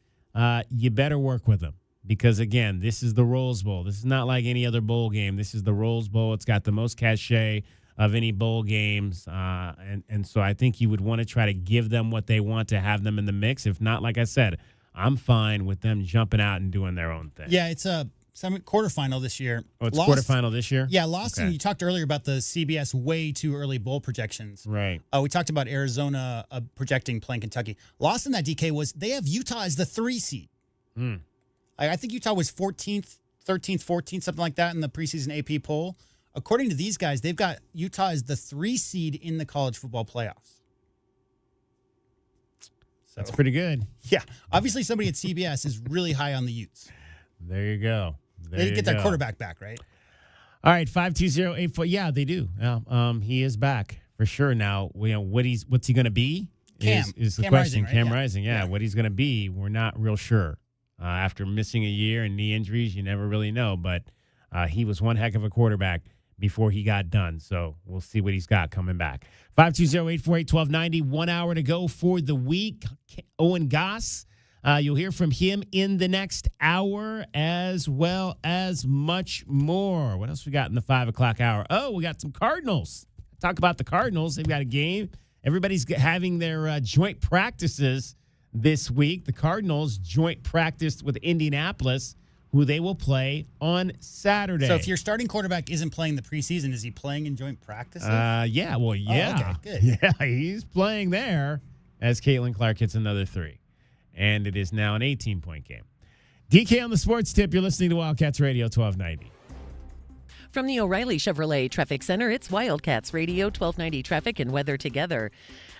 S6: you better work with them. Because, again, this is the Rose Bowl. This is not like any other bowl game. This is the Rose Bowl. It's got the most cachet of any bowl games. And so I think you would want to try to give them what they want to have them in the mix. If not, like I said, I'm fine with them jumping out and doing their own thing.
S12: Yeah, it's a quarterfinal this year.
S6: Oh, it's quarterfinal this year?
S12: Yeah, lost. Okay. And you talked earlier about the CBS way too early bowl projections.
S6: Right.
S12: We talked about Arizona projecting playing Kentucky. Lost in that, DK, was they have Utah as the 3 seed. I think Utah was 14th, 13th, 14th, something like that in the preseason AP poll. According to these guys, they've got Utah as the 3 seed in the college football playoffs. So,
S6: that's pretty good.
S12: Yeah. Obviously, somebody at CBS is really high on the Utes.
S6: There you go.
S12: They get their quarterback back, right?
S6: All right, 520-84. Yeah, they do. He is back for sure. Now, what's he going to be? is the
S12: Cam
S6: question.
S12: Rising, right?
S6: Cam Rising, yeah. What he's going to be, we're not real sure. After missing a year and knee injuries, you never really know. But he was one heck of a quarterback before he got done. So we'll see what he's got coming back. 520-848-1290, 1 hour to go for the week. Owen Goss, you'll hear from him in the next hour, as well as much more. What else we got in the 5 o'clock hour? Oh, we got some Cardinals. Talk about the Cardinals. They've got a game. Everybody's having their joint practices this week. The Cardinals joint practiced with Indianapolis, who they will play on Saturday.
S12: So if your starting quarterback isn't playing the preseason, is he playing in joint practice?
S6: Yeah. Well, yeah.
S12: Oh, okay, good.
S6: Yeah, he's playing there as Caitlin Clark hits another 3. And it is now an 18-point game. DK on the sports tip. You're listening to Wildcats Radio 1290.
S3: From the O'Reilly Chevrolet Traffic Center, it's Wildcats Radio 1290 traffic and weather together.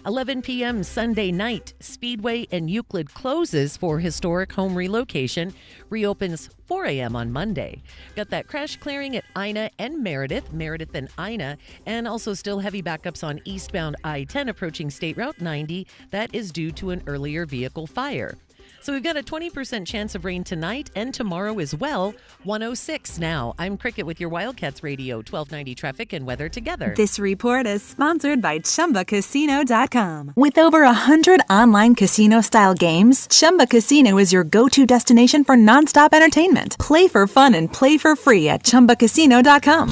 S3: 11 p.m. Sunday night, Speedway and Euclid closes for historic home relocation. Reopens 4 a.m. on Monday. Got that crash clearing at Ina and Meredith and Ina, and also still heavy backups on eastbound I-10 approaching State Route 90. That is due to an earlier vehicle fire. So we've got a 20% chance of rain tonight and tomorrow as well. 106 now. I'm Cricket with your Wildcats Radio 1290 traffic and weather together.
S4: This report is sponsored by ChumbaCasino.com. With over 100 online casino-style games, Chumba Casino is your go-to destination for nonstop entertainment. Play for fun and play for free at ChumbaCasino.com.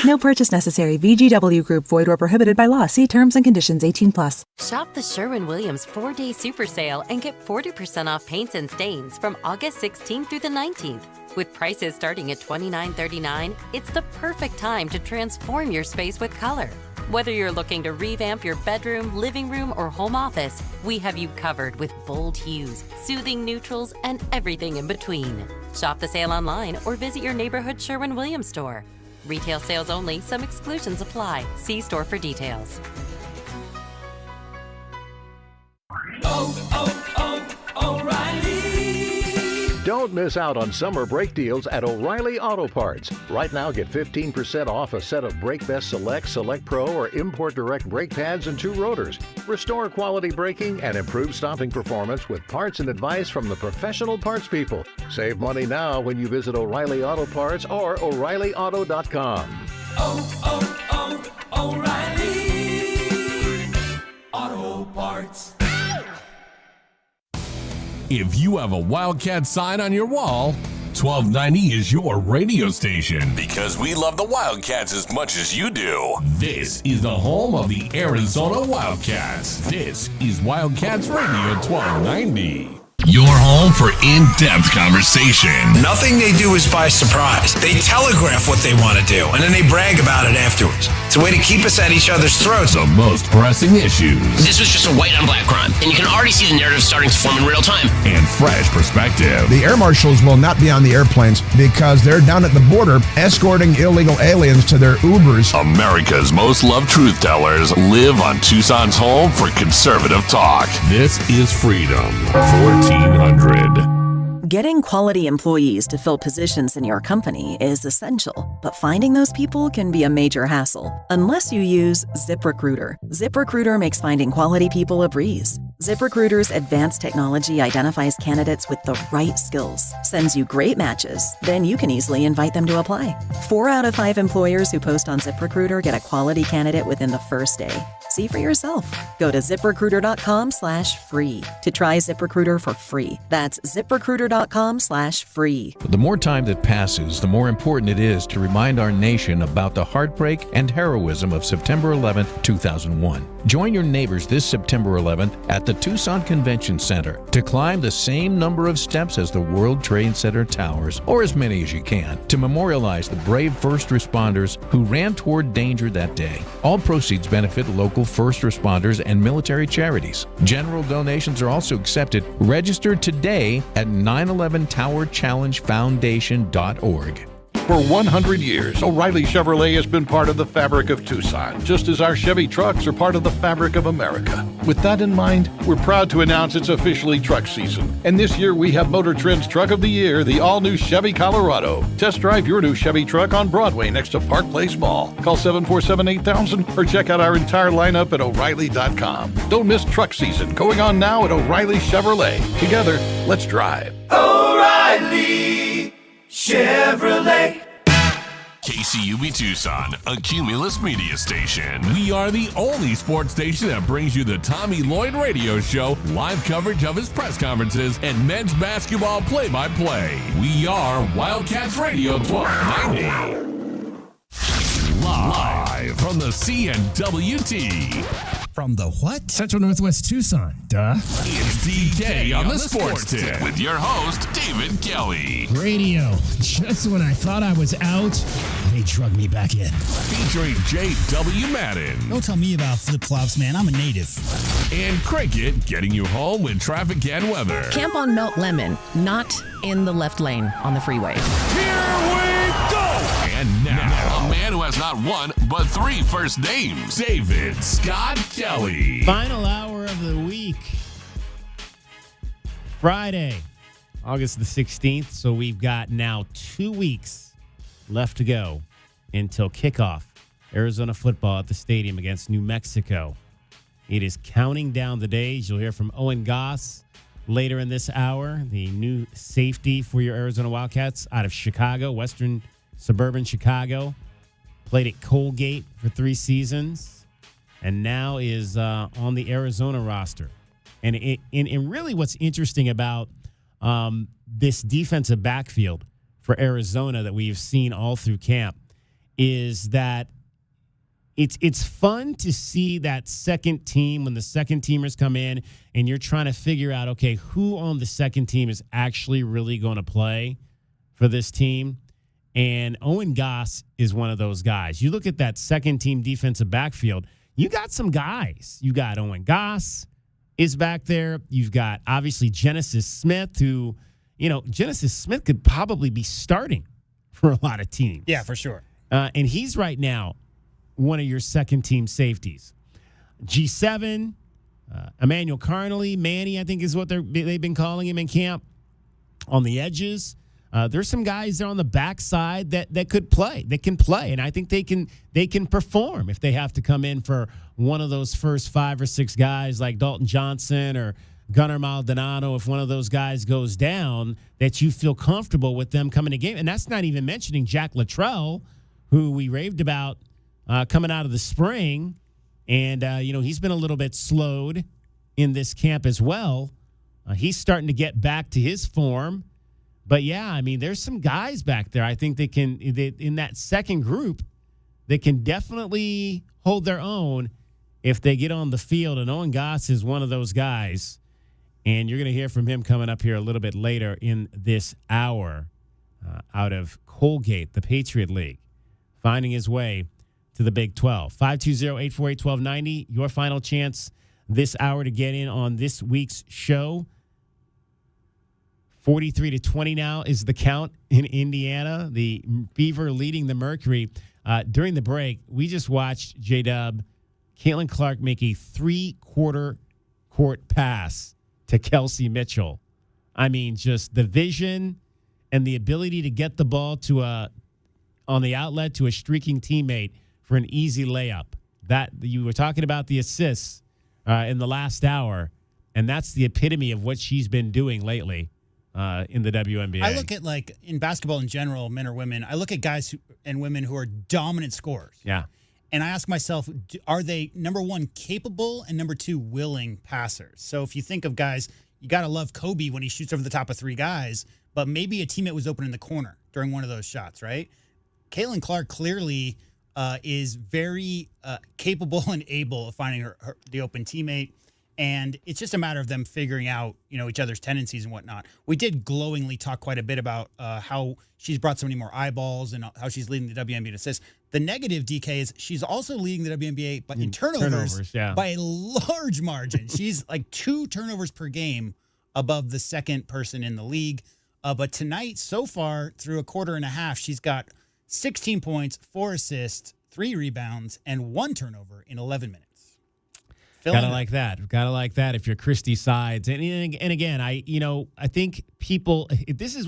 S4: No purchase necessary. VGW Group. Void where prohibited by law. See terms and conditions. 18+.
S8: Shop the Sherwin-Williams 4-day super sale and get 40% off paints and stains from August 16th through the 19th. With prices starting at $29.39, it's the perfect time to transform your space with color. Whether you're looking to revamp your bedroom, living room, or home office, we have you covered with bold hues, soothing neutrals, and everything in between. Shop the sale online or visit your neighborhood Sherwin-Williams store. Retail sales only. Some exclusions apply. See store for details.
S10: O'Reilly. Don't miss out on summer brake deals at O'Reilly Auto Parts. Right now, get 15% off a set of Brake Best Select, Select Pro, or Import Direct brake pads and 2 rotors. Restore quality braking and improve stopping performance with parts and advice from the professional parts people. Save money now when you visit O'Reilly Auto Parts or O'ReillyAuto.com.
S5: O'Reilly Auto Parts.
S2: If you have a Wildcat sign on your wall, 1290 is your radio station. Because we love the Wildcats as much as you do. This is the home of the Arizona Wildcats. This is Wildcats Radio 1290. Your home for in-depth conversation.
S11: Nothing they do is by surprise. They telegraph what they want to do, and then they brag about it afterwards. It's a way to keep us at each other's throats.
S2: The most pressing issues.
S17: This was just a white on black crime, and you can already see the narrative starting to form in real time.
S2: And fresh perspective.
S19: The air marshals will not be on the airplanes because they're down at the border escorting illegal aliens to their Ubers.
S2: America's most loved truth tellers live on Tucson's home for conservative talk. This is Freedom 1400.
S20: Getting quality employees to fill positions in your company is essential, but finding those people can be a major hassle unless you use ZipRecruiter. ZipRecruiter makes finding quality people a breeze. ZipRecruiter's advanced technology identifies candidates with the right skills, sends you great matches, then you can easily invite them to apply. 4 out of 5 employers who post on ZipRecruiter get a quality candidate within the first day. See for yourself. Go to ZipRecruiter.com/free to try ZipRecruiter for free. That's ZipRecruiter.com/free.
S26: The more time that passes, the more important it is to remind our nation about the heartbreak and heroism of September 11, 2001. Join your neighbors this September 11th at the Tucson Convention Center to climb the same number of steps as the World Trade Center towers, or as many as you can, to memorialize the brave first responders who ran toward danger that day. All proceeds benefit local first responders and military charities. General donations are also accepted. Register today at 911towerchallengefoundation.org.
S9: For 100 years, O'Reilly Chevrolet has been part of the fabric of Tucson, just as our Chevy trucks are part of the fabric of America. With that in mind, we're proud to announce it's officially truck season. And this year we have Motor Trend's Truck of the Year, the all-new Chevy Colorado. Test drive your new Chevy truck on Broadway next to Park Place Mall. Call 747-8000 or check out our entire lineup at O'Reilly.com. Don't miss truck season, going on now at O'Reilly Chevrolet. Together, let's drive.
S5: O'Reilly Chevrolet.
S2: KCUB Tucson, a Cumulus media station. We are the only sports station that brings you the Tommy Lloyd Radio Show, live coverage of his press conferences, and men's basketball play-by-play. We are Wildcats Radio 1290. Live from the CNWT.
S13: From the what?
S6: Central Northwest Tucson. Duh.
S2: It's DK on the Sports Tip with your host, David Kelly.
S6: Radio. Just when I thought I was out, they drug me back in.
S2: Featuring J.W. Madden.
S12: Don't tell me about flip-flops, man. I'm a native.
S2: And Cricket, getting you home with traffic and weather.
S3: Camp on Melt Lemon, not in the left lane on the freeway.
S2: Here we go! And now, a man who has not one, but three first names, David Scott Kelly.
S6: Final hour of the week. Friday, August the 16th. So we've got now 2 weeks left to go until kickoff. Arizona football at the stadium against New Mexico. It is counting down the days. You'll hear from Owen Goss later in this hour, the new safety for your Arizona Wildcats out of Chicago, western suburban Chicago. Played at Colgate for 3 seasons and now is on the Arizona roster. And really what's interesting about this defensive backfield for Arizona that we've seen all through camp is that it's fun to see that second team when the second teamers come in and you're trying to figure out, okay, who on the second team is actually really going to play for this team. And Owen Goss is one of those guys. You look at that second team defensive backfield, you got some guys. You got Owen Goss is back there. You've got obviously Genesis Smith, who, Genesis Smith could probably be starting for a lot of teams.
S12: Yeah, for sure.
S6: And he's right now one of your second team safeties. G7, Emmanuel Carnley, Manny, I think is what they've been calling him in camp. On the edges, there's some guys there on the backside that could play, that can play, and I think they can perform if they have to come in for one of those first 5 or 6 guys like Dalton Johnson or Gunnar Maldonado. If one of those guys goes down, that you feel comfortable with them coming to game, and that's not even mentioning Jack Luttrell, who we raved about coming out of the spring, and he's been a little bit slowed in this camp as well. He's starting to get back to his form. But, yeah, I mean, there's some guys back there. I think they in that second group, they can definitely hold their own if they get on the field. And Owen Goss is one of those guys. And you're going to hear from him coming up here a little bit later in this hour out of Colgate, the Patriot League, finding his way to the Big 12. 520-848-1290, your final chance this hour to get in on this week's show. 43-20 now is the count in Indiana. The Beaver leading the Mercury. During the break, we just watched J-Dub, Caitlin Clark make a 3-quarter court pass to Kelsey Mitchell. I mean, just the vision and the ability to get the ball on the outlet to a streaking teammate for an easy layup. That you were talking about the assists in the last hour, and that's the epitome of what she's been doing lately. In the WNBA.
S12: I look at, like, in basketball in general, men or women, I look at guys and women who are dominant scorers.
S6: Yeah.
S12: And I ask myself, are they, number one, capable, and number two, willing passers? So if you think of guys, you got to love Kobe when he shoots over the top of 3 guys, but maybe a teammate was open in the corner during one of those shots, right? Caitlin Clark clearly is very capable and able of finding the open teammate. And it's just a matter of them figuring out, each other's tendencies and whatnot. We did glowingly talk quite a bit about how she's brought so many more eyeballs and how she's leading the WNBA in assists. The negative, DK, is she's also leading the WNBA but in turnovers by a large margin. She's like 2 turnovers per game above the second person in the league. But tonight, so far, through a quarter and a half, she's got 16 points, 4 assists, 3 rebounds, and 1 turnover in 11 minutes.
S6: Gotta like that. Gotta like that if you're Christy Sides. And again, I think people, this is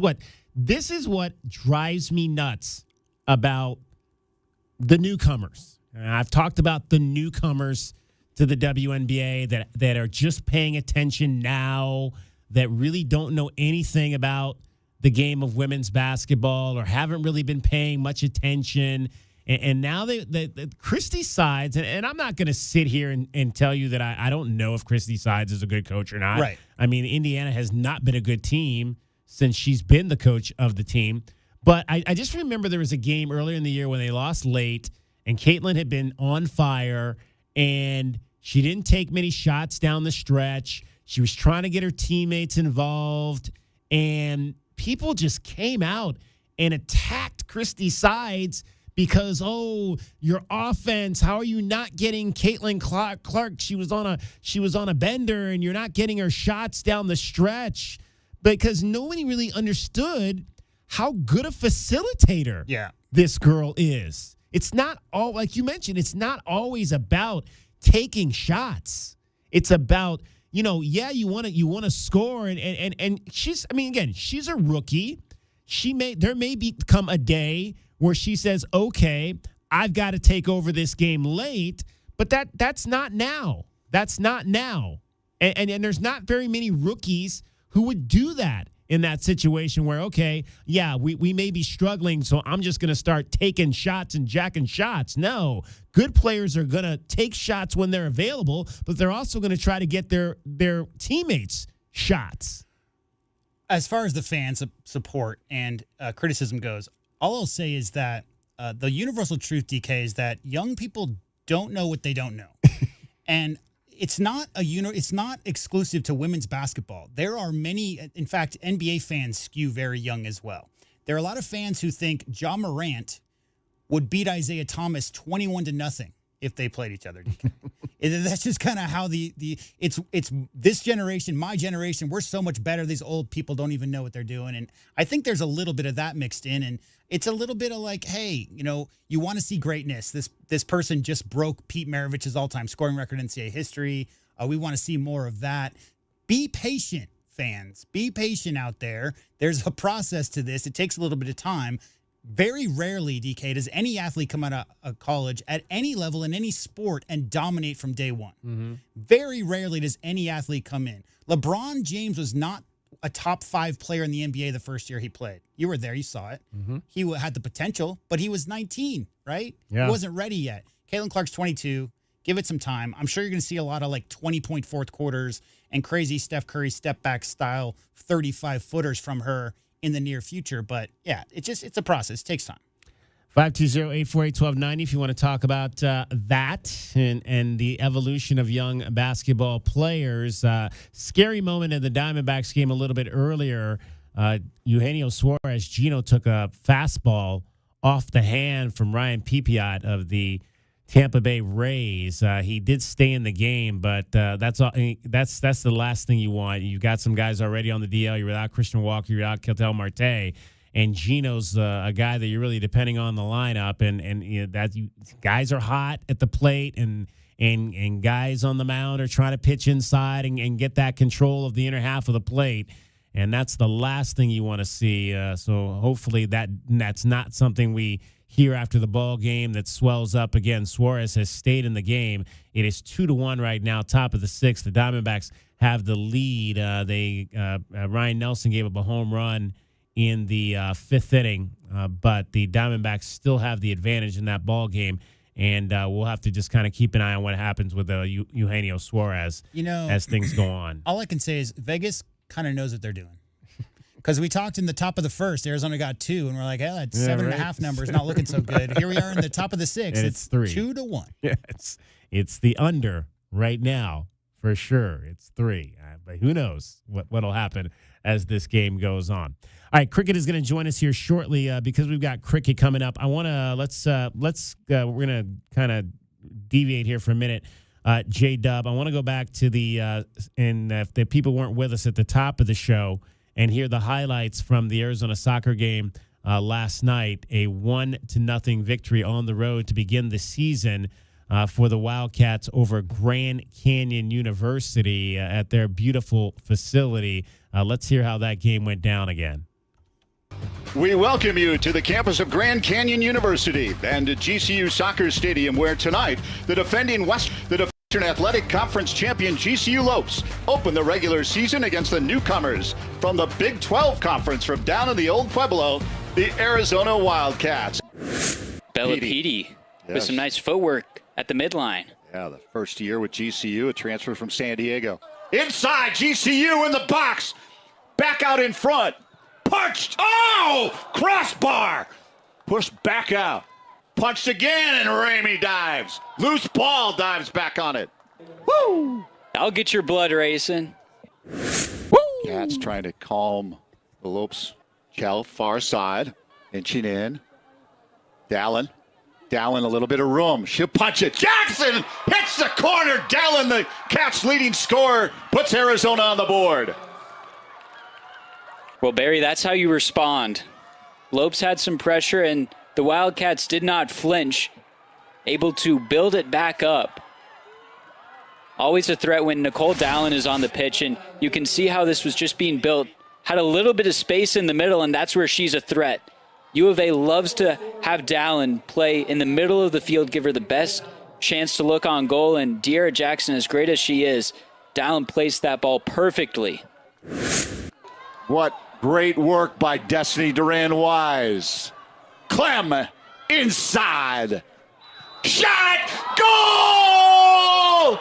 S6: what drives me nuts about the newcomers. And I've talked about the newcomers to the WNBA that are just paying attention now, that really don't know anything about the game of women's basketball or haven't really been paying much attention. And now the Christy Sides, and I'm not going to sit here and tell you that I don't know if Christy Sides is a good coach or not.
S12: Right.
S6: I mean, Indiana has not been a good team since she's been the coach of the team. But I just remember there was a game earlier in the year when they lost late, and Caitlin had been on fire, and she didn't take many shots down the stretch. She was trying to get her teammates involved, and people just came out and attacked Christy Sides because, your offense, how are you not getting Caitlin Clark? She was on a bender, and you're not getting her shots down the stretch, because nobody really understood how good a facilitator this girl is. It's not all, like you mentioned, it's not always about taking shots. It's about, you want to score, and she's, again, she's a rookie. There may become a day where she says, okay, I've got to take over this game late, but that's not now. That's not now. And there's not very many rookies who would do that in that situation where, okay, we may be struggling, so I'm just going to start taking shots and jacking shots. No, good players are going to take shots when they're available, but they're also going to try to get their teammates shots.
S12: As far as the fans support and criticism goes, all I'll say is that the universal truth, DK, is that young people don't know what they don't know. And it's not it's not exclusive to women's basketball. There are many, in fact, NBA fans skew very young as well. There are a lot of fans who think Ja Morant would beat Isaiah Thomas 21-0 if they played each other. DK. That's just kind of how it's this generation, my generation, we're so much better. These old people don't even know what they're doing. And I think there's a little bit of that mixed in. And it's a little bit of like, hey, you want to see greatness. This person just broke Pete Maravich's all-time scoring record in NCAA history. We want to see more of that. Be patient, fans. Be patient out there. There's a process to this. It takes a little bit of time. Very rarely, DK, does any athlete come out of college at any level in any sport and dominate from day one. Mm-hmm. Very rarely does any athlete come in. LeBron James was not a top 5 player in the NBA the first year he played. You were there. You saw it. Mm-hmm. He had the potential, but he was 19, right? Yeah. He wasn't ready yet. Caitlin Clark's 22. Give it some time. I'm sure you're going to see a lot of 20-point fourth quarters and crazy Steph Curry step-back style 35-footers from her in the near future. But, yeah, it's a process. It takes time.
S6: 520-848-1290 if you want to talk about that and the evolution of young basketball players. Scary moment in the Diamondbacks game a little bit earlier. Eugenio Suarez, Gino took a fastball off the hand from Ryan Pipiot of the Tampa Bay Rays. He did stay in the game, but that's the last thing you want. You've got some guys already on the DL. You're without Christian Walker. You're without Ketel Marte. And Gino's a guy that you're really depending on the lineup, and guys are hot at the plate, and guys on the mound are trying to pitch inside and get that control of the inner half of the plate, and that's the last thing you want to see. So hopefully that's not something we hear after the ball game that swells up again. Suarez has stayed in the game. It is 2-1 right now, top of the 6th. The Diamondbacks have the lead. Ryan Nelson gave up a home run in the 5th inning, but the Diamondbacks still have the advantage in that ball game, and we'll have to just kind of keep an eye on what happens with Eugenio Suarez as things go on.
S12: All I can say is Vegas kind of knows what they're doing. Because we talked in the top of the 1st, Arizona got 2, and we're like, that 7.5 number is not looking so good. Here we are in the top of the 6th.
S6: And it's 3.
S12: 2-1.
S6: Yeah, it's the under right now for sure. It's 3, but who knows what'll happen as this game goes on. All right, Cricket is going to join us here shortly because we've got Cricket coming up. I want to we're going to kind of deviate here for a minute. J-Dub, I want to go back to and if the people weren't with us at the top of the show and hear the highlights from the Arizona soccer game last night. A 1-0 victory on the road to begin the season for the Wildcats over Grand Canyon University at their beautiful facility. Let's hear how that game went down again.
S24: We welcome you to the campus of Grand Canyon University and GCU Soccer Stadium, where tonight the defending Western Athletic Conference champion GCU Lopes open the regular season against the newcomers from the Big 12 Conference from down in the Old Pueblo, the Arizona Wildcats.
S7: Bellapede with some nice footwork at the midline.
S24: Yeah, the first year with GCU, a transfer from San Diego. Inside, GCU in the box. Back out in front. Punched. Oh! Crossbar. Pushed back out. Punched again, and Ramey dives. Loose ball, dives back on it. Woo!
S7: I'll get your blood racing.
S24: Woo! Cats trying to calm the Lopes. Kel, far side. Inching in. Dallin. Dallin, a little bit of room. She'll punch it. Jackson hits the corner. Dallin, the Cats' leading scorer, puts Arizona on the board.
S7: Well, Barry, that's how you respond. Lopes had some pressure, and the Wildcats did not flinch, able to build it back up. Always a threat when Nicole Dallin is on the pitch, and you can see how this was just being built. Had a little bit of space in the middle, and that's where she's a threat. U of A loves to have Dallin play in the middle of the field, give her the best chance to look on goal, and De'Ara Jackson, as great as she is, Dallin placed that ball perfectly.
S24: What great work by Destiny Duran-Wise. Clem inside. Shot! Goal!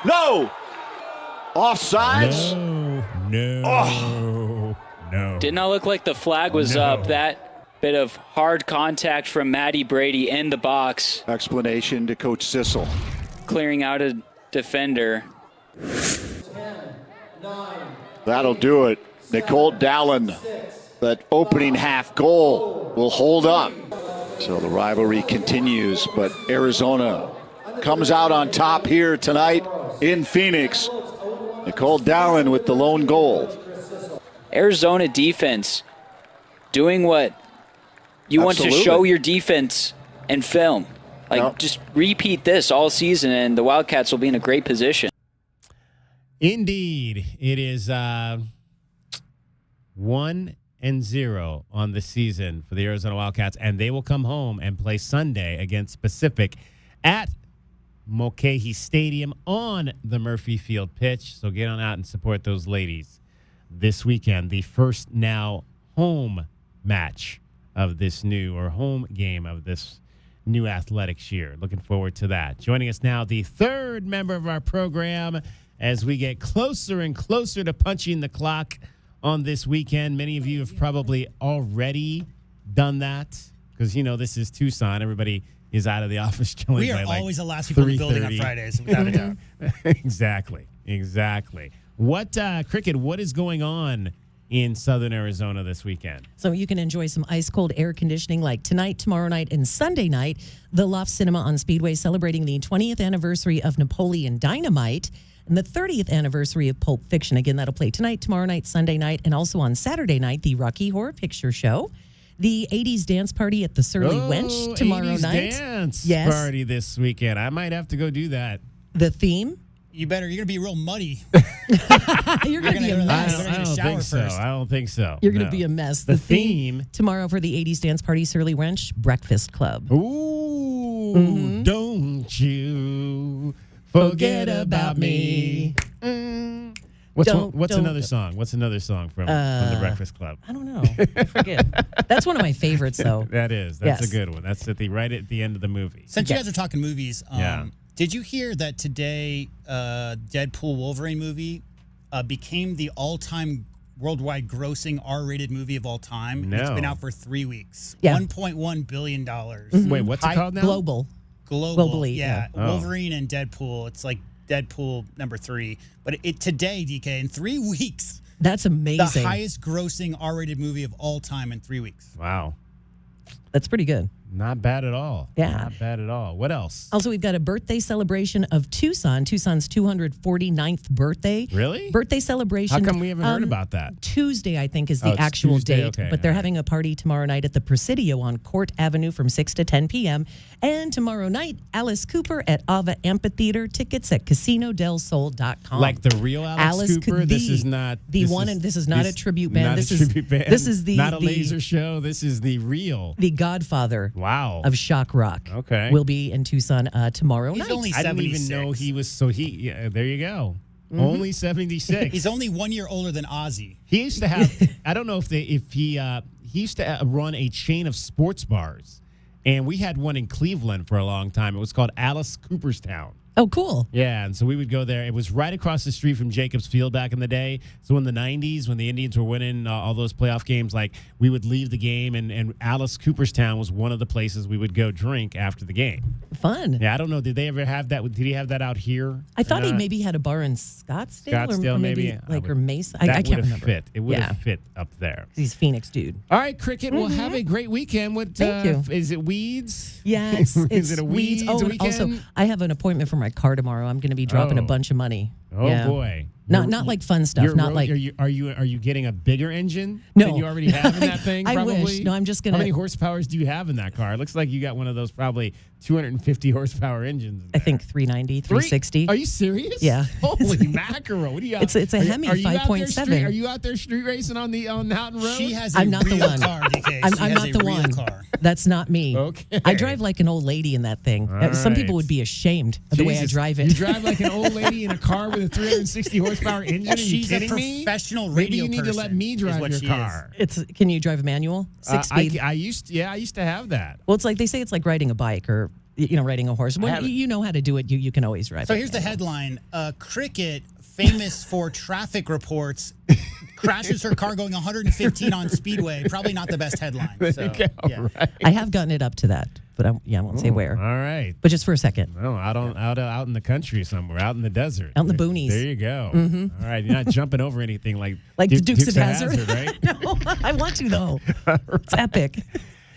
S24: No! Offsides?
S6: No.
S7: Did not look like the flag was up. That bit of hard contact from Maddie Brady in the box.
S24: Explanation to Coach Sissel.
S7: Clearing out a defender.
S24: That'll do it. Nicole Dallin, that opening half goal will hold up. So the rivalry continues, but Arizona comes out on top here tonight in Phoenix. Nicole Dallin with the lone goal.
S7: Arizona defense doing what you want to show your defense and film. Just repeat this all season, and the Wildcats will be in a great position.
S6: Indeed. It is 1-0 on the season for the Arizona Wildcats, and they will come home and play Sunday against Pacific at Mulcahy Stadium on the Murphy Field pitch. So get on out and support those ladies this weekend. The first now home match of this new, or home game of this new athletics year. Looking forward to that. Joining us now, the third member of our program, as we get closer and closer to punching the clock on this weekend. Many of you have probably already done that because, this is Tucson. Everybody is out of the office chilling.
S12: We are always the last people in the building on Fridays, without a doubt.
S6: Exactly. What, Cricket, what is going on in southern Arizona this weekend?
S3: So you can enjoy some ice-cold air conditioning like tonight, tomorrow night, and Sunday night. The Loft Cinema on Speedway celebrating the 20th anniversary of Napoleon Dynamite and the 30th anniversary of Pulp Fiction. Again, that'll play tonight, tomorrow night, Sunday night, and also on Saturday night, the Rocky Horror Picture Show. The 80s dance party at the Surly Wench tomorrow
S6: 80s
S3: night.
S6: Dance
S3: party
S6: this weekend. I might have to go do that.
S3: The theme?
S12: You're going to be real muddy.
S3: You're going to be a mess.
S6: I don't think so.
S3: You're going to be a mess.
S6: The theme
S3: tomorrow for the 80s dance party, Surly Wench Breakfast Club.
S6: Ooh, don't you forget about me. What's another song? What's another song from the Breakfast Club?
S3: I don't know. I forget. That's one of my favorites, though.
S6: That is. That's a good one. That's right at the end of the movie.
S12: Since you guys are talking movies, did you hear that today Deadpool Wolverine movie became the all-time worldwide grossing R-rated movie of all time?
S6: No.
S12: It's been out for 3 weeks.
S3: Yeah.
S12: $1.1 billion.
S6: Wait, what's it called now?
S3: Globally,
S12: yeah.
S6: Oh.
S12: Wolverine and Deadpool. It's like Deadpool #3. But today, DK, in 3 weeks.
S3: That's amazing.
S12: The highest grossing R-rated movie of all time in 3 weeks.
S6: Wow.
S3: That's pretty good.
S6: Not bad at all.
S3: Yeah.
S6: Not bad at all. What else?
S3: Also, we've got a birthday celebration of Tucson's 249th birthday.
S6: Really?
S3: Birthday celebration.
S6: How come we haven't heard about that?
S3: Tuesday, I think, is the
S6: it's
S3: actual
S6: Tuesday?
S3: date.
S6: Okay,
S3: but they're
S6: all
S3: having a party tomorrow night at the Presidio on Court Avenue from 6 to 10 p.m. And tomorrow night, Alice Cooper at Ava Amphitheater. Tickets at CasinoDelSol.com.
S6: Like the real Alice Cooper? This is not
S3: the one, and this is not a tribute band.
S6: Not
S3: This
S6: a
S3: is
S6: tribute band.
S3: This is
S6: not a laser show. This is the real.
S3: The Godfather.
S6: Wow.
S3: Of shock rock.
S6: Okay.
S3: Will be in Tucson tomorrow
S12: He's
S3: night.
S12: only
S6: I didn't
S12: 76.
S6: even know he was. So there you go. Only 76.
S12: He's only 1 year older than Ozzy.
S6: He used to have. I don't know if he used to run a chain of sports bars, and we had one in Cleveland for a long time. It was called Alice Cooperstown.
S3: Oh, cool.
S6: Yeah, and so we would go there. It was right across the street from Jacobs Field back in the day. So in the 90s, when the Indians were winning all those playoff games, like we would leave the game, and Alice Cooperstown was one of the places we would go drink after the game.
S3: Fun.
S6: Yeah, I don't know. Did they ever have that? Did he have that out here?
S3: I thought he maybe had a bar in Scottsdale, or maybe like or Mesa. I can't remember.
S6: Fit. It would have fit up there.
S3: He's a Phoenix dude.
S6: All right, Cricket. Well, have a great weekend.
S3: Thank you.
S6: Is it weeds?
S3: Yeah, it's
S6: is it a weeds
S3: Oh, and
S6: weekend?
S3: also, I have an appointment for my car tomorrow. I'm going to be dropping a bunch of money.
S6: Oh
S3: Yeah.
S6: boy.
S3: Not like fun stuff. Not like.
S6: Are you getting a bigger engine
S3: No.
S6: than you already have in that thing?
S3: I
S6: Probably.
S3: wish. No, I'm just gonna.
S6: How many horsepowers do you have in that car? It looks like you got one of those probably 250 horsepower engines.
S3: I think 390, 360.
S6: Are you serious?
S3: Yeah.
S6: Holy mackerel! What do you?
S3: It's a Hemi 5.7.
S6: Are you out there street racing on Mountain Road?
S12: She has
S3: I'm
S12: a
S3: not the
S12: real
S3: one.
S12: car, DK.
S3: I'm not the one.
S12: Car.
S3: That's not me.
S6: Okay.
S3: I drive like an old lady in that thing.
S6: All
S3: Some
S6: right.
S3: people would be ashamed of the way I
S6: Jesus.
S3: drive it.
S6: You drive like an old lady in a car with a 360 horsepower engine? Are you
S12: She's a
S6: kidding me?
S12: professional
S6: Maybe
S12: radio
S6: you need to let
S12: person,
S6: me
S12: is
S6: drive
S12: what
S6: your
S12: she
S6: car.
S3: Can you drive a manual? 6-speed?
S6: I used to have that.
S3: Well, it's like they say it's like riding a bike or riding a horse. When you know how to do it, you can always drive
S12: So
S3: it.
S12: here's the headline. Cricket, famous for traffic reports, crashes her car going 115 on Speedway. Probably not the best headline. So, yeah.
S6: Right.
S3: I have gotten it up to that, but I won't say where.
S6: All right.
S3: But just for a second.
S6: No, out in the country somewhere, out in the desert.
S3: Out in the boonies.
S6: There you go.
S3: Mhm.
S6: All right, you're not jumping over anything like
S3: Like the Dukes of
S6: Hazzard,
S3: Hazzard.
S6: right?
S3: No, I want to, though. It's epic.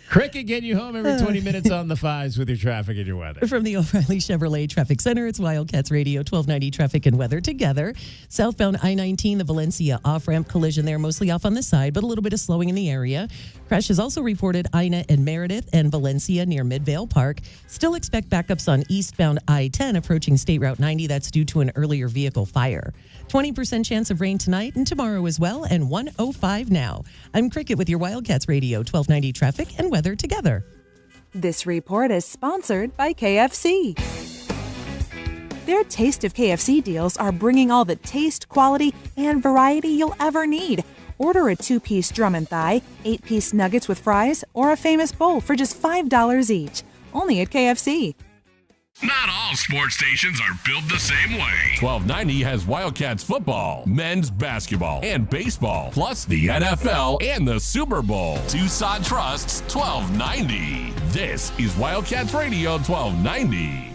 S6: Cricket getting you home every 20 minutes on the fives with your traffic and your weather.
S3: From the O'Reilly Chevrolet Traffic Center, it's Wildcats Radio 1290 Traffic and Weather together. Southbound I-19, the Valencia off-ramp collision there, mostly off on the side, but a little bit of slowing in the area. Crash is also reported Ina and Meredith and Valencia near Midvale Park. Still expect backups on eastbound I-10 approaching State Route 90. That's due to an earlier vehicle fire. 20% chance of rain tonight and tomorrow as well, and 105 now. I'm Cricket with your Wildcats Radio 1290 Traffic and Weather together.
S4: This report is sponsored by KFC. Their Taste of KFC deals are bringing all the taste, quality, and variety you'll ever need. Order a 2-piece drum and thigh, 8-piece nuggets with fries, or a famous bowl for just $5 each. Only at KFC.
S2: Not all sports stations are built the same way. 1290 has Wildcats football, men's basketball, and baseball, plus the NFL and the Super Bowl. Tucson trusts 1290. This is Wildcats Radio 1290.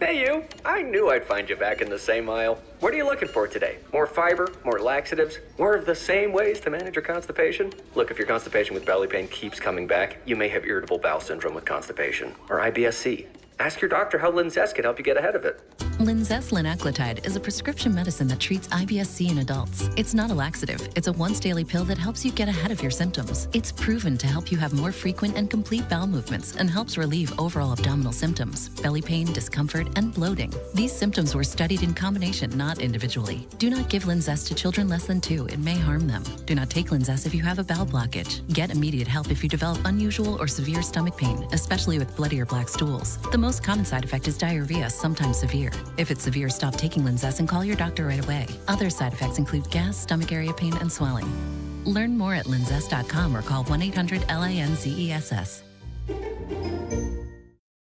S13: Hey you, I knew I'd find you back in the same aisle. What are you looking for today? More fiber, more laxatives, more of the same ways to manage your constipation? Look, if your constipation with belly pain keeps coming back, you may have irritable bowel syndrome with constipation, or IBS-C. Ask your doctor how Linzess can help you get ahead of it.
S14: Linzess linaclotide is a prescription medicine that treats IBS-C in adults. It's not a laxative. It's a once-daily pill that helps you get ahead of your symptoms. It's proven to help you have more frequent and complete bowel movements and helps relieve overall abdominal symptoms, belly pain, discomfort, and bloating. These symptoms were studied in combination, not individually. Do not give Linzess to children less than 2. It may harm them. Do not take Linzess if you have a bowel blockage. Get immediate help if you develop unusual or severe stomach pain, especially with bloody or black stools. The most common side effect is diarrhea, sometimes severe. If it's severe, stop taking Linzess and call your doctor right away. Other side effects include gas, stomach area pain, and swelling. Learn more at linzess.com or call 1-800-LINZESS.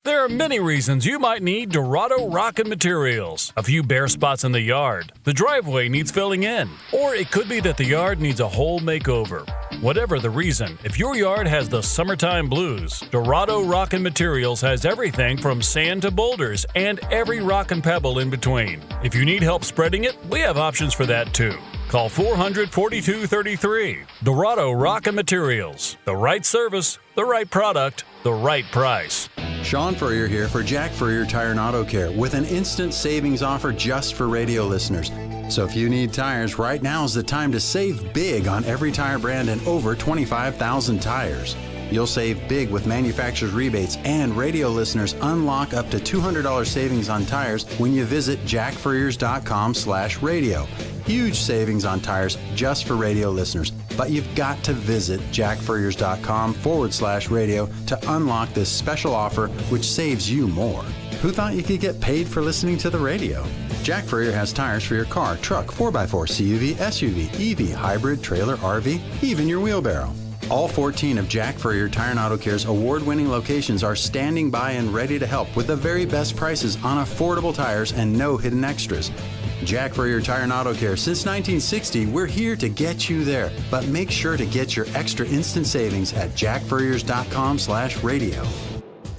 S15: There are many reasons you might need Dorado Rockin' Materials. A few bare spots in the yard, the driveway needs filling in, or it could be that the yard needs a whole makeover. Whatever the reason, if your yard has the summertime blues, Dorado Rockin' Materials has everything from sand to boulders and every rock and pebble in between. If you need help spreading it, we have options for that too. Call 400-4233. Dorado Rock and Materials. The right service, the right product, the right price.
S1: Sean Furrier here for Jack Furrier Tire and Auto Care with an instant savings offer just for radio listeners. So if you need tires, right now is the time to save big on every tire brand and over 25,000 tires. You'll save big with manufacturer's rebates, and radio listeners unlock up to $200 savings on tires when you visit jackfurriers.com/radio. Huge savings on tires just for radio listeners. But you've got to visit jackfurriers.com/radio to unlock this special offer, which saves you more. Who thought you could get paid for listening to the radio? Jack Furrier has tires for your car, truck, 4x4, CUV, SUV, EV, hybrid, trailer, RV, even your wheelbarrow. All 14 of Jack Furrier Tire and Auto Care's award-winning locations are standing by and ready to help with the very best prices on affordable tires and no hidden extras. Jack Furrier Tire and Auto Care. Since 1960, we're here to get you there. But make sure to get your extra instant savings at jackfurriers.com/radio.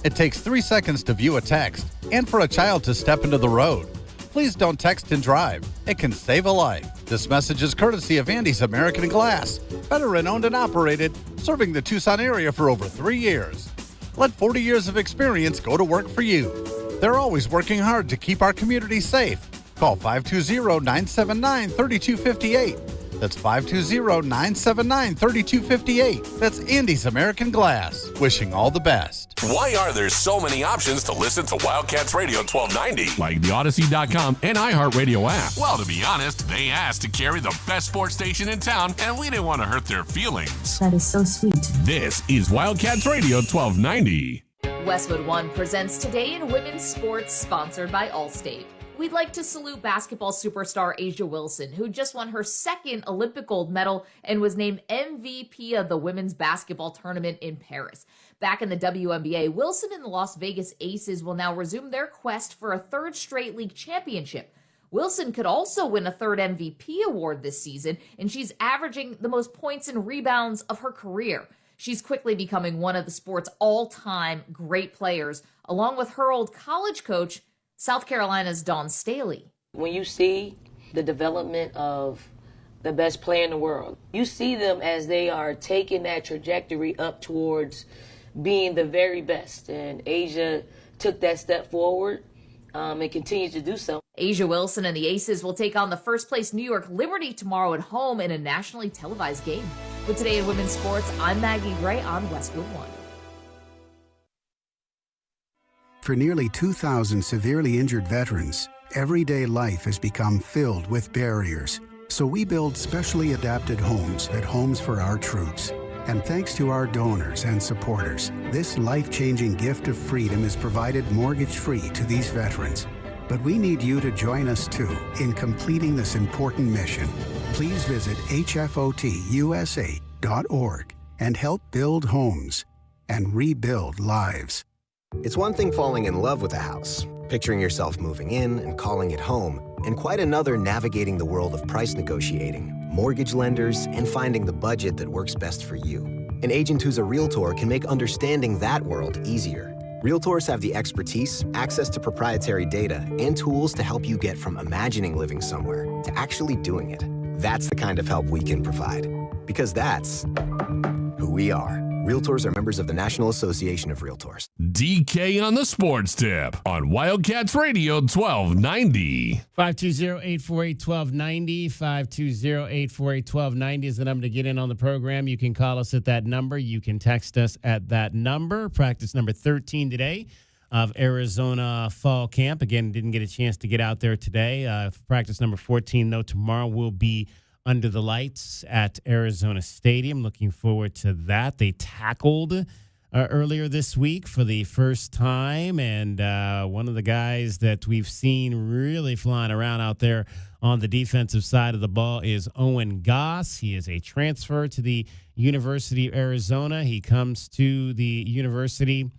S16: It takes 3 seconds to view a text and for a child to step into the road. Please don't text and drive. It can save a life. This message is courtesy of Andy's American Glass, veteran owned and operated, serving the Tucson area for over 3 years. Let 40 years of experience go to work for you. They're always working hard to keep our community safe. Call 520-979-3258. That's 520-979-3258. That's Andy's American Glass. Wishing all the best.
S2: Why are there so many options to listen to Wildcats Radio 1290? Like the Odyssey.com and iHeartRadio app. Well, to be honest, they asked to carry the best sports station in town, and we didn't want to hurt their feelings.
S18: That is so sweet.
S2: This is Wildcats Radio 1290.
S21: Westwood One presents Today in Women's Sports, sponsored by Allstate. We'd like to salute basketball superstar A'ja Wilson, who just won her second Olympic gold medal and was named MVP of the women's basketball tournament in Paris. Back in the WNBA, Wilson and the Las Vegas Aces will now resume their quest for a third straight league championship. Wilson could also win a third MVP award this season, and she's averaging the most points and rebounds of her career. She's quickly becoming one of the sport's all-time great players, along with her old college coach, South Carolina's Dawn Staley.
S22: When you see the development of the best player in the world, you see them as they are taking that trajectory up towards being the very best. And A'ja took that step forward and continues to do so.
S21: A'ja Wilson and the Aces will take on the first-place New York Liberty tomorrow at home in a nationally televised game. With Today in Women's Sports, I'm Maggie Gray on Westwood One.
S23: For nearly 2,000 severely injured veterans, everyday life has become filled with barriers. So we build specially adapted homes at Homes for Our Troops. And thanks to our donors and supporters, this life-changing gift of freedom is provided mortgage-free to these veterans. But we need you to join us too in completing this important mission. Please visit hfotusa.org and help build homes and rebuild lives.
S25: It's one thing falling in love with a house, picturing yourself moving in and calling it home, and quite another navigating the world of price negotiating, mortgage lenders, and finding the budget that works best for you. An agent who's a Realtor can make understanding that world easier. Realtors have the expertise, access to proprietary data, and tools to help you get from imagining living somewhere to actually doing it. That's the kind of help we can provide, because that's who we are. Realtors are members of the National Association of Realtors.
S2: DK on the Sports Tip on Wildcats Radio 1290.
S6: 520-848-1290. 520-848-1290 is the number to get in on the program. You can call us at that number. You can text us at that number. Practice number 13 today of Arizona Fall Camp. Again, didn't get a chance to get out there today. Practice number 14, though, tomorrow will be under the lights at Arizona Stadium. Looking forward to that. They tackled earlier this week for the first time, and one of the guys that we've seen really flying around out there on the defensive side of the ball is Owen Goss. He is a transfer to the University of Arizona. He comes to the university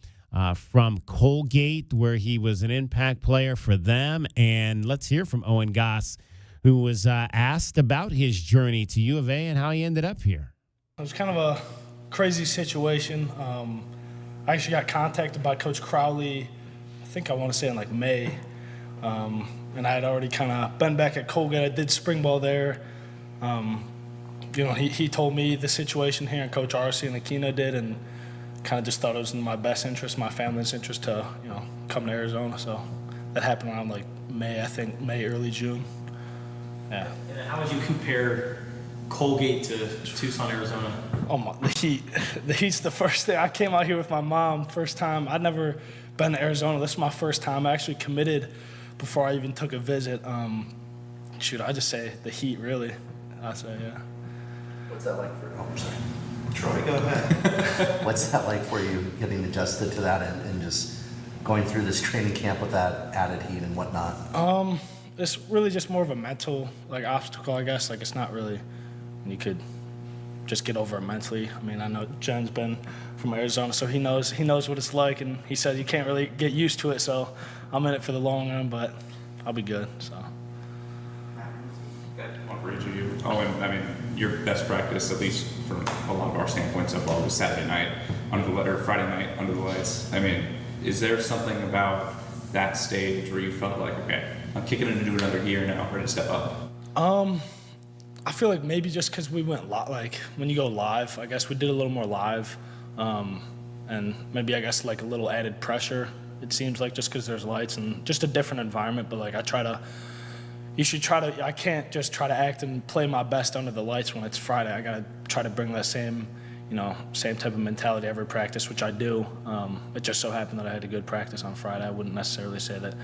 S6: from Colgate, where he was an impact player for them. And let's hear from Owen Goss, who was asked about his journey to U of A and how he ended up here.
S27: It was kind of a crazy situation. I actually got contacted by Coach Crowley, I think I want to say in like May. And I had already kind of been back at Colgate. I did spring ball there. He told me the situation here, and Coach Arce and Aquino did, and kind of just thought it was in my best interest, my family's interest to, come to Arizona. So that happened around like May, early June. Yeah.
S8: And then how would you compare Colgate to Tucson, Arizona?
S27: Oh my, the heat. The heat's the first thing. I came out here with my mom, first time. I'd never been to Arizona. This is my first time. I actually committed before I even took a visit. I just say the heat, really. I say, yeah.
S10: What's that like for you? Oh, I'm sorry. Troy, go ahead. What's that like for you, getting adjusted to that and just going through this training camp with that added heat and whatnot?
S27: It's really just more of a mental obstacle, I guess. It's not really, you could just get over it mentally. I mean, I know Jen's been from Arizona, so he knows what it's like, and he said you can't really get used to it. So I'm in it for the long run, but I'll be good. So.
S11: One for each of you. Owen, I mean, your best practice, at least from a lot of our standpoint so far, was Saturday night Friday night under the lights. I mean, is there something about that stage where you felt like, okay, I'm kicking it to do another year now, ready to step up?
S27: I feel like maybe just because we went when you go live, I guess we did a little more live, and maybe I guess a little added pressure. It seems like just because there's lights and just a different environment. But I can't just try to act and play my best under the lights when it's Friday. I gotta try to bring that same type of mentality every practice, which I do. It just so happened that I had a good practice on Friday. I wouldn't necessarily say that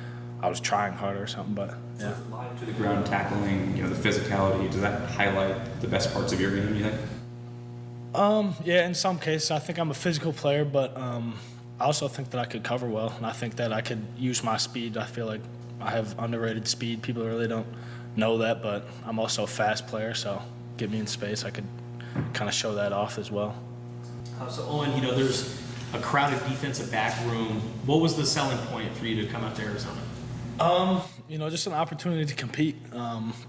S27: I was trying harder or something, but yeah.
S11: So live to the ground tackling, the physicality, does that highlight the best parts of your game, you think?
S27: Yeah, in some cases, I think I'm a physical player, but I also think that I could cover well, and I think that I could use my speed. I feel like I have underrated speed. People really don't know that, but I'm also a fast player, so get me in space, I could kind of show that off as well.
S8: So Owen, there's a crowded defensive back room. What was the selling point for you to come out to Arizona?
S27: Just an opportunity to compete.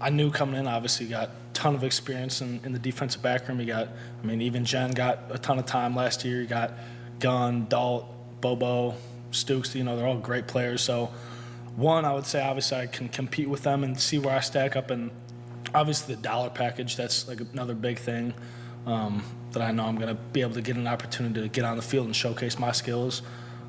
S27: I knew coming in, obviously got a ton of experience in the defensive back room. Even Jen got a ton of time last year. You got Gunn, Dalt, Bobo, Stooks, they're all great players. So one, I would say obviously I can compete with them and see where I stack up, and obviously the dollar package, that's another big thing that I know I'm going to be able to get an opportunity to get on the field and showcase my skills.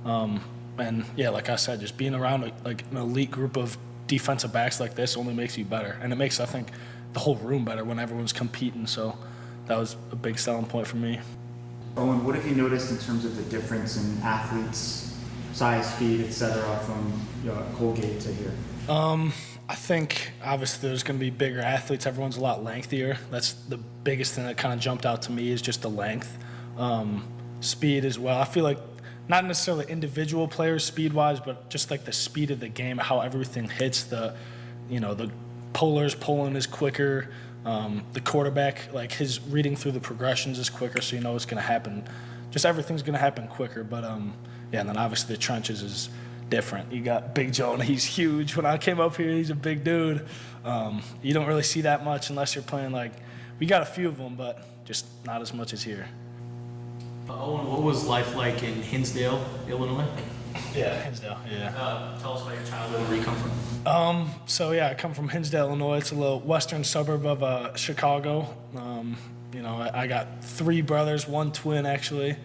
S27: And yeah, like I said, just being around an elite group of defensive backs like this only makes you better, and it makes, I think, the whole room better when everyone's competing. So that was a big selling point for me.
S17: Owen, what have you noticed in terms of the difference in athletes, size, speed, etc., from Colgate to here?
S27: I think obviously there's going to be bigger athletes. Everyone's a lot lengthier. That's the biggest thing that kind of jumped out to me, is just the length. Speed as well. I feel like not necessarily individual players speed-wise, but just the speed of the game, how everything hits. The Polar's pulling is quicker. The quarterback, his reading through the progressions is quicker, so it's going to happen. Just everything's going to happen quicker. But and then obviously the trenches is different. You got Big Joe, and he's huge. When I came up here, he's a big dude. You don't really see that much unless you're playing we got a few of them, but just not as much as here.
S8: Owen, what was life like in Hinsdale, Illinois?
S27: Yeah, Hinsdale, yeah.
S8: Tell us about your childhood and where you come from.
S27: I come from Hinsdale, Illinois. It's a little western suburb of Chicago. I got 3 brothers, 1 twin, actually.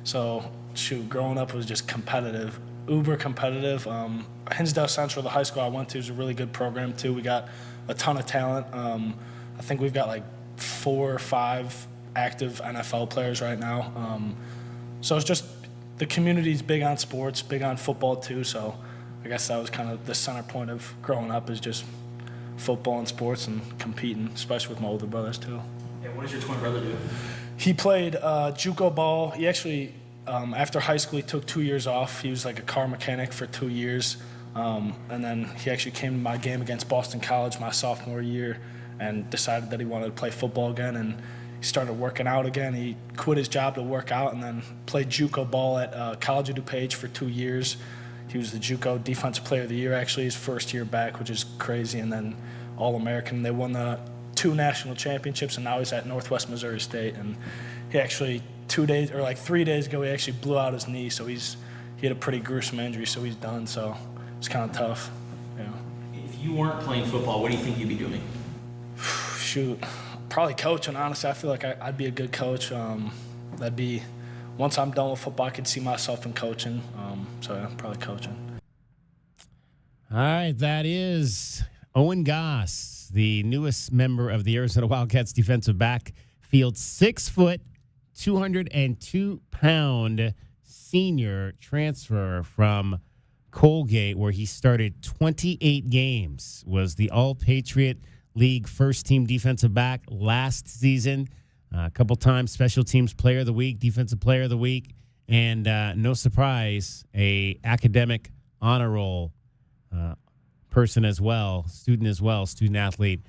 S27: So, growing up was just competitive, uber competitive. Hinsdale Central, the high school I went to, is a really good program, too. We got a ton of talent. I think we've got 4 or 5 active NFL players right now. So it's just, the community's big on sports, big on football too. So I guess that was kind of the center point of growing up, is just football and sports and competing, especially with my older brothers too.
S8: And what does your twin brother do?
S27: He played JUCO ball. He actually, after high school, he took 2 years off. He was a car mechanic for 2 years. And then he actually came to my game against Boston College my sophomore year and decided that he wanted to play football again. And he started working out again. He quit his job to work out and then played JUCO ball at College of DuPage for 2 years. He was the JUCO Defensive Player of the Year, actually, his first year back, which is crazy, and then All-American. They won the 2 national championships, and now he's at Northwest Missouri State. And he actually 3 days ago, he actually blew out his knee, so he had a pretty gruesome injury, so he's done. So it's kind of tough.
S8: If you weren't playing football, what do you think you'd be doing?
S27: Shoot. Probably coaching, honestly. I feel like I'd be a good coach. That'd be, once I'm done with football, I could see myself in coaching. So, yeah, probably coaching.
S6: All right, that is Owen Goss, the newest member of the Arizona Wildcats defensive backfield, 6 foot, 202-pound senior transfer from Colgate, where he started 28 games, was the All-Patriot League first-team defensive back last season. A couple times Special Teams Player of the Week, Defensive Player of the Week, and no surprise, a academic honor roll person as well, student athlete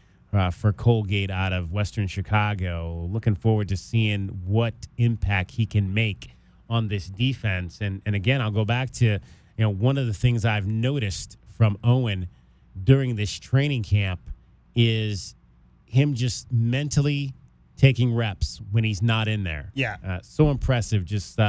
S6: for Colgate out of Western Chicago. Looking forward to seeing what impact he can make on this defense. And again, I'll go back to one of the things I've noticed from Owen during this training camp is him just mentally taking reps when he's not in there.
S12: Yeah.
S6: So impressive. Just,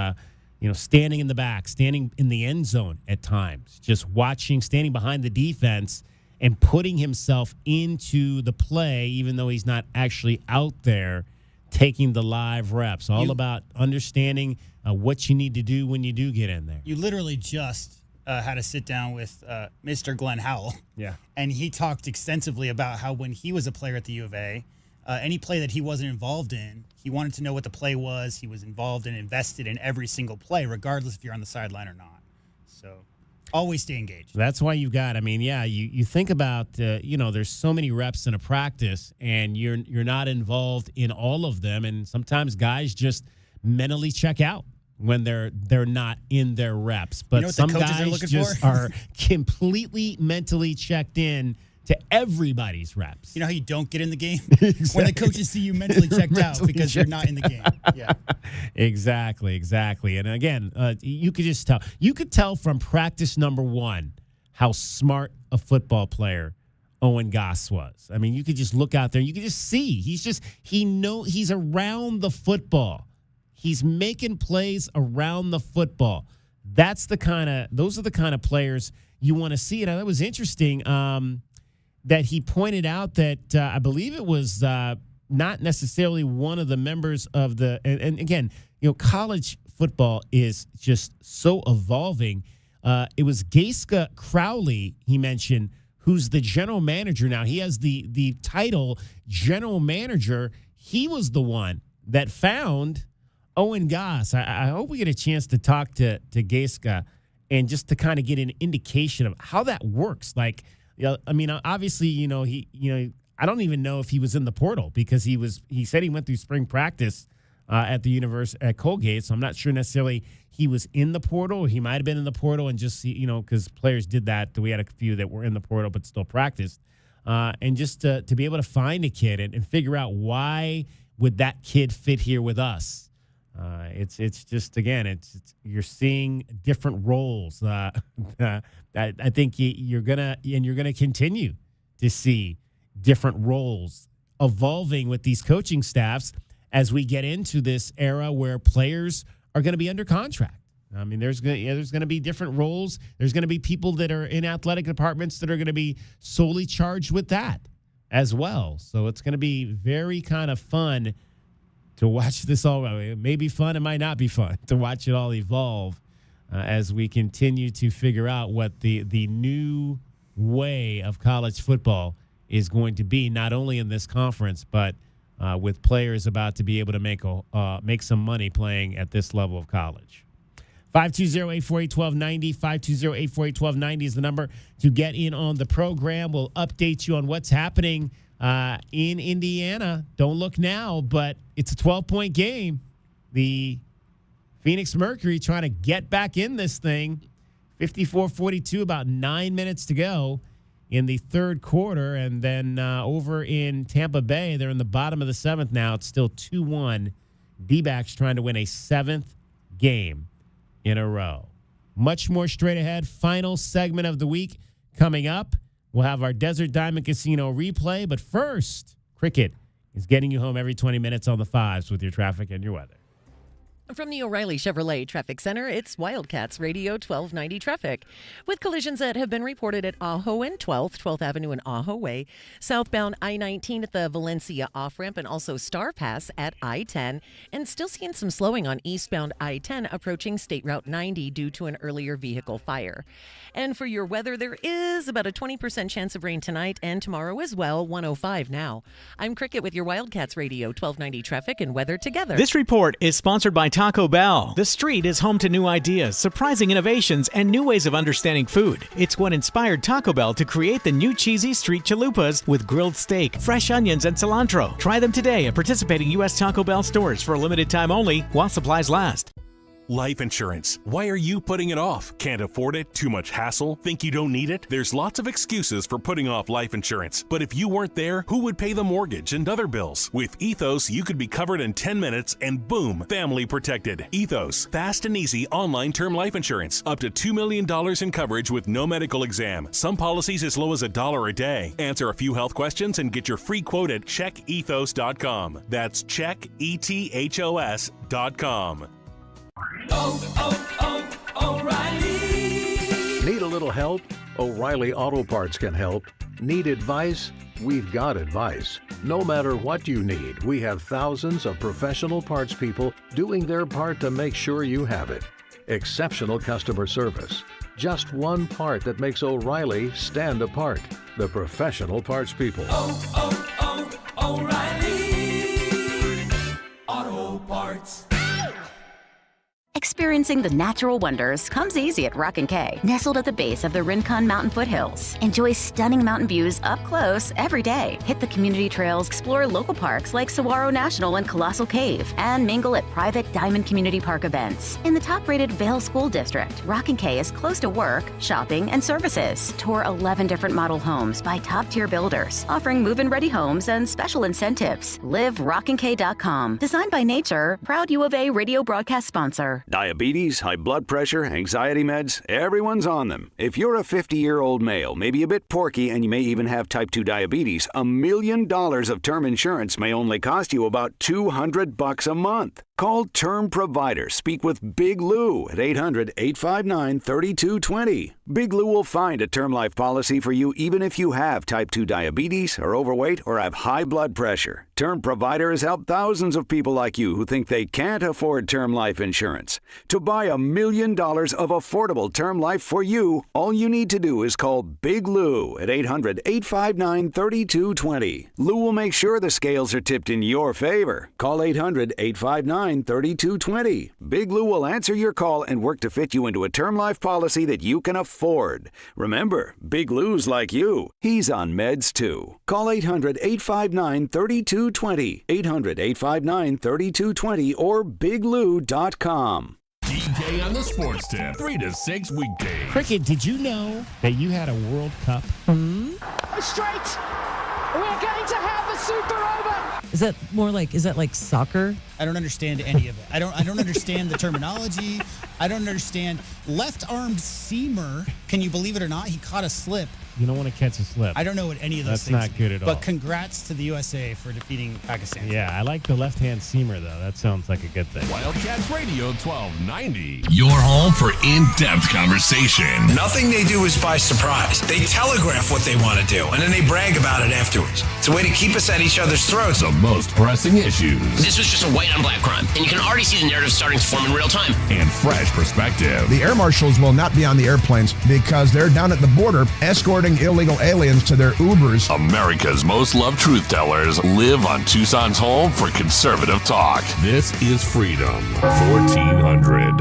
S6: standing in the back, standing in the end zone at times, just watching, standing behind the defense and putting himself into the play, even though he's not actually out there taking the live reps. All about understanding what you need to do when you do get in there.
S12: You literally just had a sit down with Mr. Glenn Howell.
S6: Yeah.
S12: And he talked extensively about how when he was a player at the U of A, any play that he wasn't involved in, he wanted to know what the play was. He was involved and invested in every single play, regardless if you're on the sideline or not. So always stay engaged.
S6: That's why you got, you think about, there's so many reps in a practice and you're not involved in all of them. And sometimes guys just mentally check out when they're not in their reps. But some guys just are completely mentally checked in to everybody's reps.
S12: You know how you don't get in the game? Exactly. When the coaches see you mentally checked out because you're not in the game. Yeah.
S6: Exactly. And again, you could just tell. You could tell from practice number 1 how smart a football player Owen Goss was. You could just look out there. You could just see. He's around the football. He's making plays around the football. Those are the kind of players you want to see. And that was interesting. That he pointed out that I believe it was not necessarily one of the members of the, and again, college football is just so evolving. It was Gaiska Crowley, he mentioned, who's the general manager now. He has the title general manager. He was the one that found Owen Goss. I hope we get a chance to talk to Gaiska and just to kind of get an indication of how that works. Like, obviously, I don't even know if he was in the portal because he said he went through spring practice at the university at Colgate. So I'm not sure necessarily he was in the portal, or he might have been in the portal and just, because players did that. We had a few that were in the portal but still practiced. And just to be able to find a kid and figure out why would that kid fit here with us. It's just, again, you're seeing different roles. I think you're gonna continue to see different roles evolving with these coaching staffs as we get into this era where players are going to be under contract. There's going to be different roles. There's going to be people that are in athletic departments that are going to be solely charged with that as well. So it's going to be very kind of fun to watch this all. It may be fun. It might not be fun to watch it all evolve as we continue to figure out what the new way of college football is going to be, not only in this conference, but with players about to be able to make some money playing at this level of college. 520-848-1290, 520-848-1290 is the number to get in on the program. We'll update you on what's happening in Indiana. Don't look now, but it's a 12-point game. The Phoenix Mercury trying to get back in this thing. 54-42, about 9 minutes to go in the third quarter. And then over in Tampa Bay, they're in the bottom of the 7th now. It's still 2-1. D-backs trying to win a 7th game in a row. Much more straight ahead. Final segment of the week coming up. We'll have our Desert Diamond Casino replay. But first, cricket is getting you home every 20 minutes on the 5s with your traffic and your weather.
S3: From the O'Reilly Chevrolet Traffic Center, it's Wildcats Radio 1290 traffic. With collisions that have been reported at Ajo and 12th Avenue and Ajo Way, southbound I-19 at the Valencia off-ramp, and also Star Pass at I-10, and still seeing some slowing on eastbound I-10 approaching State Route 90 due to an earlier vehicle fire. And for your weather, there is about a 20% chance of rain tonight and tomorrow as well, 105 now. I'm Cricket with your Wildcats Radio 1290 traffic and weather together.
S5: This report is sponsored by Taco Bell. The street is home to new ideas, surprising innovations, and new ways of understanding food. It's what inspired Taco Bell to create the new cheesy street chalupas with grilled steak, fresh onions, and cilantro. Try them today at participating U.S. Taco Bell stores for a limited time only while supplies last.
S9: Life insurance. Why are you putting it off? Can't afford it? Too much hassle? Think you don't need it? There's lots of excuses for putting off life insurance. But if you weren't there, who would pay the mortgage and other bills? With Ethos, you could be covered in 10 minutes and boom, family protected. Ethos, fast and easy online term life insurance. Up to $2 million in coverage with no medical exam. Some policies as low as $1 a day. Answer a few health questions and get your free quote at checkethos.com. That's checkethos.com.
S18: O'Reilly. Need a little help? O'Reilly Auto Parts can help. Need advice? We've got advice. No matter what you need, we have thousands of professional parts people doing their part to make sure you have it. Exceptional customer service. Just one part that makes O'Reilly stand apart. The professional parts people.
S19: O'Reilly Auto Parts.
S20: Experiencing the natural wonders comes easy at Rock & Kay. Nestled at the base of the Rincon Mountain foothills. Enjoy stunning mountain views up close every day. Hit the community trails, explore local parks like Saguaro National and Colossal Cave, and mingle at private Diamond Community Park events. In the top-rated Vail School District, Rock & Kay is close to work, shopping, and services. Tour 11 different model homes by top-tier builders, offering move-in-ready homes and special incentives. Live RockandK.com. Designed by Nature, proud U of A radio broadcast sponsor.
S24: Diabetes, high blood pressure, anxiety meds, everyone's on them. If you're a 50-year-old male, maybe a bit porky, and you may even have type 2 diabetes, $1 million of term insurance may only cost you about $200 a month. Call Term Provider. Speak with Big Lou at 800-859-3220. Big Lou will find a term life policy for you even if you have type 2 diabetes, are overweight, or have high blood pressure. Term Provider has helped thousands of people like you who think they can't afford term life insurance. To buy $1 million of affordable term life for you, all you need to do is call Big Lou at 800-859-3220. Lou will make sure the scales are tipped in your favor. Call 800-859-3220. Big Lou will answer your call and work to fit you into a term life policy that you can afford. Remember, Big Lou's like you. He's on meds too. Call 800-859-3220. 800-859-3220 or biglou.com.
S2: DK on the Sports Tip, 3 to 6 weekdays.
S6: Cricket, did you know that you had a World Cup?
S26: Straight. We're going to have a super over.
S3: Is that like soccer?
S12: I don't understand any of it. I don't understand the terminology. I don't understand. Left-armed seamer, can you believe it or not? He caught a slip.
S6: You don't want to catch a slip.
S12: I don't know what any of those
S6: That's
S12: things
S6: not good at all.
S12: But congrats to the USA for defeating Pakistan.
S6: Yeah, I like the left-hand seamer, though. That sounds like a good thing.
S2: Wildcats Radio 1290. Your home for in-depth conversation.
S28: Nothing they do is by surprise. They telegraph what they want to do, and then they brag about it afterwards. It's a way to keep us at each other's throats.
S2: The most pressing issues.
S29: This was just a white-on-black crime, and you can already see the narrative starting to form in real time.
S2: And fresh perspective.
S30: The air marshals will not be on the airplanes because they're down at the border escorting illegal aliens to their Ubers.
S2: America's most loved truth tellers live on Tucson's home for conservative talk. This is Freedom 1400.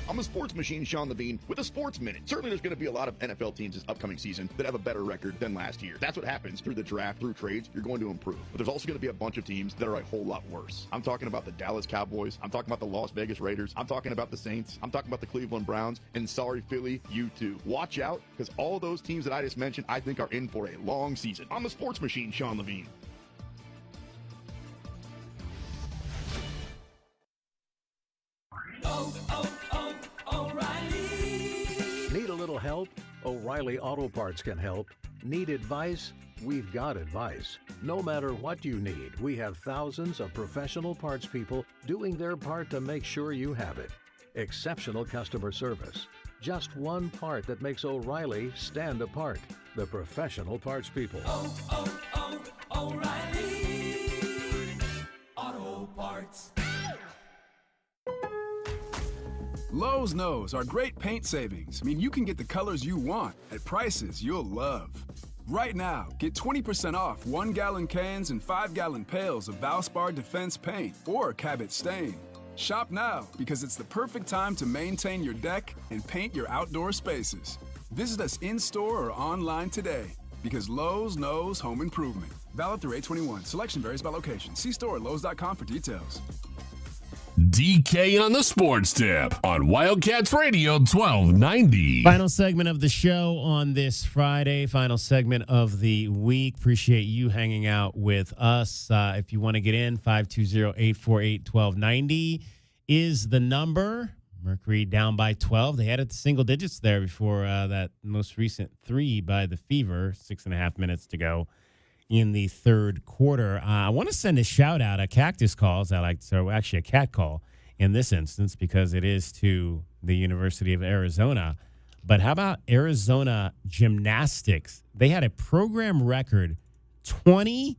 S31: I'm a sports machine, Sean Levine, with a Sports Minute. Certainly there's going to be a lot of NFL teams this upcoming season that have a better record than last year. That's what happens through the draft, through trades. You're going to improve. But there's also going to be a bunch of teams that are a whole lot worse. I'm talking about the Dallas Cowboys. I'm talking about the Las Vegas Raiders. I'm talking about the Saints. I'm talking about the Cleveland Browns. And sorry, Philly, you too. Watch out, because all those teams that I just mentioned, I think are in for a long season. I'm a sports machine, Sean Levine.
S18: Need a little help? O'Reilly Auto Parts can help. Need advice? We've got advice. No matter what you need, we have thousands of professional parts people doing their part to make sure you have it. Exceptional customer service. Just one part that makes O'Reilly stand apart. The professional parts people.
S19: O'Reilly Auto Parts.
S1: Lowe's knows our great paint savings mean you can get the colors you want at prices you'll love. Right now, get 20% off 1-gallon cans and 5-gallon pails of Valspar Defense paint or Cabot Stain. Shop now because it's the perfect time to maintain your deck and paint your outdoor spaces. Visit us in-store or online today because Lowe's knows home improvement. Valid through 8/21. Selection varies by location. See store at Lowe's.com for details.
S2: DK on the Sports Tip on Wildcats Radio 1290.
S6: Final segment of the show on this Friday. Final segment of the week. Appreciate you hanging out with us. If you want to get in, 520-848-1290 is the number. Mercury down by 12. They had it to single digits there before that most recent 3 by the Fever. 6.5 minutes to go in the third quarter. I want to send a shout out, a cactus call, as I like to, so actually a cat call in this instance, because it is to the University of Arizona. But how about Arizona gymnastics? They had a program record 20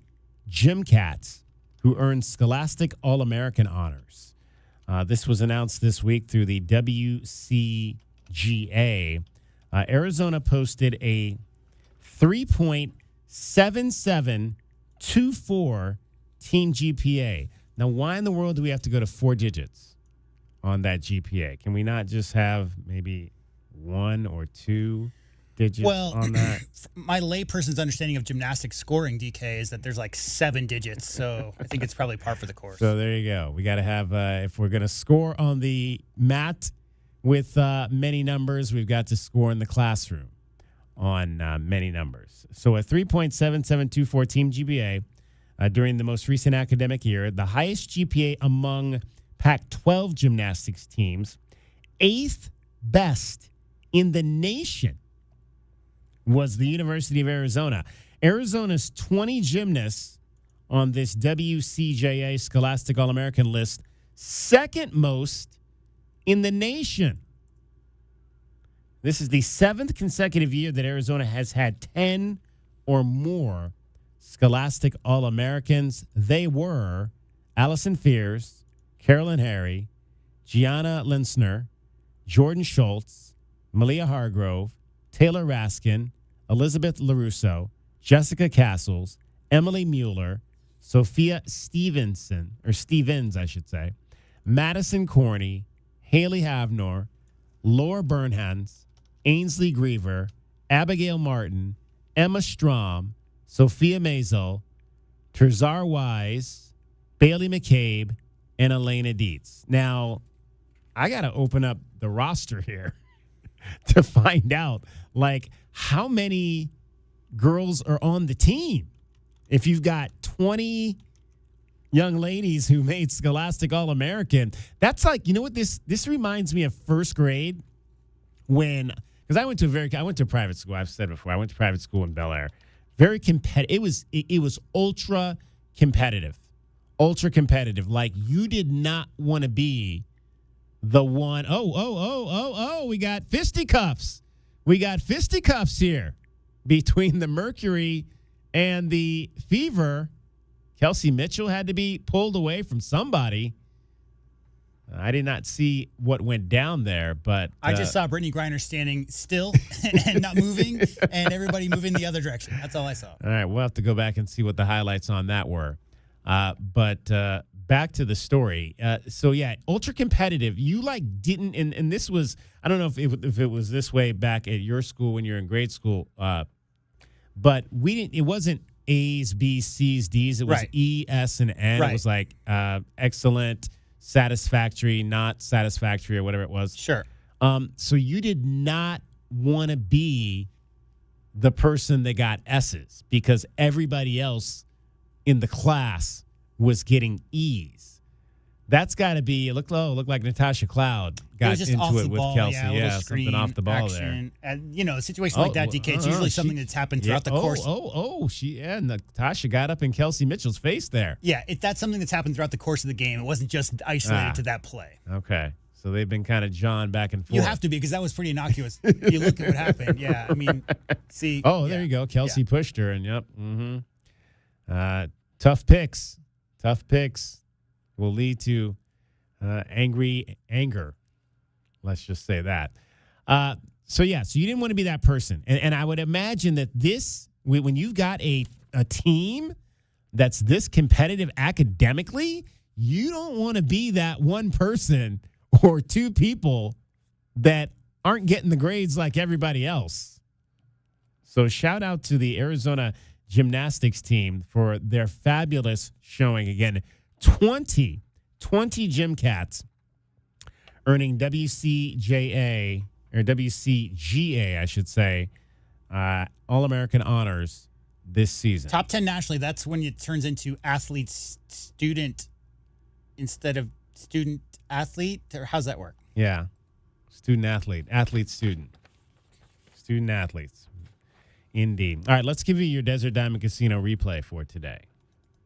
S6: gym cats who earned Scholastic All-American honors. This was announced this week through the WCGA. Arizona posted a 3.7724 team GPA. Now, why in the world do we have to go to 4 digits on that GPA? Can we not just have maybe 1 or 2 digits on that?
S12: My layperson's understanding of gymnastics scoring, DK, is that there's like 7 digits. So I think it's probably par for the course.
S6: So there you go. We got to have, if we're going to score on the mat with many numbers, we've got to score in the classroom on many numbers. So a 3.7724 team GPA during the most recent academic year, the highest GPA among Pac-12 gymnastics teams, 8th best in the nation was the University of Arizona. Arizona's 20 gymnasts on this WCJA Scholastic All-American list, second most in the nation. This is the 7th consecutive year that Arizona has had 10 or more Scholastic All-Americans. They were Allison Fears, Carolyn Harry, Gianna Linsner, Jordan Schultz, Malia Hargrove, Taylor Raskin, Elizabeth LaRusso, Jessica Castles, Emily Mueller, Sophia Stevens, I should say, Madison Corney, Haley Havnor, Laura Bernhans, Ainsley Griever, Abigail Martin, Emma Strom, Sophia Mazel, Terzar Wise, Bailey McCabe, and Elena Dietz. Now, I got to open up the roster here to find out, like, how many girls are on the team. If you've got 20 young ladies who made Scholastic All-American, that's like, you know what this reminds me of first grade when, because I went to a private school. I've said before, I went to private school in Bel Air. Very competitive. It was ultra competitive. Like, you did not want to be the one. Oh, we got fisticuffs. We got fisticuffs here between the Mercury and the Fever. Kelsey Mitchell had to be pulled away from somebody. I did not see what went down there, but
S12: I just saw Brittany Griner standing still and not moving, and everybody moving the other direction. That's all I saw.
S6: All right, we'll have to go back and see what the highlights on that were. But back to the story. So yeah, ultra competitive. You didn't, and this was, I don't know if it was this way back at your school when you're in grade school, but we didn't. It wasn't A's, B's, C's, D's. It was E, S, and N. Right. It was like excellent, satisfactory, not satisfactory, or whatever it was.
S12: Sure.
S6: So you did not want to be the person that got S's because everybody else in the class was getting E's. That's got to be. It looked like Natasha Cloud got
S12: just
S6: into
S12: off
S6: it
S12: the
S6: with
S12: ball,
S6: Kelsey.
S12: yeah,
S6: Something off the ball
S12: action. And a situation like that, DK, it's usually something that's happened throughout the course.
S6: Natasha got up in Kelsey Mitchell's face there.
S12: Yeah, that's something that's happened throughout the course of the game. It wasn't just isolated to that play.
S6: Okay. So they've been kind of jawing back and forth.
S12: You have to be, because that was pretty innocuous. If you look at what happened. Yeah, I mean, see.
S6: Oh, there you go. Kelsey pushed her, and yep. Mm-hmm. Tough picks will lead to anger. Let's just say that. So you didn't want to be that person. And I would imagine that when you've got a team that's this competitive academically, you don't want to be that one person or two people that aren't getting the grades like everybody else. So shout out to the Arizona gymnastics team for their fabulous showing. Again, 20 gym cats earning WCGA, I should say, All-American honors this season.
S12: Top 10 nationally, that's when it turns into athlete-student instead of student-athlete? Or how's that work?
S6: Yeah. Student-athlete. Athlete-student. Student-athletes. Indeed. All right, let's give you your Desert Diamond Casino replay for today.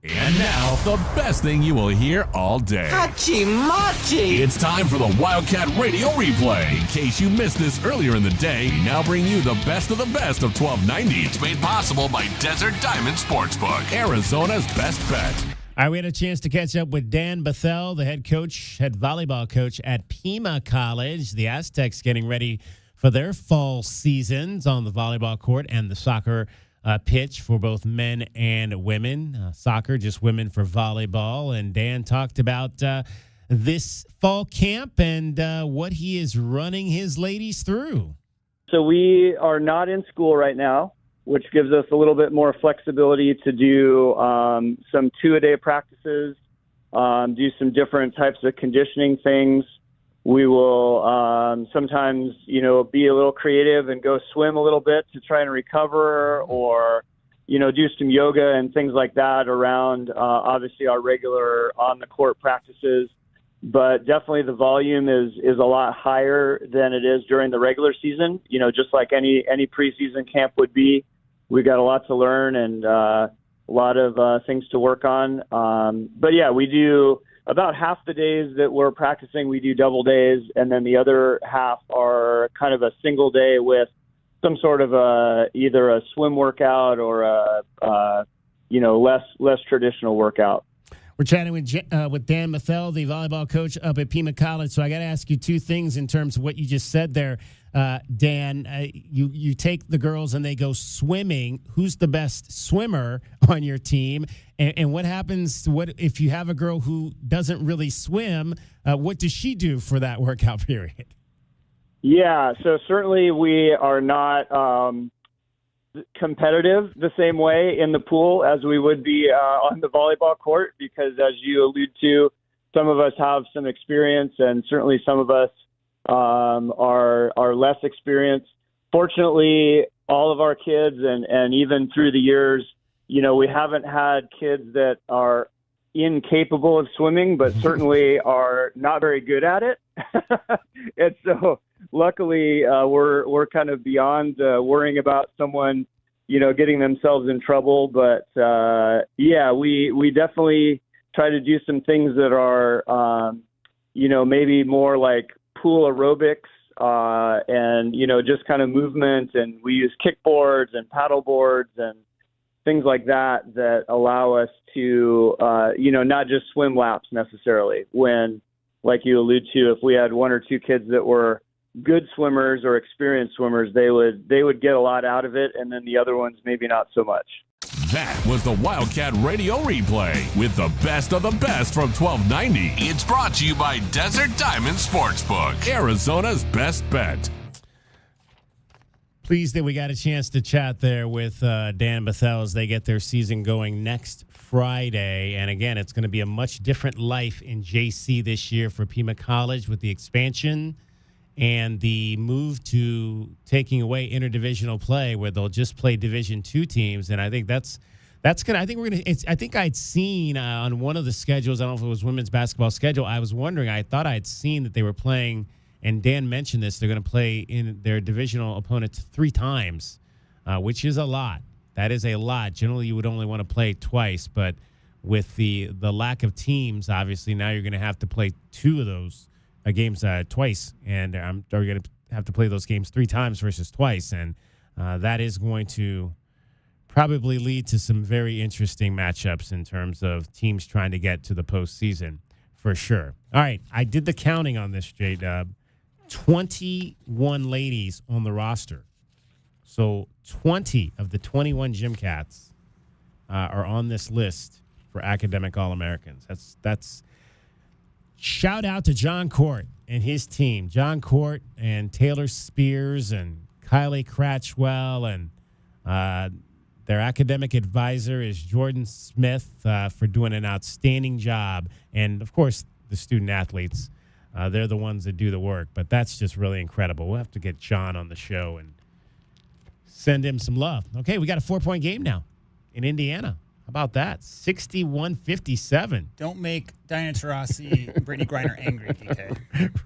S2: And now, the best thing you will hear all day.
S19: Hachi-machi!
S2: It's time for the Wildcat Radio Replay. In case you missed this earlier in the day, we now bring you the best of 1290. It's made possible by Desert Diamond Sportsbook, Arizona's best bet.
S6: All right, we had a chance to catch up with Dan Bethel, the head volleyball coach at Pima College. The Aztecs getting ready for their fall seasons on the volleyball court and the soccer pitch for both men and women. Soccer, just women for volleyball. And Dan talked about this fall camp and what he is running his ladies through.
S4: So we are not in school right now, which gives us a little bit more flexibility to do some 2-a-day practices, do some different types of conditioning things. We will sometimes, be a little creative and go swim a little bit to try and recover, or, do some yoga and things like that around, obviously, our regular on-the-court practices. But definitely the volume is a lot higher than it is during the regular season, just like any preseason camp would be. We got a lot to learn and a lot of things to work on. But, yeah, we do about half the days that we're practicing, we do double days, and then the other half are kind of a single day with some sort of either a swim workout or a less traditional workout.
S6: We're chatting with Dan Bethel, the volleyball coach up at Pima College. So I got to ask you two things in terms of what you just said there. Dan, you take the girls and they go swimming. Who's the best swimmer on your team? And what happens if you have a girl who doesn't really swim? What does she do for that workout period?
S4: Yeah, so certainly we are not competitive the same way in the pool as we would be on the volleyball court, because as you allude to, some of us have some experience and certainly some of us are less experienced. Fortunately, all of our kids and even through the years, we haven't had kids that are incapable of swimming, but certainly are not very good at it. And so luckily we're kind of beyond worrying about someone, getting themselves in trouble. But we definitely try to do some things that are, maybe more like pool aerobics and, just kind of movement. And we use kickboards and paddle boards and things like that allow us to, not just swim laps necessarily. When, like you allude to, if we had one or two kids that were good swimmers or experienced swimmers, they would get a lot out of it, and then the other ones maybe not so much.
S2: That was the Wildcat Radio Replay with the best of the best from 1290. It's brought to you by Desert Diamond Sportsbook, Arizona's best bet.
S6: Pleased that we got a chance to chat there with Dan Bethel as they get their season going next Friday. And again, it's going to be a much different life in JC this year for Pima College with the expansion and the move to taking away interdivisional play where they'll just play Division II teams. And I think that's That's good. I think we're gonna. I think I'd seen on one of the schedules. I don't know if it was women's basketball schedule. I was wondering. I thought I had seen that they were playing, and Dan mentioned this. They're going to play in their divisional opponents 3 times, which is a lot. That is a lot. Generally, you would only want to play twice, but with the lack of teams, obviously now you're going to have to play 2 of those games twice, and you're going to have to play those games 3 times versus twice, and that is going to probably lead to some very interesting matchups in terms of teams trying to get to the postseason for sure. All right, I did the counting on this, J-Dub. 21 ladies on the roster. So 20 of the 21 Gym Cats are on this list for academic All-Americans. That's shout out to John Court and his team. John Court and Taylor Spears and Kylie Cratchwell, and their academic advisor is Jordan Smith for doing an outstanding job. And, of course, the student athletes, they're the ones that do the work. But that's just really incredible. We'll have to get John on the show and send him some love. Okay, we got a 4-point game now in Indiana. How about that? 61-57.
S12: Don't make Diana Taurasi and Brittany Griner angry, DK.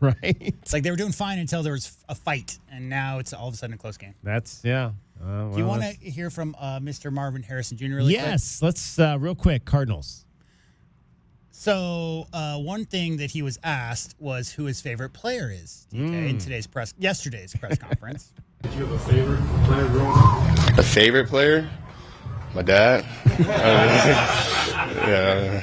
S6: Right?
S12: It's like they were doing fine until there was a fight, and now it's all of a sudden a close game.
S6: That's, yeah.
S12: Do you want to hear from Mr. Marvin Harrison Jr. really quick?
S6: Yes. Let's, real quick, Cardinals.
S12: So one thing that he was asked was who his favorite player is, DK, in yesterday's press conference.
S7: Did you have a favorite player growing up?
S10: A favorite player? My dad. Yeah.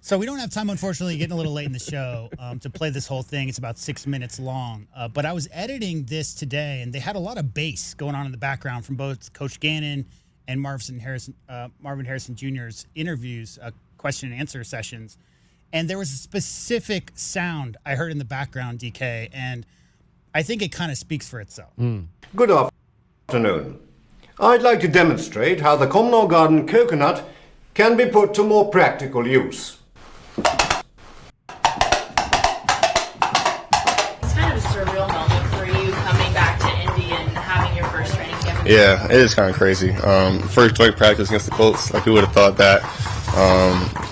S12: So we don't have time, unfortunately, getting a little late in the show to play this whole thing. It's about 6 minutes long. But I was editing this today, and they had a lot of bass going on in the background from both Coach Gannon and Marvin Harrison Jr.'s interviews, question and answer sessions. And there was a specific sound I heard in the background, DK, and I think it kind of speaks for itself.
S11: Good afternoon. I'd like to demonstrate how the Communal Garden coconut can be put to more practical use.
S13: It's kind of a surreal moment for you coming back to Indy and having your first training camp.
S10: Yeah, it is kind of crazy. First joint practice against the Colts, like who would have thought that?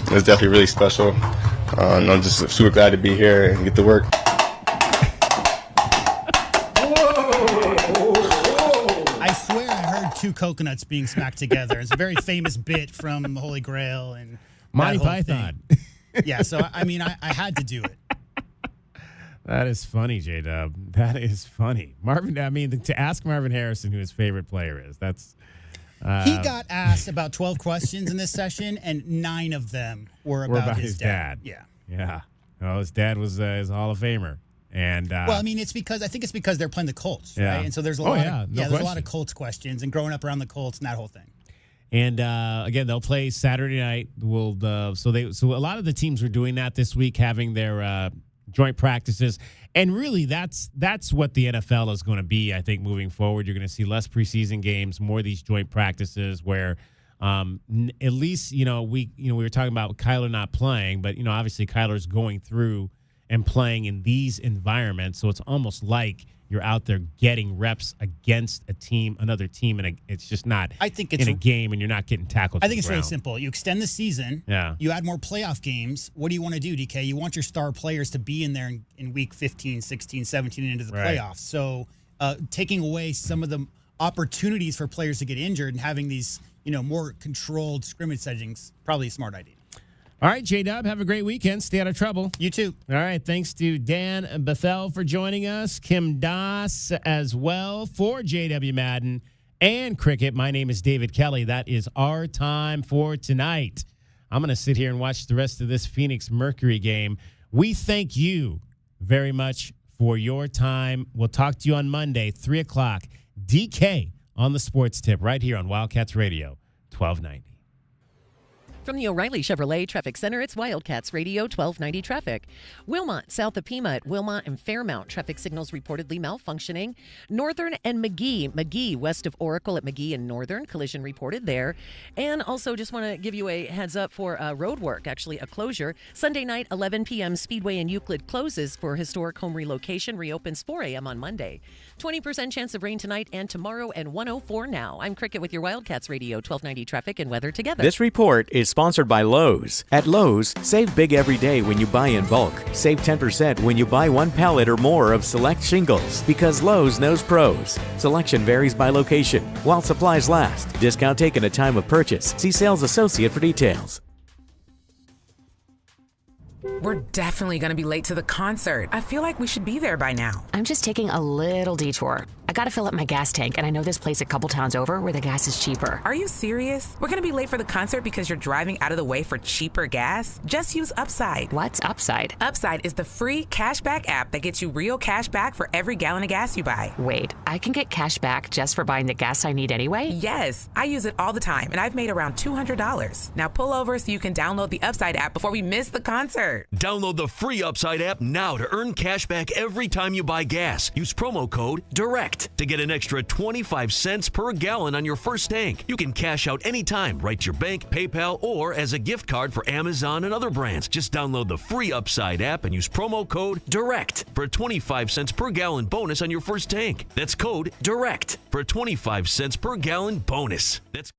S10: It was definitely really special. I'm just super glad to be here and get to work.
S12: I swear I heard 2 coconuts being smacked together. It's a very famous bit from Holy Grail and
S6: Monty Python.
S12: Yeah, so I mean, I had to do it.
S6: That is funny, J-Dub. That is funny. To ask Marvin Harrison who his favorite player is, that's...
S12: he got asked about 12 questions in this session, and 9 of them were about his dad. Yeah.
S6: Yeah. Well, his dad was his Hall of Famer. And
S12: well, I mean, I think it's because they're playing the Colts,
S6: yeah.
S12: right? And so there's a lot of Colts questions, and growing up around the Colts and that whole thing.
S6: And again, they'll play Saturday night. So a lot of the teams were doing that this week, having their joint practices. And really, that's what the NFL is going to be. I think moving forward, you're going to see less preseason games, more of these joint practices where. At least, we were talking about Kyler not playing, but, obviously Kyler's going through and playing in these environments. So it's almost like you're out there getting reps against another team, and it's just not in a game, and you're not getting tackled.
S12: I think it's really simple. You extend the season.
S6: Yeah.
S12: You add more playoff games. What do you want to do, DK? You want your star players to be in there in week 15, 16, 17 into the playoffs. So taking away some of the opportunities for players to get injured and having these more controlled scrimmage settings, probably a smart idea.
S6: All right, J-Dub, have a great weekend. Stay out of trouble.
S12: You too.
S6: All right, thanks to Dan Bethel for joining us, Kim Doss as well for JW Madden and Cricket. My name is David Kelly. That is our time for tonight. I'm going to sit here and watch the rest of this Phoenix Mercury game. We thank you very much for your time. We'll talk to you on Monday, 3 o'clock. DK on the Sports Tip right here on Wildcats Radio, 1290.
S3: From the O'Reilly Chevrolet Traffic Center, it's Wildcats Radio 1290 traffic. Wilmot, south of Pima at Wilmot and Fairmount, traffic signals reportedly malfunctioning. Northern and McGee, west of Oracle at McGee and Northern, collision reported there. And also just want to give you a heads up for road work, actually a closure. Sunday night, 11 p.m., Speedway and Euclid closes for historic home relocation, reopens 4 a.m. on Monday. 20% chance of rain tonight and tomorrow and 104 now. I'm Cricket with your Wildcats Radio 1290 traffic and weather together.
S5: This report is sponsored by Lowe's. At Lowe's, save big every day when you buy in bulk. Save 10% when you buy 1 pallet or more of select shingles, because Lowe's knows pros. Selection varies by location, while supplies last. Discount taken at time of purchase. See sales associate for details.
S8: We're definitely going to be late to the concert. I feel like we should be there by now.
S14: I'm just taking a little detour. I gotta fill up my gas tank, and I know this place a couple towns over where the gas is cheaper.
S8: Are you serious? We're gonna be late for the concert because you're driving out of the way for cheaper gas? Just use Upside.
S14: What's Upside?
S8: Upside is the free cashback app that gets you real cash back for every gallon of gas you buy.
S14: Wait, I can get cash back just for buying the gas I need anyway?
S8: Yes, I use it all the time, and I've made around $200. Now pull over so you can download the Upside app before we miss the concert.
S15: Download the free Upside app now to earn cash back every time you buy gas. Use promo code DIRECT to get an extra 25 cents per gallon on your first tank. You can cash out anytime right to your bank, PayPal, or as a gift card for Amazon and other brands. Just download the free Upside app and use promo code DIRECT for a 25 cents per gallon bonus on your first tank. That's code DIRECT for a 25 cents per gallon bonus. That's